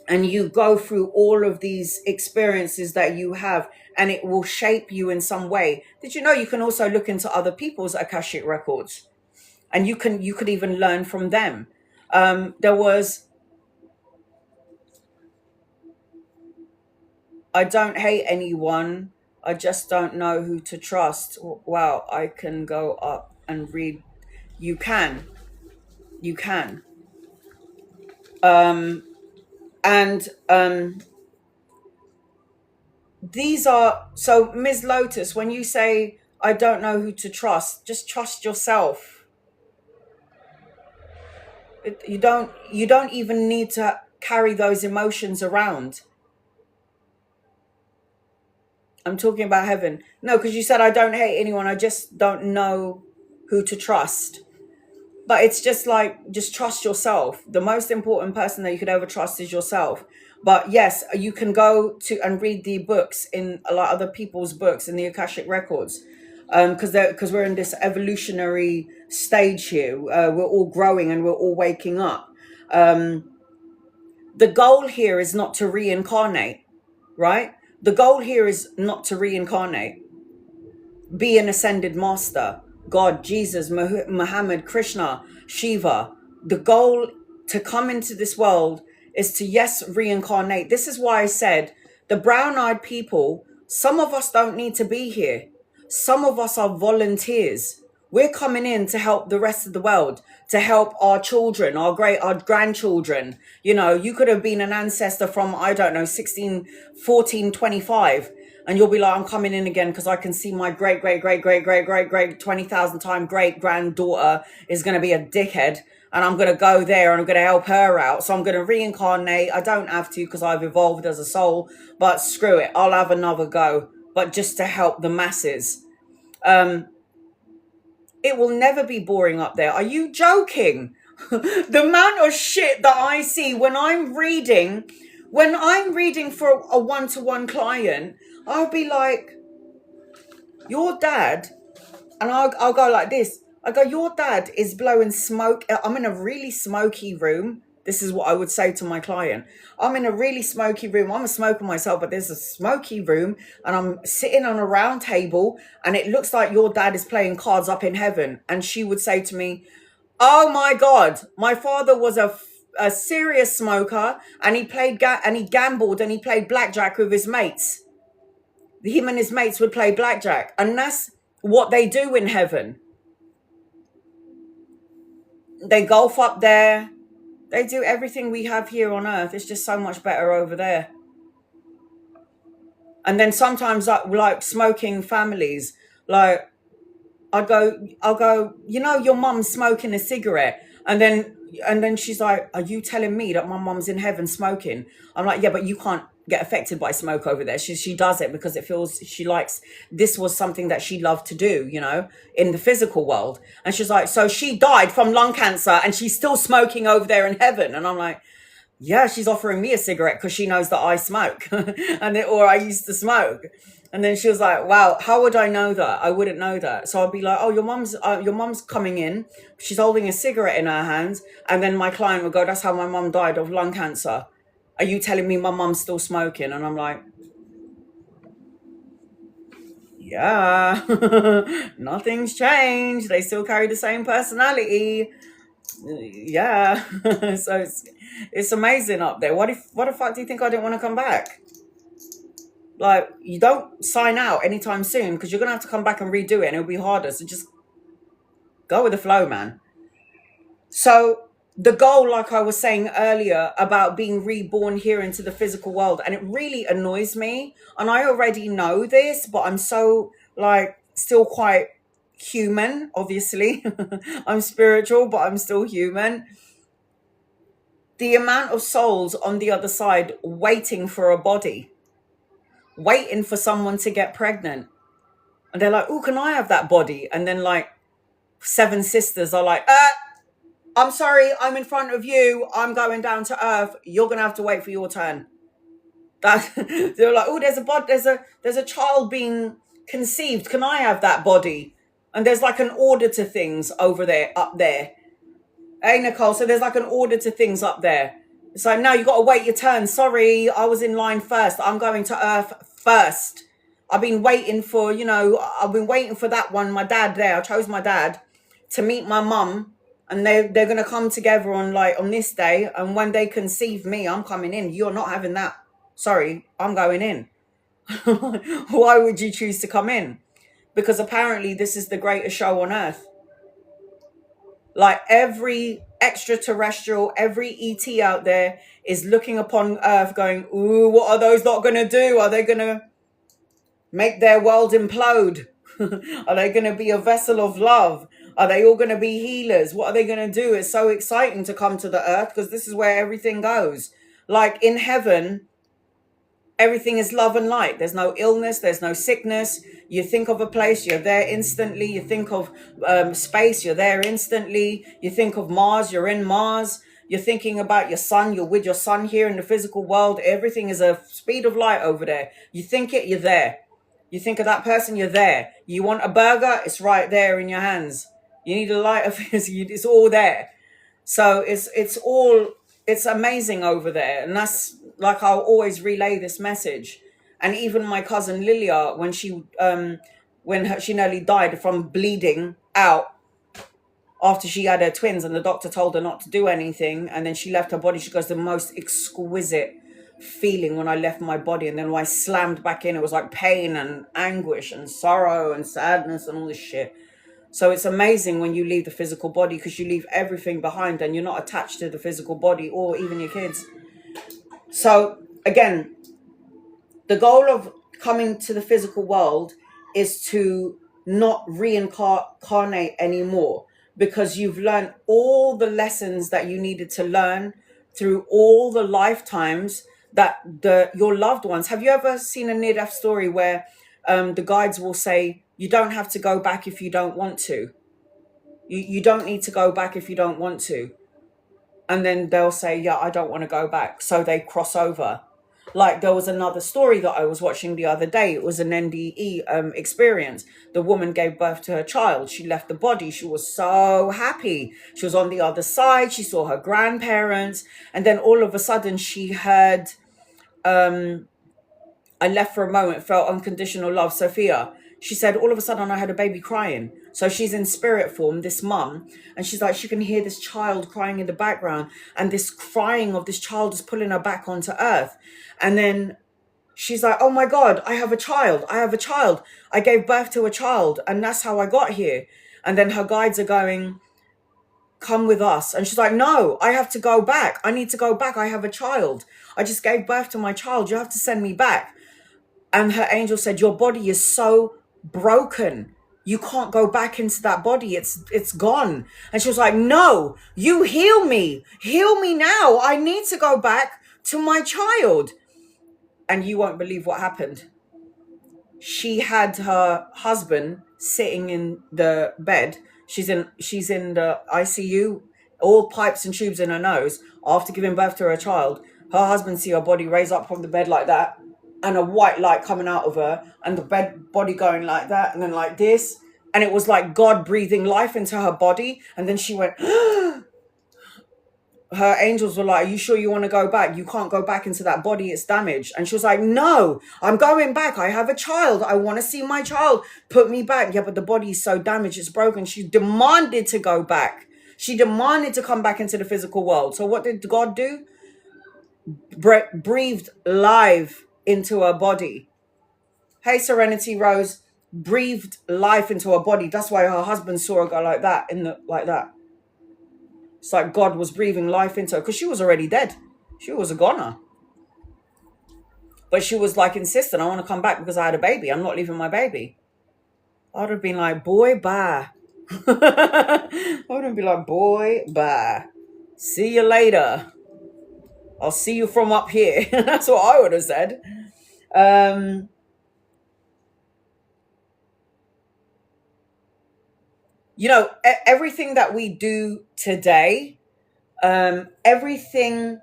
And you go through all of these experiences that you have, and it will shape you in some way. Did you know you can also look into other people's Akashic Records, and you could even learn from them? There was, I don't hate anyone, I just don't know who to trust. Wow, I can go up and read. You can. And these are, so Ms. Lotus, when you say, I don't know who to trust, just trust yourself. You don't even need to carry those emotions around. I'm talking about heaven. No, because you said, I don't hate anyone, I just don't know who to trust. But it's just like, just trust yourself. The most important person that you could ever trust is yourself. But yes, you can go to and read the books in a lot of other people's books in the Akashic Records. Because we're in this evolutionary stage here. We're all growing and we're all waking up. The goal here is not to reincarnate, right? The goal here is not to reincarnate. Be an ascended master. God, Jesus, Muhammad, Krishna, Shiva. The goal to come into this world is to, yes, reincarnate. This is why I said the brown-eyed people, some of us don't need to be here. Some of us are volunteers. We're coming in to help the rest of the world, to help our children, our grandchildren. You know, you could have been an ancestor from, I don't know, 1425, and you'll be like, I'm coming in again because I can see my great 20,000 time great granddaughter is going to be a dickhead, and I'm going to go there and I'm going to help her out. So I'm going to reincarnate. I don't have to because I've evolved as a soul, but screw it, I'll have another go, but just to help the masses. It will never be boring up there. Are you joking? The amount of shit that I see when I'm reading for a one-to-one client, I'll be like, your dad, and I'll go like this. I go, your dad is blowing smoke. I'm in a really smoky room. This is what I would say to my client. I'm in a really smoky room. I'm a smoker myself, but there's a smoky room and I'm sitting on a round table and it looks like your dad is playing cards up in heaven. And she would say to me, oh my God, my father was a serious smoker and he played and he gambled and he played blackjack with his mates. Him and his mates would play blackjack. And that's what they do in heaven. They golf up there. They do everything we have here on earth. It's just so much better over there. And then sometimes like smoking families, like I'll go, you know, your mum's smoking a cigarette. And then she's like, are you telling me that my mum's in heaven smoking? I'm like, yeah, but you can't get affected by smoke over there. She does it because it feels, she likes, this was something that she loved to do, you know, in the physical world. And she's like, so she died from lung cancer and she's still smoking over there in heaven. And I'm like, yeah, she's offering me a cigarette because she knows that I smoke or I used to smoke. And then she was like, wow, how would I know that? I wouldn't know that. So I'd be like, oh, your mum's coming in. She's holding a cigarette in her hands. And then my client would go, that's how my mum died of lung cancer. Are you telling me my mum's still smoking? And I'm like, yeah, nothing's changed. They still carry the same personality. Yeah. So it's amazing up there. What the fuck do you think I didn't want to come back? Like, you don't sign out anytime soon because you're going to have to come back and redo it and it'll be harder. So just go with the flow, man. So the goal, like I was saying earlier, about being reborn here into the physical world, and it really annoys me. And I already know this, but I'm so, like, still quite human, obviously. I'm spiritual, but I'm still human. The amount of souls on the other side waiting for a body, waiting for someone to get pregnant. And they're like, oh, can I have that body? And then, like, 7 sisters are like, I'm sorry, I'm in front of you. I'm going down to earth. You're going to have to wait for your turn. They're like, oh, there's a child being conceived. Can I have that body? And there's like an order to things over there, up there. Hey, Nicole, so there's like an order to things up there. It's like, no, you got to wait your turn. Sorry, I was in line first. I'm going to earth first. I've been waiting for, I've been waiting for that one, my dad there. I chose my dad to meet my mum. And they're going to come together on this day. And when they conceive me, I'm coming in. You're not having that. Sorry, I'm going in. Why would you choose to come in? Because apparently this is the greatest show on earth. Like every extraterrestrial, every ET out there is looking upon earth going, ooh, what are those not going to do? Are they going to make their world implode? Are they going to be a vessel of love? Are they all going to be healers? What are they going to do? It's so exciting to come to the earth because this is where everything goes. Like in heaven, everything is love and light. There's no illness. There's no sickness. You think of a place, you're there instantly. You think of space, you're there instantly. You think of Mars, you're in Mars. You're thinking about your son, you're with your son here in the physical world. Everything is a speed of light over there. You think it, you're there. You think of that person, you're there. You want a burger, it's right there in your hands. You need a light of it's all there. So it's amazing over there. And that's like, I'll always relay this message. And even my cousin Lilia, when she nearly died from bleeding out after she had her twins and the doctor told her not to do anything. And then she left her body. She goes, the most exquisite feeling when I left my body. And then when I slammed back in, it was like pain and anguish and sorrow and sadness and all this shit. So it's amazing when you leave the physical body, because you leave everything behind and you're not attached to the physical body or even your kids. So again, the goal of coming to the physical world is to not reincarnate anymore, because you've learned all the lessons that you needed to learn through all the lifetimes that your loved ones. Have you ever seen a near-death story where the guides will say, you don't have to go back if you don't want to. You don't need to go back if you don't want to. And then they'll say, yeah, I don't want to go back. So they cross over. Like there was another story that I was watching the other day. It was an NDE experience. The woman gave birth to her child. She left the body. She was so happy. She was on the other side. She saw her grandparents. And then all of a sudden she heard, I left for a moment, felt unconditional love, Sophia. She said, all of a sudden I had a baby crying. So she's in spirit form, this mum. And she's like, she can hear this child crying in the background. And this crying of this child is pulling her back onto earth. And then she's like, oh my God, I have a child. I have a child. I gave birth to a child. And that's how I got here. And then her guides are going, come with us. And she's like, no, I have to go back. I need to go back. I have a child. I just gave birth to my child. You have to send me back. And her angel said, your body is so broken. You can't go back into that body. It's gone. And she was like, no, you heal me. Heal me now. I need to go back to my child. And you won't believe what happened. She had her husband sitting in the bed. She's in the ICU, all pipes and tubes in her nose. After giving birth to her child, her husband see her body raise up from the bed like that, and a white light coming out of her, and the body going like that, and then like this. And it was like God breathing life into her body. And then she went, her angels were like, are you sure you want to go back? You can't go back into that body. It's damaged. And she was like, no, I'm going back. I have a child. I want to see my child. Put me back. Yeah, but the body is so damaged. It's broken. She demanded to go back. She demanded to come back into the physical world. So what did God do? Breathed life into her body. Hey, Serenity Rose. Breathed life into her body. That's why her husband saw her go like that, like that. It's like God was breathing life into her, because she was already dead. She was a goner. But she was like insistent, I want to come back because I had a baby. I'm not leaving my baby. I would have been like, boy, bye. I would have been like, boy, bye. See you later. I'll see you from up here. That's what I would have said. You know, everything that we do today, everything,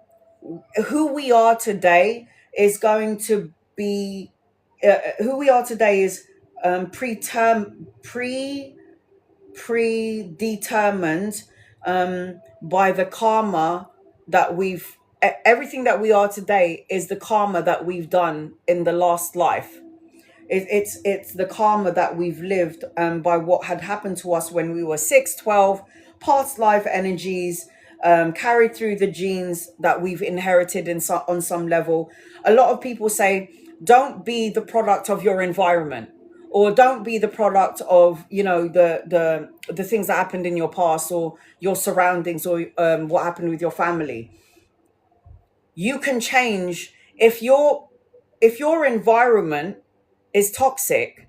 who we are today is going to be, who we are today is predetermined by the karma that we've, everything that we are today is the karma that we've done in the last life. It's the karma that we've lived by what had happened to us when we were 6, 12, past life energies, carried through the genes that we've inherited on some level. A lot of people say, don't be the product of your environment, or don't be the product of, you know, the things that happened in your past, or your surroundings, or what happened with your family. You can change. If your environment is toxic,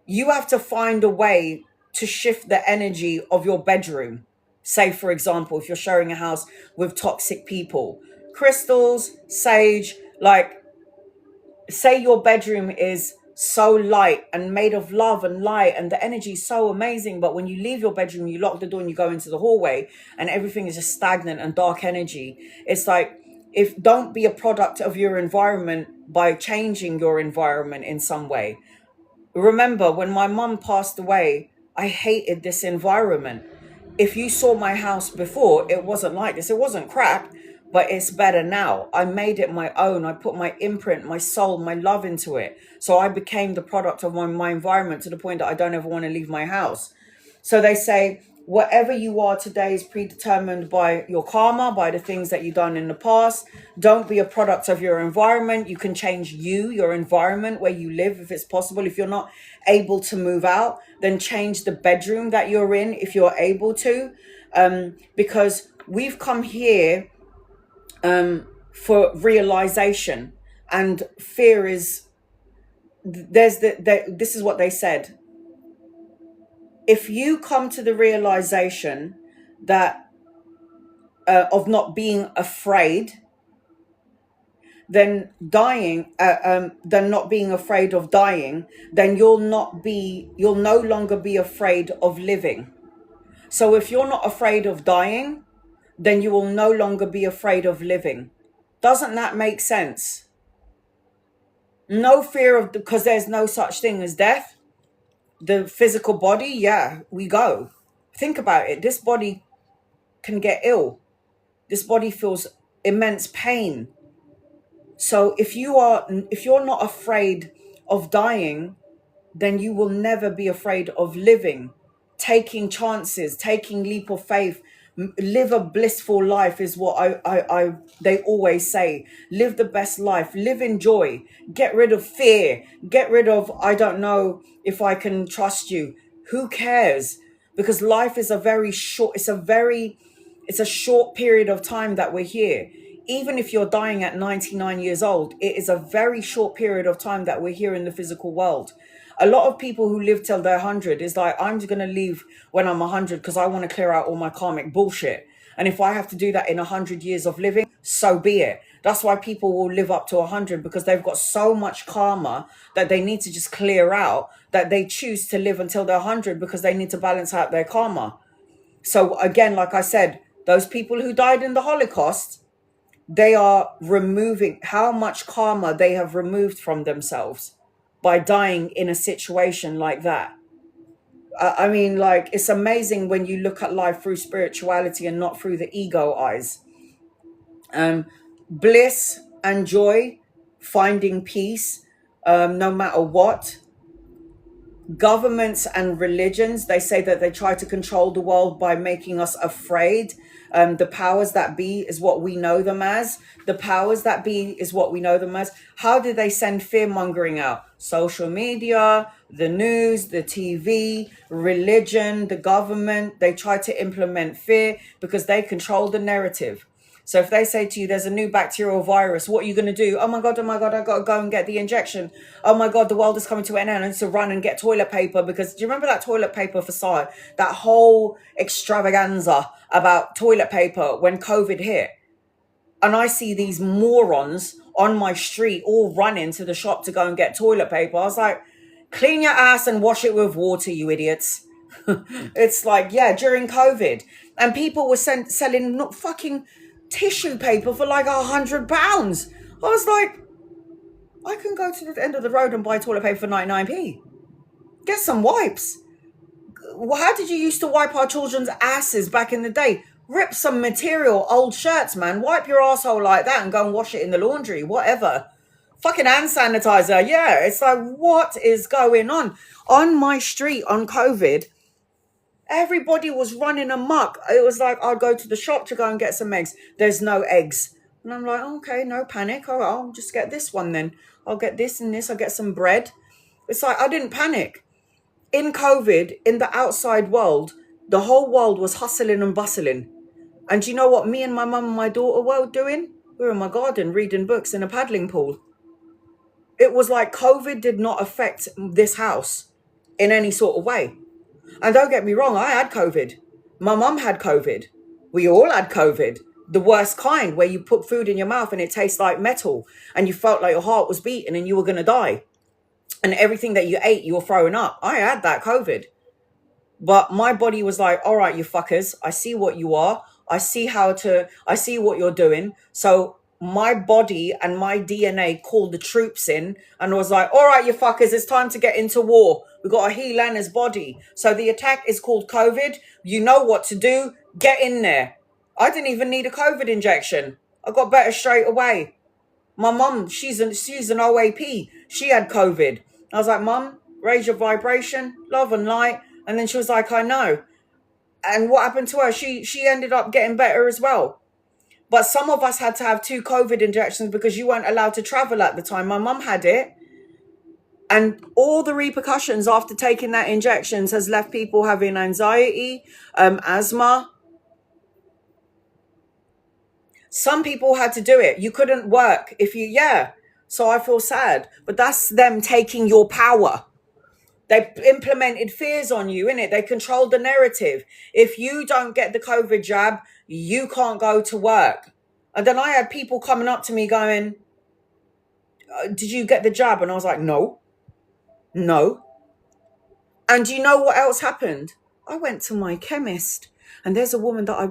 you have to find a way to shift the energy of your bedroom. Say, for example, if you're sharing a house with toxic people, crystals, sage, like, say your bedroom is so light and made of love and light, and the energy is so amazing, but when you leave your bedroom, you lock the door and you go into the hallway and everything is just stagnant and dark energy. It's like, don't be a product of your environment by changing your environment in some way. Remember, when my mum passed away, I hated this environment. If you saw my house before, it wasn't like this. It wasn't crap, but it's better now. I made it my own. I put my imprint, my soul, my love into it. So I became the product of my environment, to the point that I don't ever want to leave my house. So they say, whatever you are today is predetermined by your karma, by the things that you've done in the past. Don't be a product of your environment. You can change your environment where you live if it's possible. If you're not able to move out, then change the bedroom that you're in if you're able to. Because we've come here for realization, and fear is, this is what they said. If you come to the realization that of not being afraid, then not being afraid of dying, then you'll no longer be afraid of living. So if you're not afraid of dying, then you will no longer be afraid of living. Doesn't that make sense? No fear of, because there's no such thing as death. The physical body, yeah, we go. Think about it. This body can get ill. This body feels immense pain. So if you're not afraid of dying, then you will never be afraid of living, taking chances, taking leap of faith. Live a blissful life is what they always say. Live the best life. Live in joy. Get rid of fear. Get rid of, I don't know if I can trust you. Who cares? Because life is it's a short period of time that we're here. Even if you're dying at 99 years old, it is a very short period of time that we're here in the physical world. A lot of people who live till they're 100 is like, I'm going to leave when I'm 100 because I want to clear out all my karmic bullshit. And if I have to do that in 100 years of living, so be it. That's why people will live up to 100, because they've got so much karma that they need to just clear out, that they choose to live until they're 100 because they need to balance out their karma. So again, like I said, those people who died in the Holocaust, they are removing how much karma they have removed from themselves by dying in a situation like that. I mean, like, it's amazing when you look at life through spirituality and not through the ego eyes. Bliss and joy, finding peace, no matter what. Governments and religions, they say that they try to control the world by making us afraid. The powers that be is what we know them as. The powers that be is what we know them as. How do they send fear mongering out? Social media, the news, the TV, religion, the government. They try to implement fear because they control the narrative. So if they say to you, there's a new bacterial virus, what are you going to do? Oh my God, I got to go and get the injection. Oh my God, the world is coming to an end. I need to run and get toilet paper, because do you remember that toilet paper facade? That whole extravaganza about toilet paper when COVID hit. And I see these morons on my street all running to the shop to go and get toilet paper. I was like, clean your ass and wash it with water, you idiots. It's like, yeah, during COVID. And people were selling not fucking tissue paper for like £100. I was like, I can go to the end of the road and buy toilet paper for 99p. Get some wipes. How did you used to wipe our children's asses back in the day? Rip some material, old shirts, man. Wipe your asshole like that and go and wash it in the laundry, whatever. Fucking hand sanitizer. Yeah, it's like, what is going on? On my street on COVID, everybody was running amok. It was like, I'll go to the shop to go and get some eggs. There's no eggs. And I'm like, okay, no panic. All right, I'll just get this one then. I'll get this and this. I'll get some bread. It's like, I didn't panic. In COVID, in the outside world, the whole world was hustling and bustling. And do you know what me and my mum and my daughter were doing? We were in my garden reading books in a paddling pool. It was like COVID did not affect this house in any sort of way. And don't get me wrong, I had COVID. My mum had COVID. We all had COVID. The worst kind, where you put food in your mouth and it tastes like metal and you felt like your heart was beating and you were going to die. And everything that you ate, you were throwing up. I had that COVID. But my body was like, all right, you fuckers, I see what you are. I see what you're doing. So my body and my DNA called the troops in and was like, all right, you fuckers, it's time to get into war. We've got to heal Anna's body. So the attack is called COVID. You know what to do. Get in there. I didn't even need a COVID injection. I got better straight away. My mum, she's an OAP. She had COVID. I was like, Mum, raise your vibration, love and light. And then she was like, I know. And what happened to her? She ended up getting better as well. But some of us had to have 2 COVID injections because you weren't allowed to travel at the time. My mum had it. And all the repercussions after taking that injections has left people having anxiety, asthma. Some people had to do it. You couldn't work if you, yeah. So I feel sad. But that's them taking your power. They implemented fears on you, innit? They controlled the narrative. If you don't get the COVID jab, you can't go to work. And then I had people coming up to me going, did you get the jab? And I was like, no. And you know what else happened? I went to my chemist, and there's a woman that I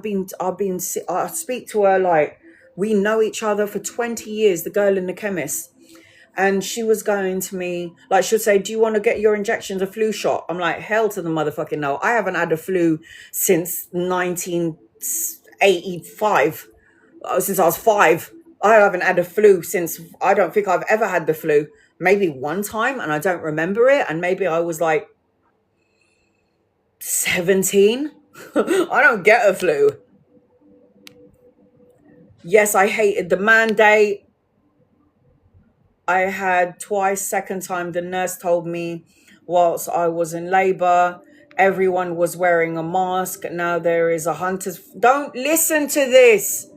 speak to her like we know each other for 20 years, the girl in the chemist. And she was going to me, like she'd say, do you want to get your injections, a flu shot? I'm like, hell to the motherfucking no. I haven't had a flu since 1985, since I was 5. I haven't had a flu since, I don't think I've ever had the flu. Maybe one time, and I don't remember it. And maybe I was like 17. I don't get a flu. Yes, I hated the mandate. I had twice. Second time, the nurse told me whilst I was in labor, everyone was wearing a mask. Now there is a Hunter's. Don't listen to this.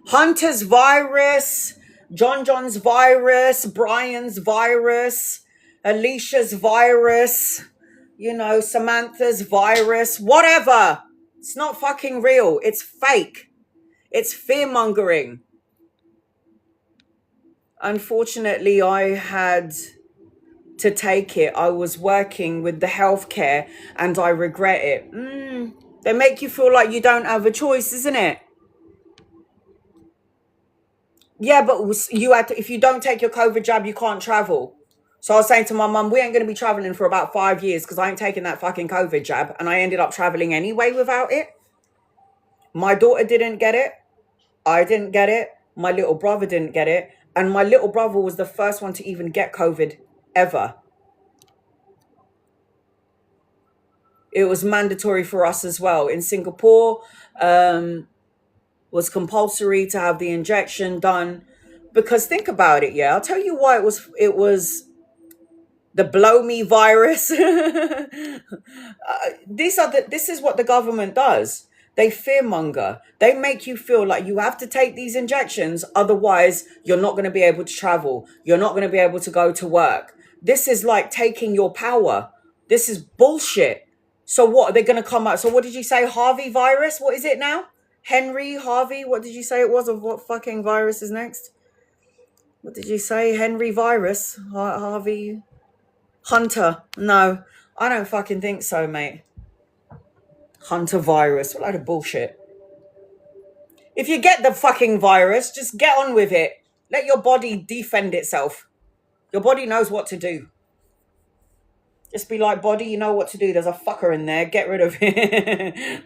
Hunter's virus, John's virus, Brian's virus, Alicia's virus, you know, Samantha's virus, whatever. It's not fucking real. It's fake. It's fear-mongering. Unfortunately, I had to take it. I was working with the healthcare and I regret it. They make you feel like you don't have a choice, isn't it? Yeah, but you had to, if you don't take your COVID jab, you can't travel. So I was saying to my mum, we ain't going to be traveling for about 5 years because I ain't taking that fucking COVID jab. And I ended up traveling anyway without it. My daughter didn't get it. I didn't get it. My little brother didn't get it. And my little brother was the first one to even get COVID ever. It was mandatory for us as well. In Singapore, was compulsory to have the injection done. Because think about it, yeah. I'll tell you why it was the blow me virus. This is what the government does. They fearmonger. They make you feel like you have to take these injections, otherwise you're not going to be able to travel. You're not going to be able to go to work. This is like taking your power. This is bullshit. So what are they going to come out? So what did you say? Harvey virus? What is it now? Henry, Harvey? What did you say it was? Of what fucking virus is next? What did you say? Henry virus? Harvey? Hunter? No, I don't fucking think so, mate. Hunter virus. What a load of bullshit. If you get the fucking virus, just get on with it. Let your body defend itself. Your body knows what to do. Just be like, body, you know what to do. There's a fucker in there. Get rid of it.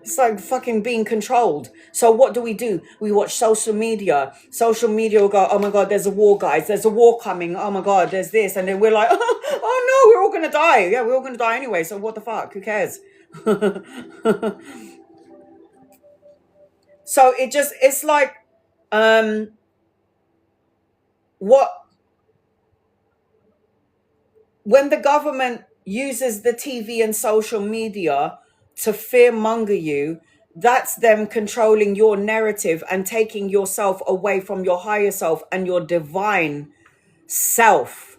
It's like fucking being controlled. So what do? We watch social media. Social media will go, oh my God, there's a war, guys. There's a war coming. Oh my God, there's this. And then we're like, oh no, we're all going to die. Yeah, we're all going to die anyway. So what the fuck? Who cares? So it's like, when the government uses the TV and social media to fearmonger you, that's them controlling your narrative and taking yourself away from your higher self and your divine self.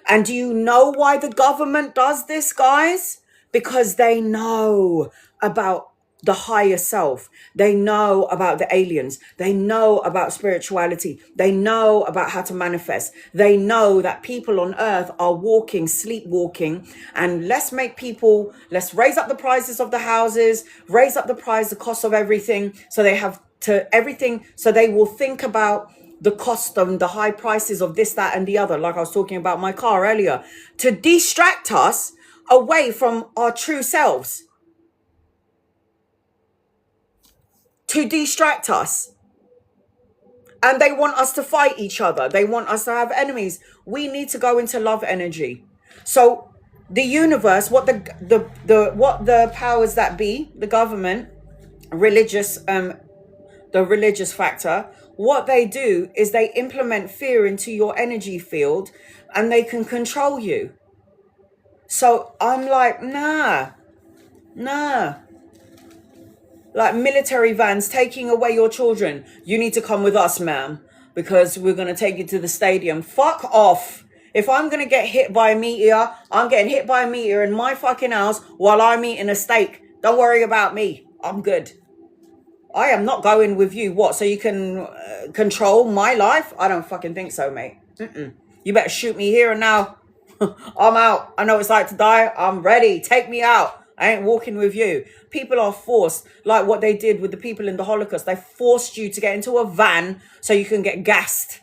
And do you know why the government does this, guys? Because they know about the higher self. They know about the aliens. They know about spirituality. They know about how to manifest. They know that people on earth are sleepwalking, and let's raise up the prices of the houses, raise up the cost of everything. So they have so they will think about the cost and the high prices of this, that, and the other. Like I was talking about my car earlier, to distract us away from our true selves. To distract us. And they want us to fight each other. They want us to have enemies. We need to go into love energy. So The universe, what what the powers that be, the government, religious, the religious factor, what they do is they implement fear into your energy field and they can control you. So I'm like, nah. Like military vans taking away your children. You need to come with us, ma'am, because we're going to take you to the stadium. Fuck off. If I'm going to get hit by a meteor, I'm getting hit by a meteor in my fucking house while I'm eating a steak. Don't worry about me. I'm good. I am not going with you. What? So you can control my life? I don't fucking think so, mate. You better shoot me here and now. I'm out. I know it's like to die. I'm ready. Take me out. I ain't walking with you. People are forced, like what they did with the people in the Holocaust. They forced you to get into a van so you can get gassed.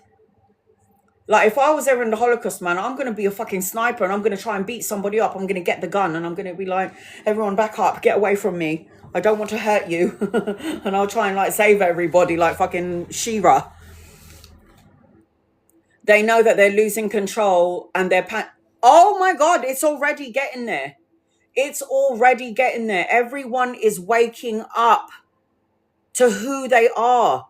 Like if I was ever in the Holocaust, man, I'm going to be a fucking sniper and I'm going to try and beat somebody up. I'm going to get the gun and I'm going to be like, everyone back up, get away from me. I don't want to hurt you. And I'll try and like save everybody like fucking She-Ra. They know that they're losing control and they're... Oh my God, it's already getting there. It's already getting there. Everyone is waking up to who they are.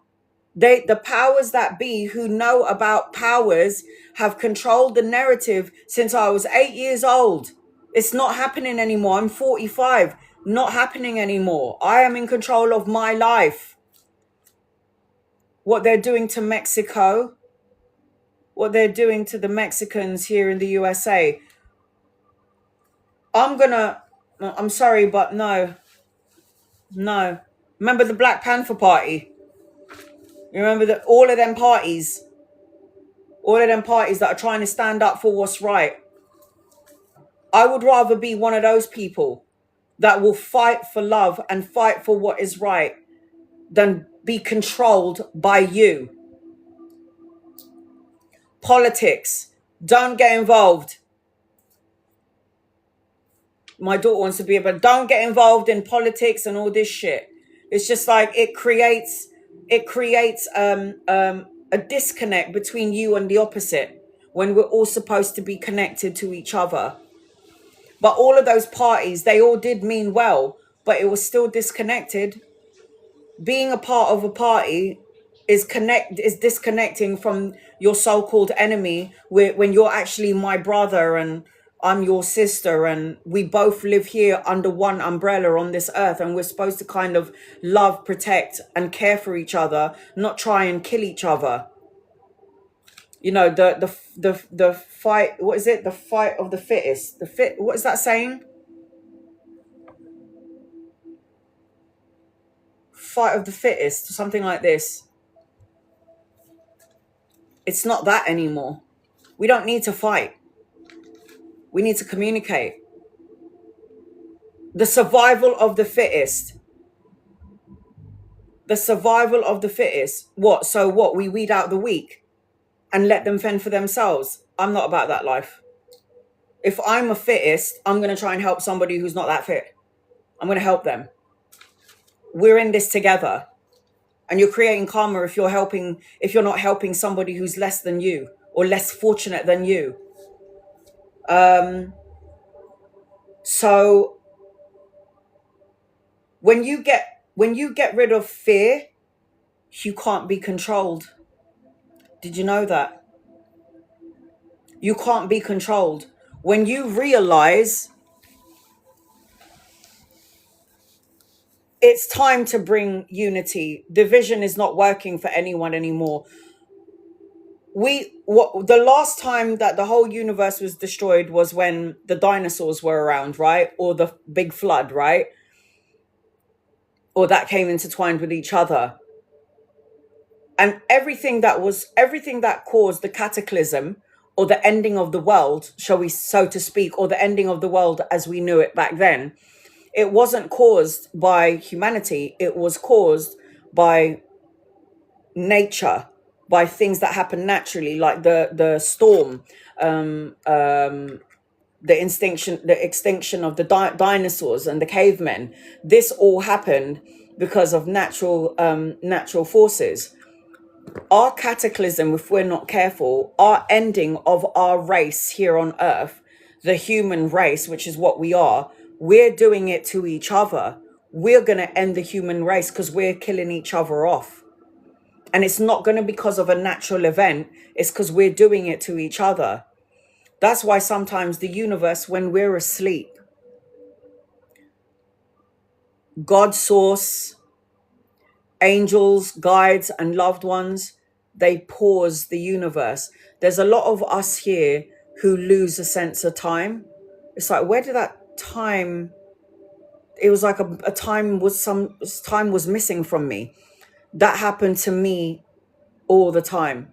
The powers that be who know about powers have controlled the narrative since I was 8 years old. It's not happening anymore. I'm 45. Not happening anymore. I am in control of my life. What they're doing to Mexico, what they're doing to the Mexicans here in the USA. I'm sorry, but no. Remember the Black Panther Party? You remember all of them parties that are trying to stand up for what's right? I would rather be one of those people that will fight for love and fight for what is right than be controlled by you. Politics. Don't get involved. My daughter wants to be, but don't get involved in politics and all this shit. It's just like it creates a disconnect between you and the opposite when we're all supposed to be connected to each other. But all of those parties, they all did mean well, but it was still disconnected. Being a part of a party is disconnecting from your so-called enemy when you're actually my brother and I'm your sister and we both live here under one umbrella on this earth and we're supposed to kind of love, protect and care for each other, not try and kill each other. You know, the fight, what is it? The fight of the fittest. What is that saying? Fight of the fittest, something like this. It's not that anymore. We don't need to fight. We need to communicate. The survival of the fittest. The survival of the fittest. What? So what? We weed out the weak and let them fend for themselves. I'm not about that life. If I'm a fittest, I'm going to try and help somebody who's not that fit. I'm going to help them. We're in this together. And you're creating karma if you're not helping somebody who's less than you or less fortunate than you. So when you get rid of fear, you can't be controlled. Did you know that? You can't be controlled. When you realize it's time to bring unity, division is not working for anyone anymore. The last time that the whole universe was destroyed was when the dinosaurs were around, right? Or the big flood, right? Or that came intertwined with each other. And everything that caused the cataclysm or the ending of the world, shall we so to speak, or the ending of the world as we knew it back then, it wasn't caused by humanity. It was caused by nature, by things that happen naturally, like the storm, the extinction of the dinosaurs and the cavemen. This all happened because of natural forces. Our cataclysm, if we're not careful, our ending of our race here on Earth, the human race, which is what we are, we're doing it to each other. We're going to end the human race because we're killing each other off. And it's not going to be because of a natural event. It's because we're doing it to each other. That's why sometimes the universe, when we're asleep, God source, angels, guides, and loved ones, they pause the universe. There's a lot of us here who lose a sense of time. It's like, where did that time? It was like a time was missing from me. That happened to me all the time.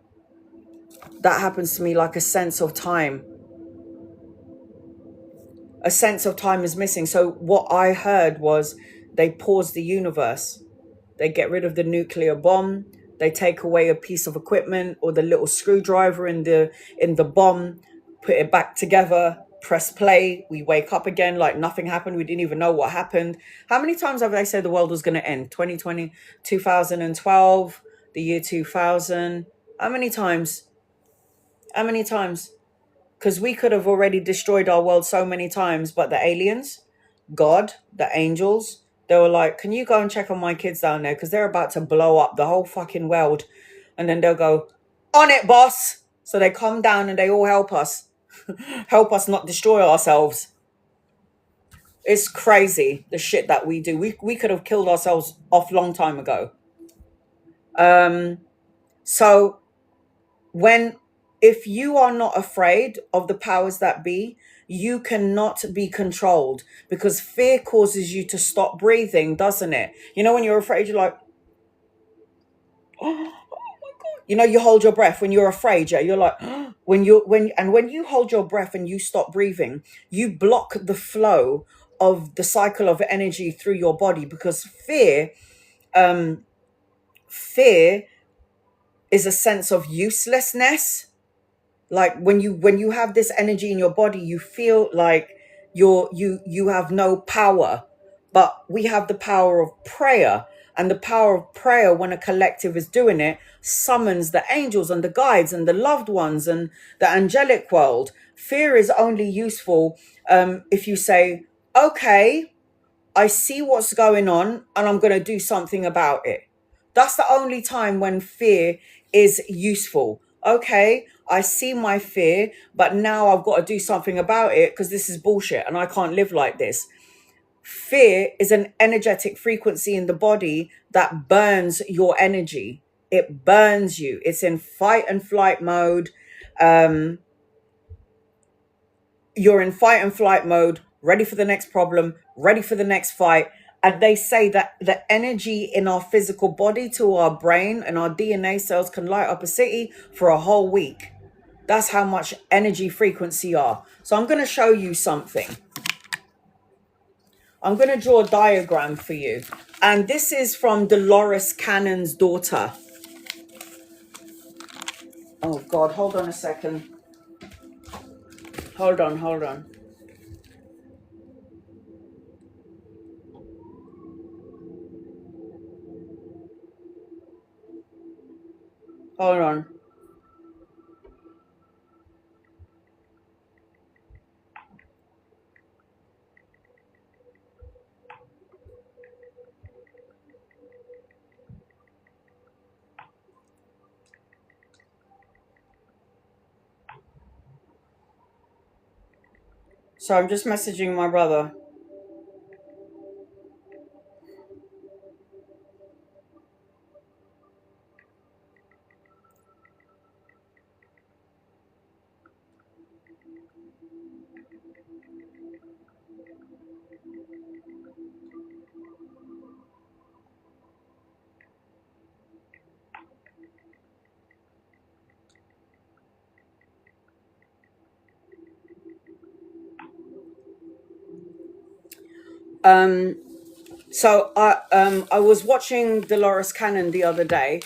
That happens to me, like a sense of time. A sense of time is missing. So what I heard was they pause the universe. They get rid of the nuclear bomb. They take away a piece of equipment or the little screwdriver in the bomb, put it back together, press play. We wake up again like nothing happened. We didn't even know what happened. How many times have they said the world was going to end? 2020, 2012, the year 2000. How many times? How many times? Because we could have already destroyed our world so many times, but the aliens, God, the angels, they were like, can you go and check on my kids down there? Because they're about to blow up the whole fucking world. And then they'll go, on it, boss. So they come down and they all help us. Help us not destroy ourselves. It's crazy, the shit that we do. We could have killed ourselves off long time ago. So if you are not afraid of the powers that be, you cannot be controlled, because fear causes you to stop breathing, doesn't it? You know, when you're afraid, you're like, oh, you know, you hold your breath when you're afraid. Yeah, you're like, when you hold your breath and you stop breathing, you block the flow of the cycle of energy through your body, because fear is a sense of uselessness. Like when you have this energy in your body, you feel like you have no power. But we have the power of prayer, and the power of prayer, when a collective is doing it, summons the angels and the guides and the loved ones and the angelic world. Fear is only useful if you say, okay, I see what's going on and I'm going to do something about it. That's the only time when fear is useful. Okay, I see my fear, but now I've got to do something about it because this is bullshit and I can't live like this. Fear is an energetic frequency in the body that burns your energy. It burns you. It's in fight and flight mode. You're in fight and flight mode, ready for the next problem, ready for the next fight. And they say that the energy in our physical body to our brain and our DNA cells can light up a city for a whole week. That's how much energy frequency are. So I'm going to show you something. I'm going to draw a diagram for you. And this is from Dolores Cannon's daughter. Oh, God, hold on a second. Hold on. Hold on. So I'm just messaging my brother. So I was watching Dolores Cannon the other day,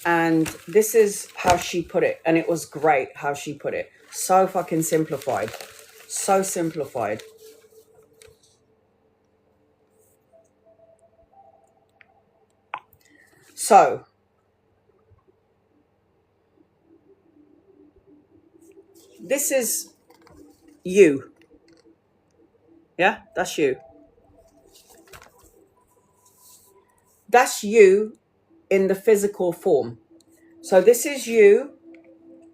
and this is how she put it, and it was great how she put it. So fucking simplified. So simplified. So this is you. Yeah, that's you. That's you in the physical form. So this is you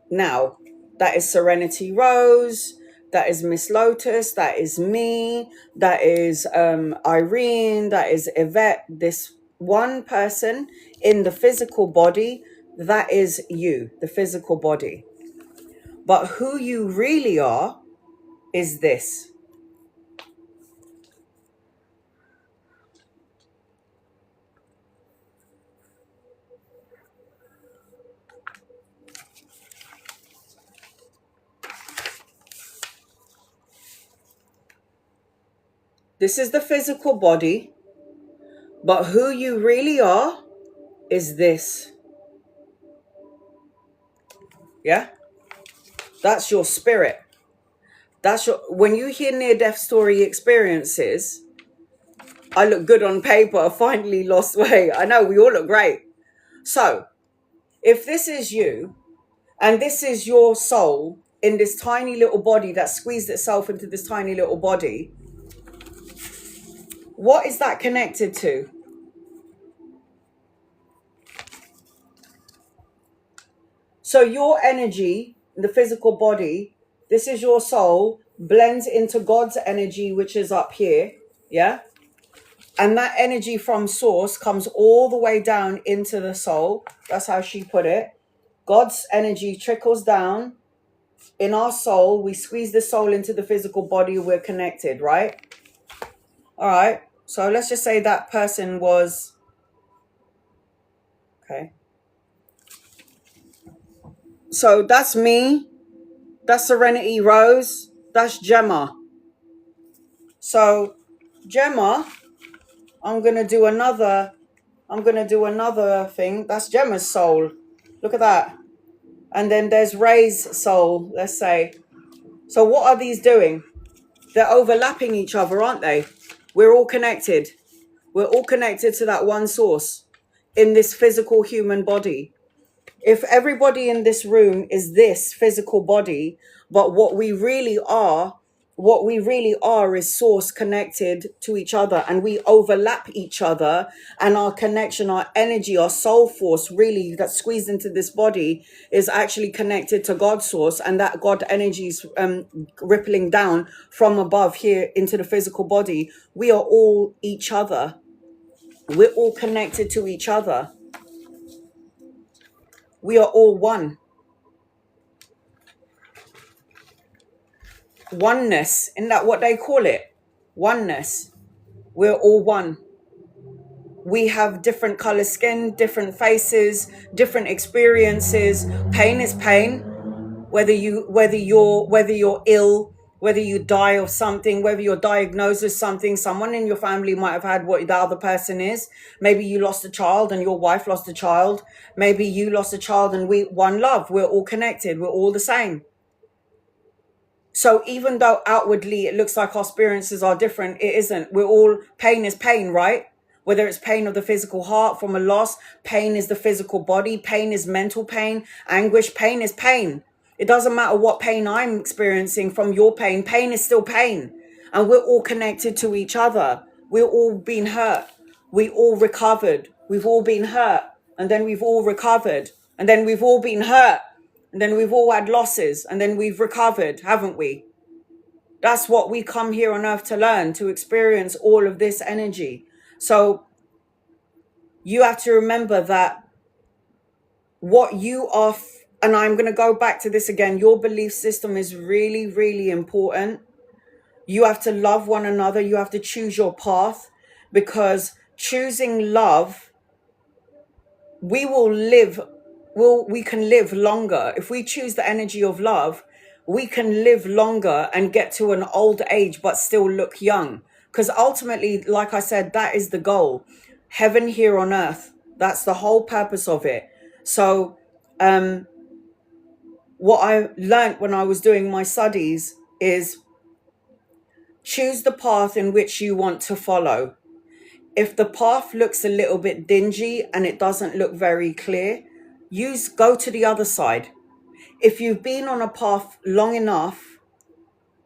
now. That is Serenity Rose. That is Miss Lotus. That is me. That is Irene. That is Yvette. This one person in the physical body, that is you, the physical body. But who you really are is this. This is the physical body, but who you really are is this. Yeah? That's your spirit. That's your, when you hear near-death story experiences, I look good on paper, I finally lost weight. I know, we all look great. So, if this is you, and this is your soul in this tiny little body that squeezed itself into this tiny little body, what is that connected to? So your energy, the physical body, this is your soul, blends into God's energy, which is up here, yeah? And that energy from source comes all the way down into the soul. That's how she put it. God's energy trickles down in our soul. We squeeze the soul into the physical body. We're connected, right? All right. So let's just say that person was, okay. So that's me. That's Serenity Rose. That's Gemma. So Gemma, I'm going to do another thing. That's Gemma's soul. Look at that. And then there's Ray's soul, let's say. So what are these doing? They're overlapping each other, aren't they? We're all connected. We're all connected to that one source in this physical human body. If everybody in this room is this physical body, but what we really are is source connected to each other, and we overlap each other, and our connection, our energy, our soul force really that's squeezed into this body is actually connected to God's source, and that God energy is rippling down from above here into the physical body. We are all each other. We're all connected to each other. We are all one. Oneness, isn't that what they call it? Oneness. We're all one. We have different color skin, different faces, different experiences. Pain is pain. Whether you're ill, whether you die of something, whether you're diagnosed with something, someone in your family might have had what the other person is. Maybe you lost a child and your wife lost a child. Maybe you lost a child and one love. We're all connected. We're all the same. So even though outwardly it looks like our experiences are different, it isn't. We're all, pain is pain, right? Whether it's pain of the physical heart from a loss, pain is the physical body, pain is mental pain, anguish, pain is pain. It doesn't matter what pain I'm experiencing from your pain, pain is still pain. And we're all connected to each other. We're all been hurt. We all recovered. We've all been hurt. And then we've all recovered. And then we've all been hurt. And then we've all had losses, and then we've recovered, haven't we? That's what we come here on earth to learn, to experience all of this energy. So you have to remember that what you are, and I'm going to go back to this again, your belief system is really, really important. You have to love one another. You have to choose your path, because choosing love, we can live longer. If we choose the energy of love, we can live longer and get to an old age but still look young. Because ultimately, like I said, that is the goal. Heaven here on earth. That's the whole purpose of it. So what I learned when I was doing my studies is choose the path in which you want to follow. If the path looks a little bit dingy and it doesn't look very clear, go to the other side. If you've been on a path long enough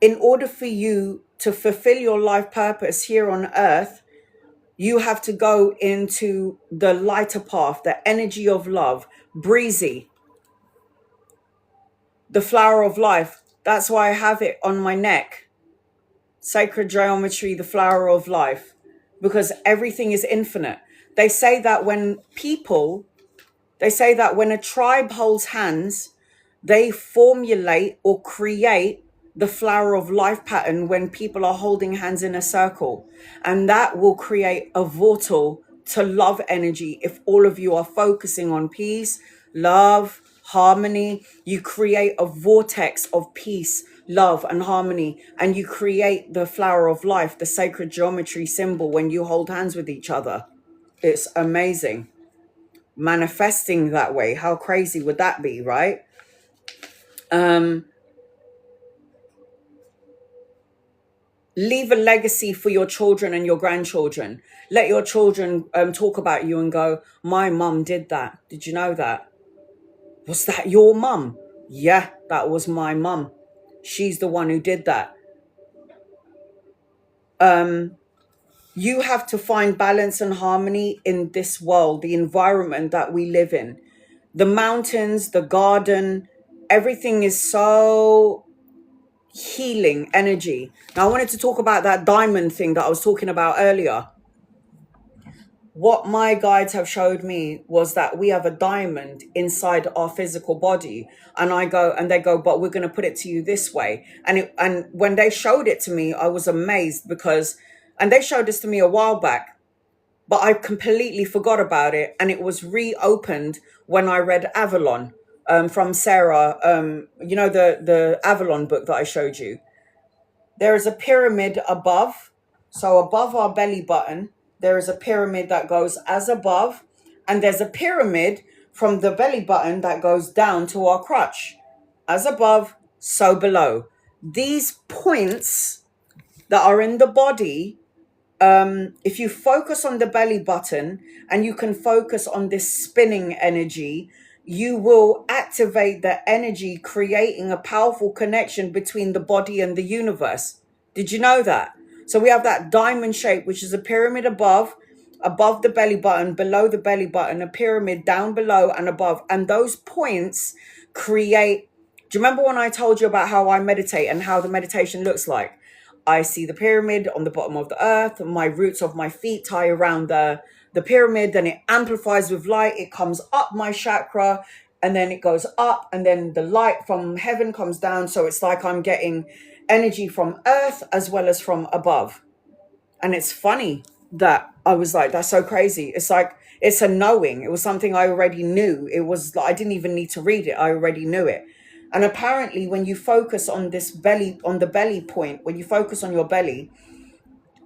in order for you to fulfill your life purpose here on earth, you have to go into the lighter path, the energy of love, breezy, the flower of life. That's why I have it on my neck. Sacred geometry, the flower of life, because everything is infinite. They say that when a tribe holds hands, they formulate or create the flower of life pattern when people are holding hands in a circle. And that will create a portal to love energy. If all of you are focusing on peace, love, harmony, you create a vortex of peace, love, and harmony. And you create the flower of life, the sacred geometry symbol, when you hold hands with each other. It's amazing. Manifesting that way. How crazy would that be, right? Leave a legacy for your children and your grandchildren. Let your children talk about you and go, my mum did that. Did you know that? Was that your mum? Yeah, that was my mum. She's the one who did that. You have to find balance and harmony in this world, the environment that we live in. The mountains, the garden, everything is so healing energy. Now, I wanted to talk about that diamond thing that I was talking about earlier. What my guides have showed me was that we have a diamond inside our physical body. And they go, but we're going to put it to you this way. And when they showed it to me, I was amazed and they showed this to me a while back, but I completely forgot about it. And it was reopened when I read Avalon from Sarah, the Avalon book that I showed you. There is a pyramid above. So above our belly button, there is a pyramid that goes as above. And there's a pyramid from the belly button that goes down to our crotch. As above, so below. These points that are in the body, if you focus on the belly button and you can focus on this spinning energy, you will activate the energy, creating a powerful connection between the body and the universe. Did you know that? So we have that diamond shape, which is a pyramid above the belly button, below the belly button, a pyramid down below and above. And those points create... Do you remember when I told you about how I meditate and how the meditation looks like? I see the pyramid on the bottom of the earth. My roots of my feet tie around the pyramid. Then it amplifies with light. It comes up my chakra and then it goes up. And then the light from heaven comes down. So it's like I'm getting energy from earth as well as from above. And it's funny that I was like, that's so crazy. It's like, it's a knowing. It was something I already knew. It was like, I didn't even need to read it. I already knew it. And apparently when you focus on this belly, on the belly point, when you focus on your belly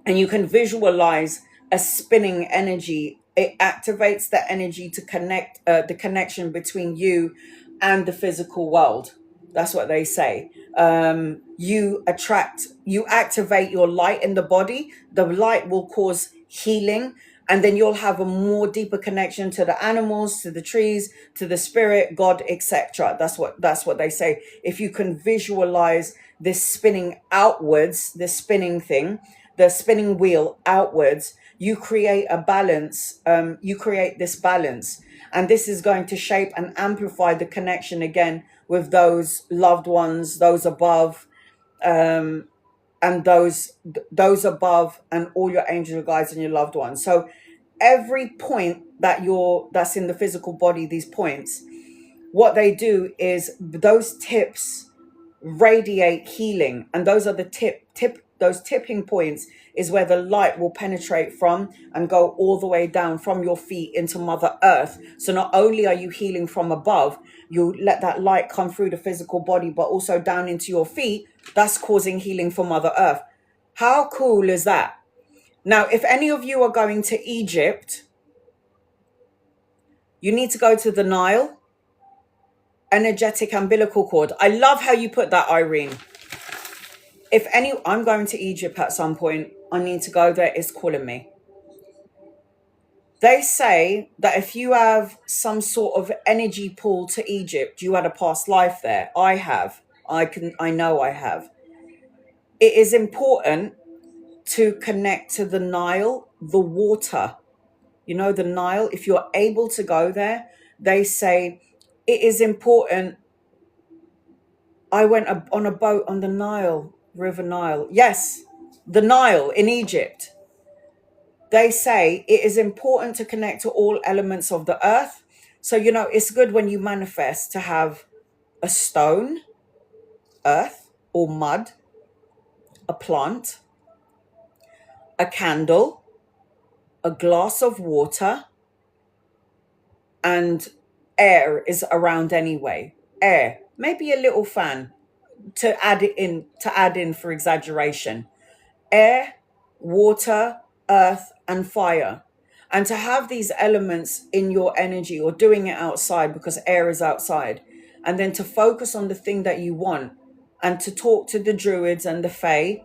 and you can visualize a spinning energy, it activates the energy to connect, the connection between you and the physical world. That's what they say. You activate your light in the body. The light will cause healing. And then you'll have a more deeper connection to the animals, to the trees, to the spirit, God, etc. That's what they say. If you can visualize this spinning outwards, this spinning thing, the spinning wheel outwards, you create a balance. You create this balance. And this is going to shape and amplify the connection again with those loved ones, those above, and those above, and all your angel guides and your loved ones. So every point that's in the physical body, these points, what they do is those tips radiate healing, and those are the those tipping points is where the light will penetrate from and go all the way down from your feet into Mother Earth. So not only are you healing from above, you let that light come through the physical body, but also down into your feet. That's causing healing for Mother Earth. How cool is that? Now, if any of you are going to Egypt, you need to go to the Nile, energetic umbilical cord. I love how you put that, Irene. I'm going to Egypt at some point. I need to go there. It's calling me. They say that if you have some sort of energy pull to Egypt, you had a past life there. I have. I know I have. it is important to connect to the Nile, the water. You know, the Nile, if you're able to go there, they say it is important. I went on a boat on the Nile, River Nile. Yes, the Nile in Egypt. They say it is important to connect to all elements of the earth. So, you know, it's good when you manifest to have a stone, earth or mud, a plant, a candle, a glass of water, and air is around anyway. Air, maybe a little fan to add in for exaggeration. Air, water, earth, and fire. And to have these elements in your energy or doing it outside because air is outside, and then to focus on the thing that you want and to talk to the druids and the fae,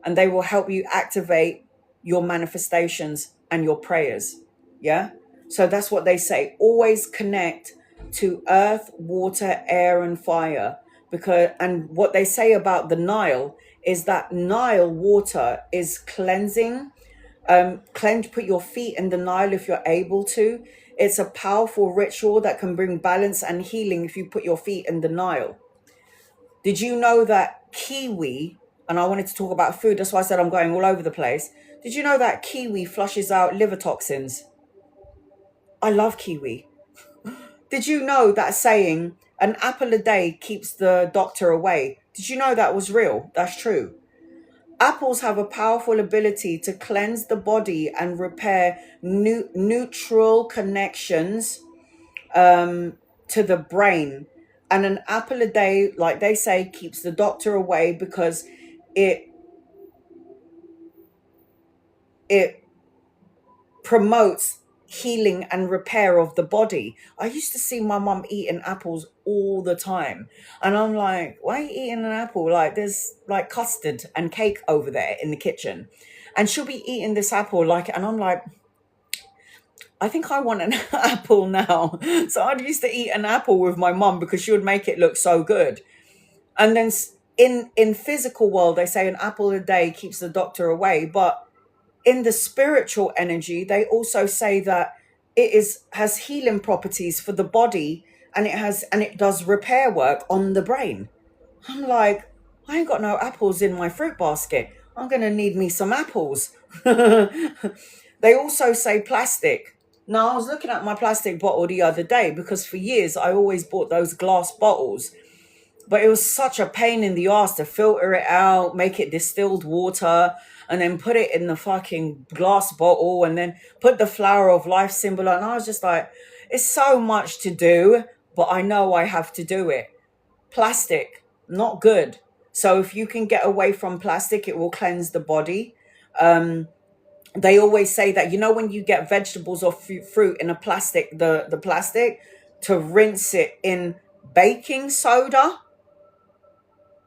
and they will help you activate your manifestations and your prayers. Yeah. So that's what they say. Always connect to earth, water, air, and fire. And what they say about the Nile is that Nile water is cleansing. Put your feet in the Nile if you're able to. It's a powerful ritual that can bring balance and healing if you put your feet in the Nile. Did you know that kiwi, and I wanted to talk about food, that's why I said I'm going all over the place. Did you know that kiwi flushes out liver toxins? I love kiwi. Did you know that saying, an apple a day keeps the doctor away? Did you know that was real? That's true. Apples have a powerful ability to cleanse the body and repair neutral connections to the brain. And an apple a day, like they say, keeps the doctor away because it promotes healing and repair of the body. I used to see my mum eating apples all the time. And I'm like, why are you eating an apple? Like, there's like custard and cake over there in the kitchen. And she'll be eating this apple and I'm like, I think I want an apple now. So I used to eat an apple with my mum because she would make it look so good. And then in physical world, they say an apple a day keeps the doctor away. But in the spiritual energy, they also say that it has healing properties for the body, and it does repair work on the brain. I'm like, I ain't got no apples in my fruit basket. I'm gonna need me some apples. They also say plastic. Now, I was looking at my plastic bottle the other day because for years I always bought those glass bottles. But it was such a pain in the ass to filter it out, make it distilled water, and then put it in the fucking glass bottle and then put the flower of life symbol on. And I was just like, it's so much to do, but I know I have to do it. Plastic, not good. So if you can get away from plastic, it will cleanse the body. They always say that, you know, when you get vegetables or fruit in a plastic, the plastic, to rinse it in baking soda.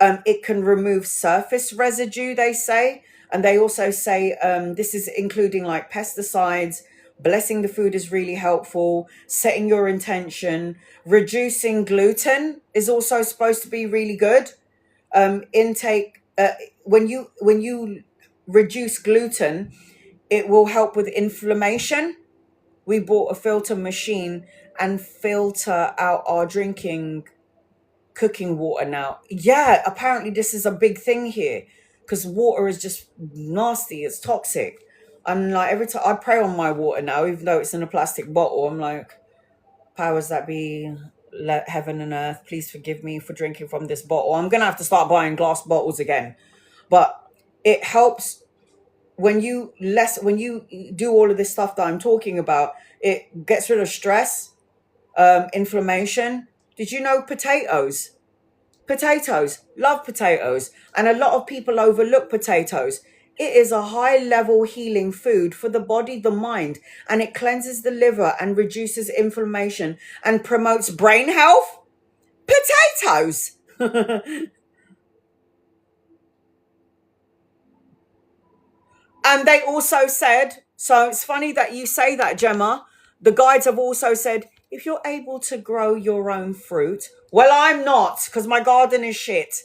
It can remove surface residue, they say. And they also say this is including like pesticides. Blessing the food is really helpful. Setting your intention. Reducing gluten is also supposed to be really good. Intake, when you reduce gluten, it will help with inflammation. We bought a filter machine and filter out our cooking water now. Yeah, apparently this is a big thing here because water is just nasty. It's toxic. I'm like, every time I pray on my water now, even though it's in a plastic bottle, I'm like, powers that be, let heaven and earth, please forgive me for drinking from this bottle. I'm gonna have to start buying glass bottles again. But it helps when you do all of this stuff that I'm talking about. It gets rid of stress, inflammation. Did you know potatoes, love potatoes, and a lot of people overlook potatoes. It is a high level healing food for the body, the mind, and it cleanses the liver and reduces inflammation and promotes brain health. Potatoes. And they also said, so it's funny that you say that, Gemma, the guides have also said, if you're able to grow your own fruit, well, I'm not, because my garden is shit,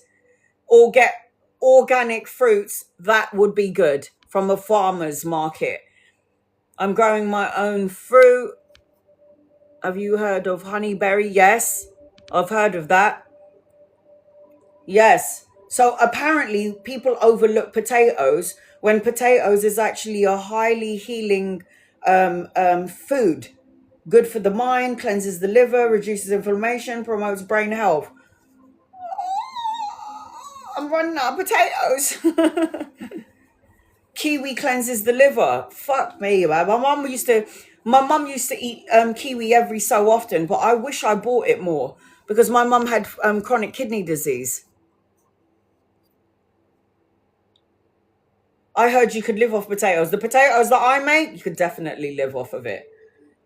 or get organic fruits, that would be good from a farmer's market. I'm growing my own fruit. Have you heard of honeyberry? Yes, I've heard of that. Yes. So apparently people overlook potatoes when potatoes is actually a highly healing food. Good for the mind, cleanses the liver, reduces inflammation, promotes brain health. I'm running out of potatoes. Kiwi cleanses the liver. Fuck me, man. My mum used to eat kiwi every so often, but I wish I bought it more because my mum had chronic kidney disease. I heard you could live off potatoes. The potatoes that I make, you could definitely live off of it.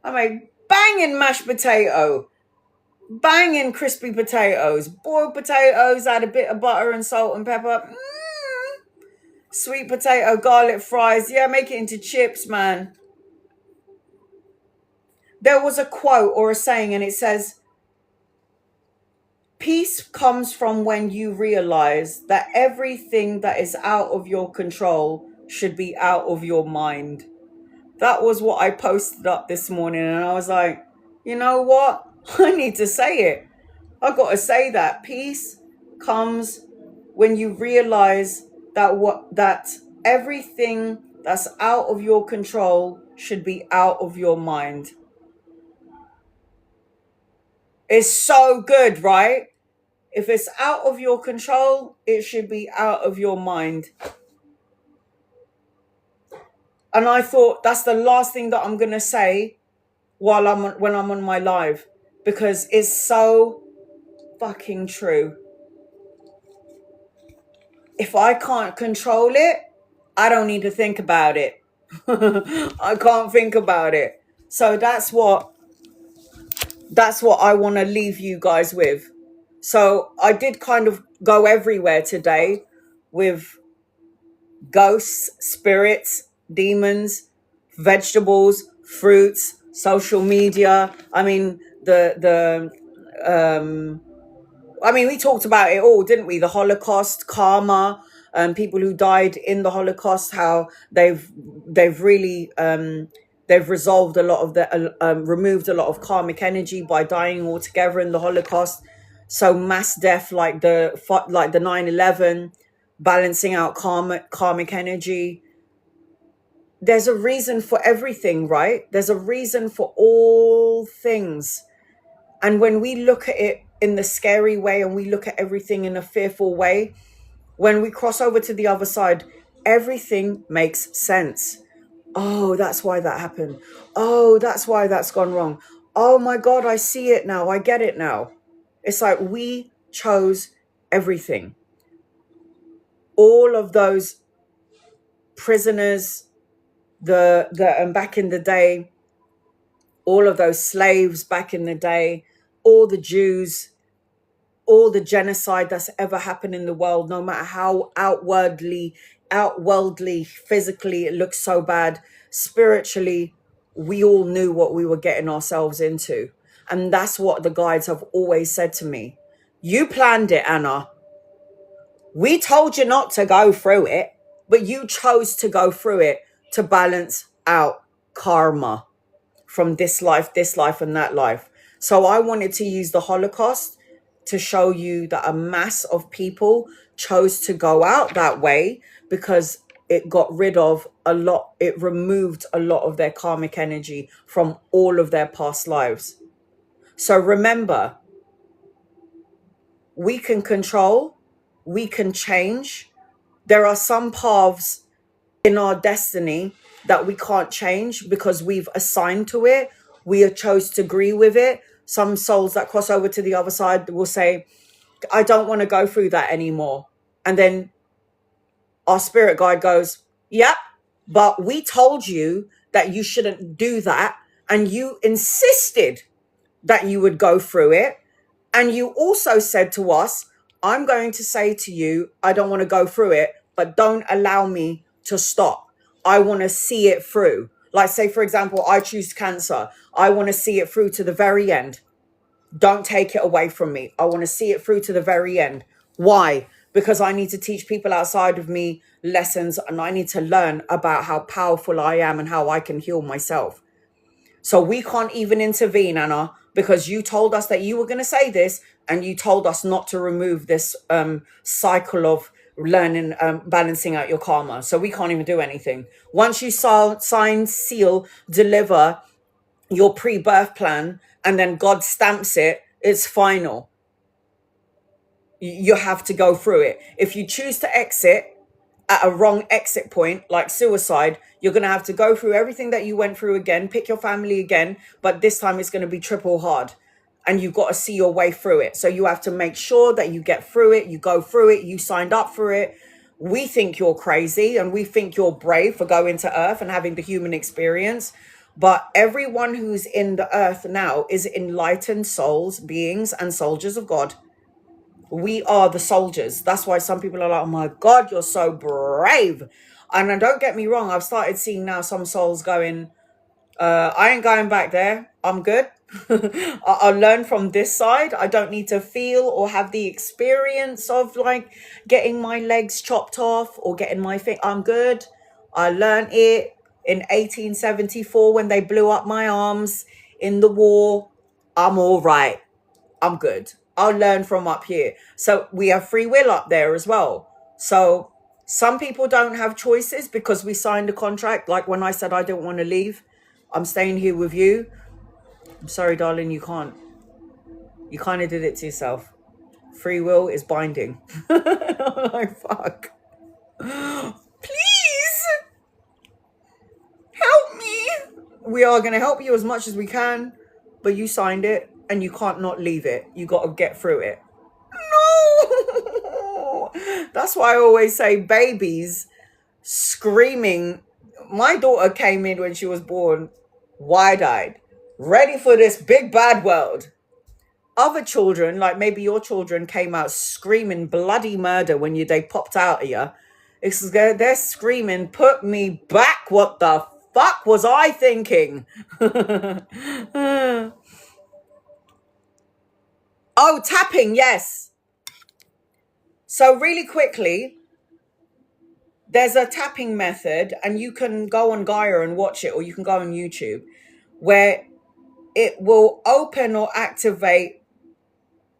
I make banging mashed potato, banging crispy potatoes, boiled potatoes, add a bit of butter and salt and pepper. Sweet potato, garlic fries. Yeah, make it into chips, man. There was a quote or a saying, and it says, peace comes from when you realize that everything that is out of your control should be out of your mind. That was what I posted up this morning, and I was like, you know what? I need to say it. I got to say that peace comes when you realize that everything that's out of your control should be out of your mind. It's so good, right? If it's out of your control, it should be out of your mind. And I thought that's the last thing that I'm going to say when I'm on my live, because it's so fucking true. If I can't control it, I don't need to think about it. I can't think about it. So that's what I want to leave you guys with. So I did kind of go everywhere today with ghosts, spirits, demons, vegetables, fruits, social media. I mean, we talked about it all, didn't we? The Holocaust, karma, people who died in the Holocaust, how they've really they've resolved a lot of the removed a lot of karmic energy by dying altogether in the Holocaust. So mass death, like the 9/11, balancing out karmic energy. There's a reason for everything, right? There's a reason for all things. And when we look at it in the scary way and we look at everything in a fearful way, when we cross over to the other side, everything makes sense. Oh, that's why that happened. Oh, that's why that's gone wrong. Oh my God, I see it now. I get it now. It's like we chose everything. All of those prisoners, the back in the day, all of those slaves back in the day, all the Jews, all the genocide that's ever happened in the world, no matter how outwardly, physically it looks so bad, spiritually, we all knew what we were getting ourselves into. And that's what the guides have always said to me. You planned it, Anna. We told you not to go through it, but you chose to go through it to balance out karma from this life, and that life. So I wanted to use the Holocaust to show you that a mass of people chose to go out that way because it got rid of it removed a lot of their karmic energy from all of their past lives. So remember, we can control, we can change. There are some paths in our destiny that we can't change because we've assigned to it. We chose to agree with it. Some souls that cross over to the other side will say, I don't want to go through that anymore. And then our spirit guide goes, yep, but we told you that you shouldn't do that. And you insisted that you would go through it. And you also said to us, I'm going to say to you, I don't want to go through it, but don't allow me to stop. I want to see it through. Like, say, for example, I choose cancer. I want to see it through to the very end. Don't take it away from me. I want to see it through to the very end. Why? because I need to teach people outside of me lessons, and I need to learn about how powerful I am and how I can heal myself. So we can't even intervene, Anna, because you told us that you were going to say this, and you told us not to remove this cycle of learning, balancing out your karma. So we can't even do anything. Once you sign, seal, deliver your pre-birth plan, and then God stamps it, it's final. You have to go through it. If you choose to exit at a wrong exit point, like suicide, you're going to have to go through everything that you went through again, pick your family again, but this time it's going to be triple hard, and you've got to see your way through it. So you have to make sure that you get through it, you go through it, you signed up for it. We think you're crazy and we think you're brave for going to Earth and having the human experience, but everyone who's in the earth now is enlightened souls, beings, and soldiers of God. We are the soldiers. That's why some people are like, oh my God, you're so brave. And don't get me wrong, I've started seeing now some souls going, I ain't going back there. I'm good. I'll learn from this side. I don't need to feel or have the experience of like getting my legs chopped off or getting my thing. I'm good. I learned it in 1874 when they blew up my arms in the war. I'm all right. I'm good. I'll learn from up here. So we have free will up there as well. So some people don't have choices because we signed a contract. Like when I said I don't want to leave, I'm staying here with you. I'm sorry, darling, you can't. You kind of did it to yourself. Free will is binding. I'm like, fuck. Please help me. We are going to help you as much as we can, but you signed it. And you can't not leave it. You got to get through it. No! That's why I always say babies screaming. My daughter came in when she was born, wide-eyed, ready for this big bad world. Other children, like maybe your children, came out screaming bloody murder when they popped out of you. They're screaming, put me back. What the fuck was I thinking? Oh, tapping, yes. So really quickly, there's a tapping method, and you can go on Gaia and watch it, or you can go on YouTube, where it will open or activate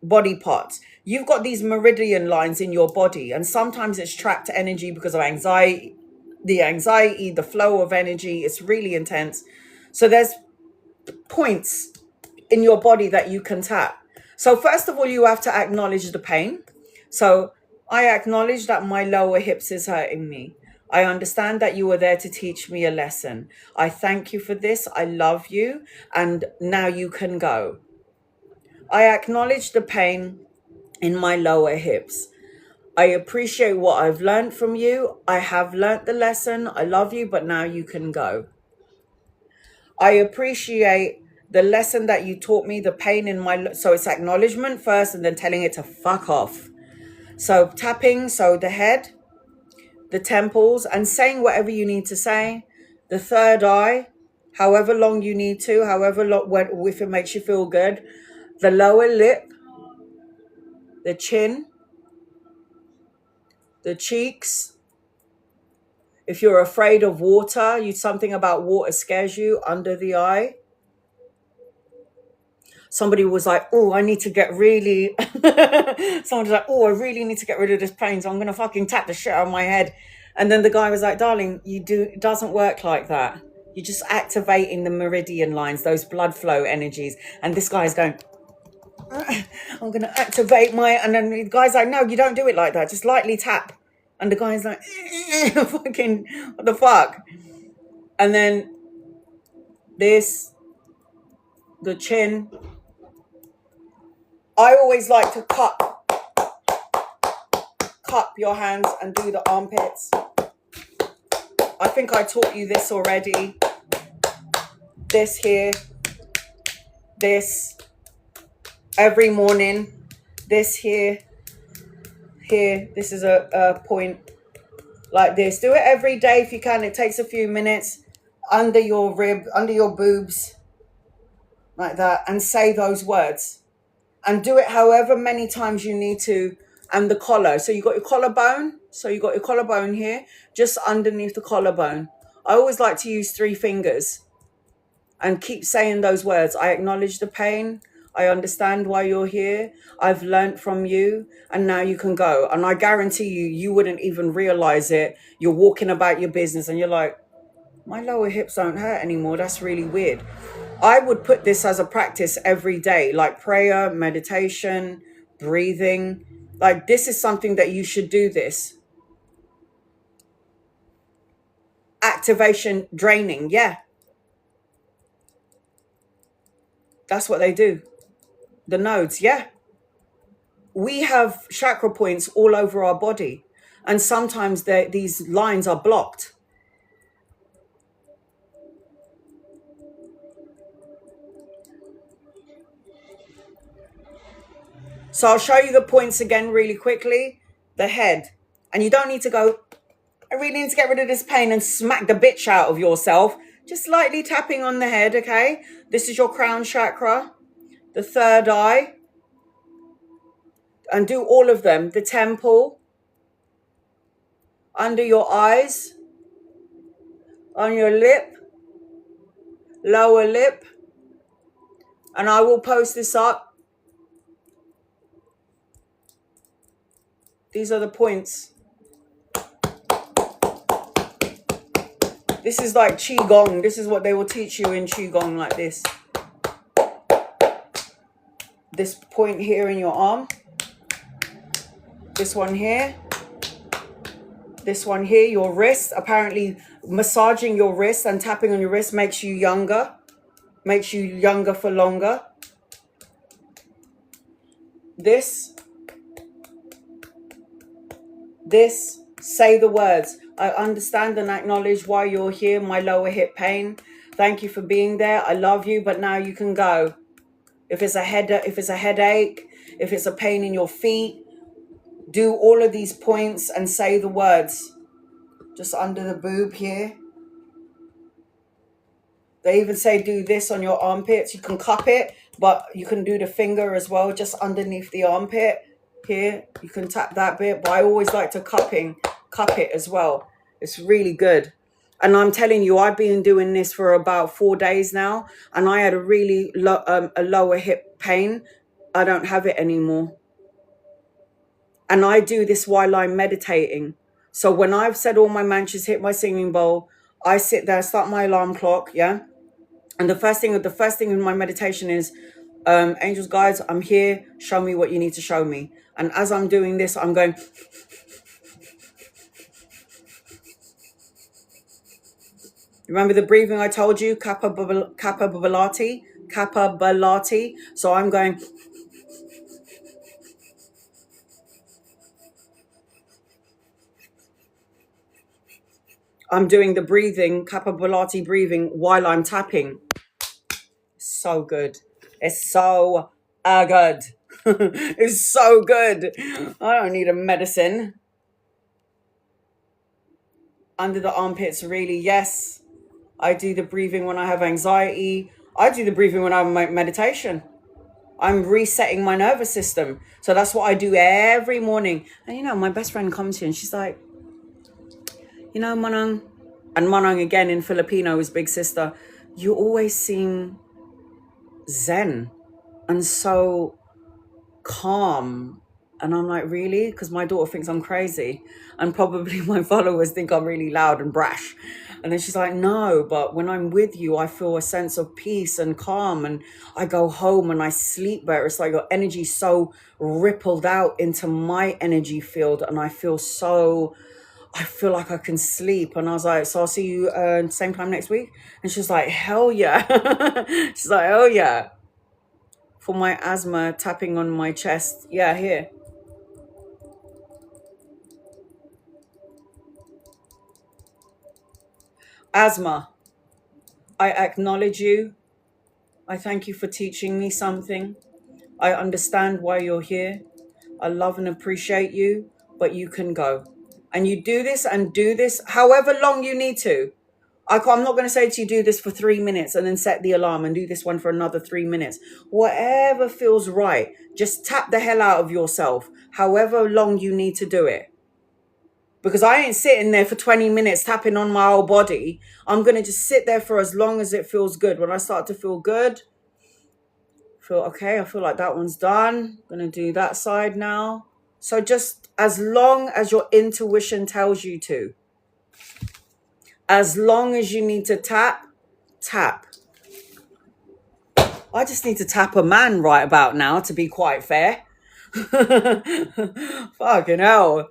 body parts. You've got these meridian lines in your body, and sometimes it's trapped energy because of anxiety, the flow of energy. It's really intense. So there's points in your body that you can tap. So first of all, you have to acknowledge the pain. So I acknowledge that my lower hips is hurting me. I understand that you were there to teach me a lesson. I thank you for this. I love you. And now you can go. I acknowledge the pain in my lower hips. I appreciate what I've learned from you. I have learned the lesson. I love you, but now you can go. I appreciate the lesson that you taught me, the pain in my... So it's acknowledgement first and then telling it to fuck off. So tapping, so the head, the temples, and saying whatever you need to say. The third eye, however long you need to, however long, if it makes you feel good. The lower lip, the chin, the cheeks. If you're afraid of water, something about water scares you, under the eye. Somebody was like, oh, I need to get really... Someone was like, oh, I really need to get rid of this pain, so I'm going to fucking tap the shit out of my head. And then the guy was like, darling, it doesn't work like that. You're just activating the meridian lines, those blood flow energies. And this guy is going, I'm going to activate my... And then the guy's like, no, you don't do it like that. Just lightly tap. And the guy's like, fucking, what the fuck? And then this, the chin... I always like to cup your hands and do the armpits. I think I taught you this already. This here. This. Every morning. This here. Here. This is a point like this. Do it every day if you can. It takes a few minutes. Under your rib, under your boobs. Like that. And say those words. And do it however many times you need to and the collar. So you got your collarbone. So you got your collarbone here, just underneath the collarbone. I always like to use 3 fingers and keep saying those words. I acknowledge the pain. I understand why you're here. I've learned from you, and now you can go. And I guarantee you, you wouldn't even realize it. You're walking about your business and you're like, my lower hips don't hurt anymore. That's really weird. I would put this as a practice every day, like prayer, meditation, breathing. Like, this is something that you should do this. Activation draining. Yeah. That's what they do. The nodes. Yeah. We have chakra points all over our body. And sometimes these lines are blocked. So I'll show you the points again really quickly. The head. And you don't need to go, I really need to get rid of this pain and smack the bitch out of yourself. Just lightly tapping on the head, okay? This is your crown chakra. The third eye. And do all of them. The temple. Under your eyes. On your lip. Lower lip. And I will post this up. These are the points. This is like Qigong. This is what they will teach you in Qigong, like this. This point here in your arm. This one here. This one here, your wrist. Apparently massaging your wrist and tapping on your wrist makes you younger. Makes you younger for longer. This, say the words. I understand and acknowledge why you're here, my lower hip pain. Thank you for being there. I love you, but now you can go. If it's a headache, if it's a pain in your feet, do all of these points and say the words. Just under the boob here. They even say do this on your armpits. You can cup it, but you can do the finger as well, just underneath the armpit. Here, you can tap that bit, but I always like to cup it as well. It's really good. And I'm telling you, I've been doing this for about 4 days now, and I had a really lower hip pain. I don't have it anymore. And I do this while I'm meditating. So when I've said all my mantras, hit my singing bowl, I sit there, start my alarm clock, yeah? And the first thing in my meditation is, angels, guides, I'm here. Show me what you need to show me. And as I'm doing this, I'm going. Remember the breathing I told you? Kappa Balati. So I'm going. I'm doing the breathing, Kappa Balati breathing, while I'm tapping. So good. It's so good. It's so good. I don't need a medicine. Under the armpits, really, yes. I do the breathing when I have anxiety. I do the breathing when I have my meditation. I'm resetting my nervous system. So that's what I do every morning. And you know, my best friend comes here and she's like, you know, Manang, and Manang again in Filipino is big sister, you always seem zen and so calm. And I'm like, really? Because my daughter thinks I'm crazy, and probably my followers think I'm really loud and brash. And then she's like, no, but when I'm with you, I feel a sense of peace and calm, and I go home and I sleep better. It's like your energy so rippled out into my energy field, and I feel like I can sleep. And I was like, so I'll see you same time next week. And she's like, hell yeah. She's like, oh yeah. For my asthma, tapping on my chest. Yeah, here. Asthma, I acknowledge you. I thank you for teaching me something. I understand why you're here. I love and appreciate you, but you can go. And you do this and do this however long you need to. I'm not going to say to you, do this for 3 minutes and then set the alarm and do this one for another 3 minutes. Whatever feels right. Just tap the hell out of yourself, however long you need to do it. Because I ain't sitting there for 20 minutes tapping on my whole body. I'm going to just sit there for as long as it feels good. When I start to feel good, feel okay, I feel like that one's done. I'm going to do that side now. So just as long as your intuition tells you to. As long as you need to tap, tap. I just need to tap a man right about now, to be quite fair. Fucking hell.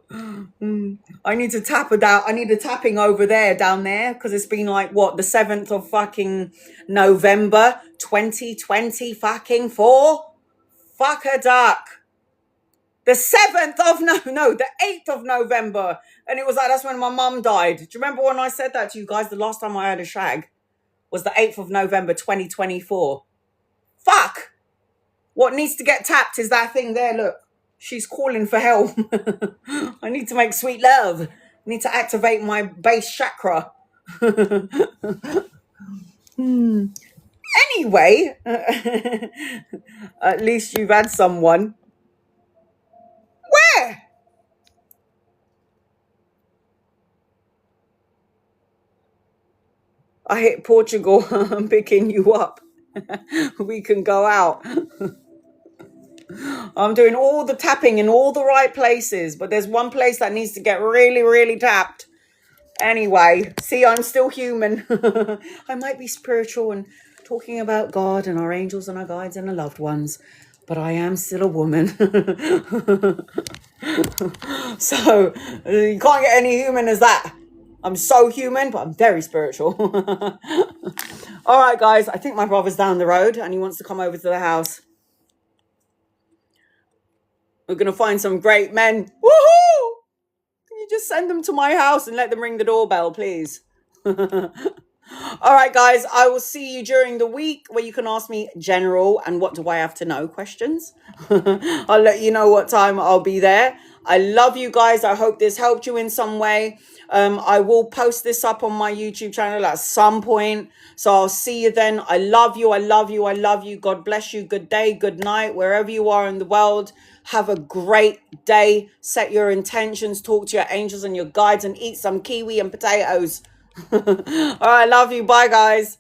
I need to tap it down. I need a tapping over there, down there, because it's been like, what, the 7th of fucking November 2020 fucking 4? Fuck a duck. The 7th of, the 8th of November. And it was like, that's when my mum died. Do you remember when I said that to you guys? The last time I had a shag was the 8th of November 2024. Fuck. What needs to get tapped is that thing there, look. She's calling for help. I need to make sweet love. I need to activate my base chakra. Anyway, at least you've had someone. Where? I hit Portugal. I'm picking you up. We can go out. I'm doing all the tapping in all the right places, but there's one place that needs to get really, really tapped. Anyway, see, I'm still human. I might be spiritual and talking about God and our angels and our guides and our loved ones, but I am still a woman. So you can't get any human as that. I'm so human, but I'm very spiritual. All right, guys, I think my brother's down the road and he wants to come over to the house. We're going to find some great men. Woohoo! Can you just send them to my house and let them ring the doorbell, please? All right, guys, I will see you during the week where you can ask me general and what do I have to know questions. I'll let you know what time I'll be there. I love you guys. I hope this helped you in some way. I will post this up on my YouTube channel at some point. So I'll see you then. I love you. I love you. I love you. God bless you. Good day. Good night. Wherever you are in the world. Have a great day. Set your intentions. Talk to your angels and your guides and eat some kiwi and potatoes. All right. Love you. Bye, guys.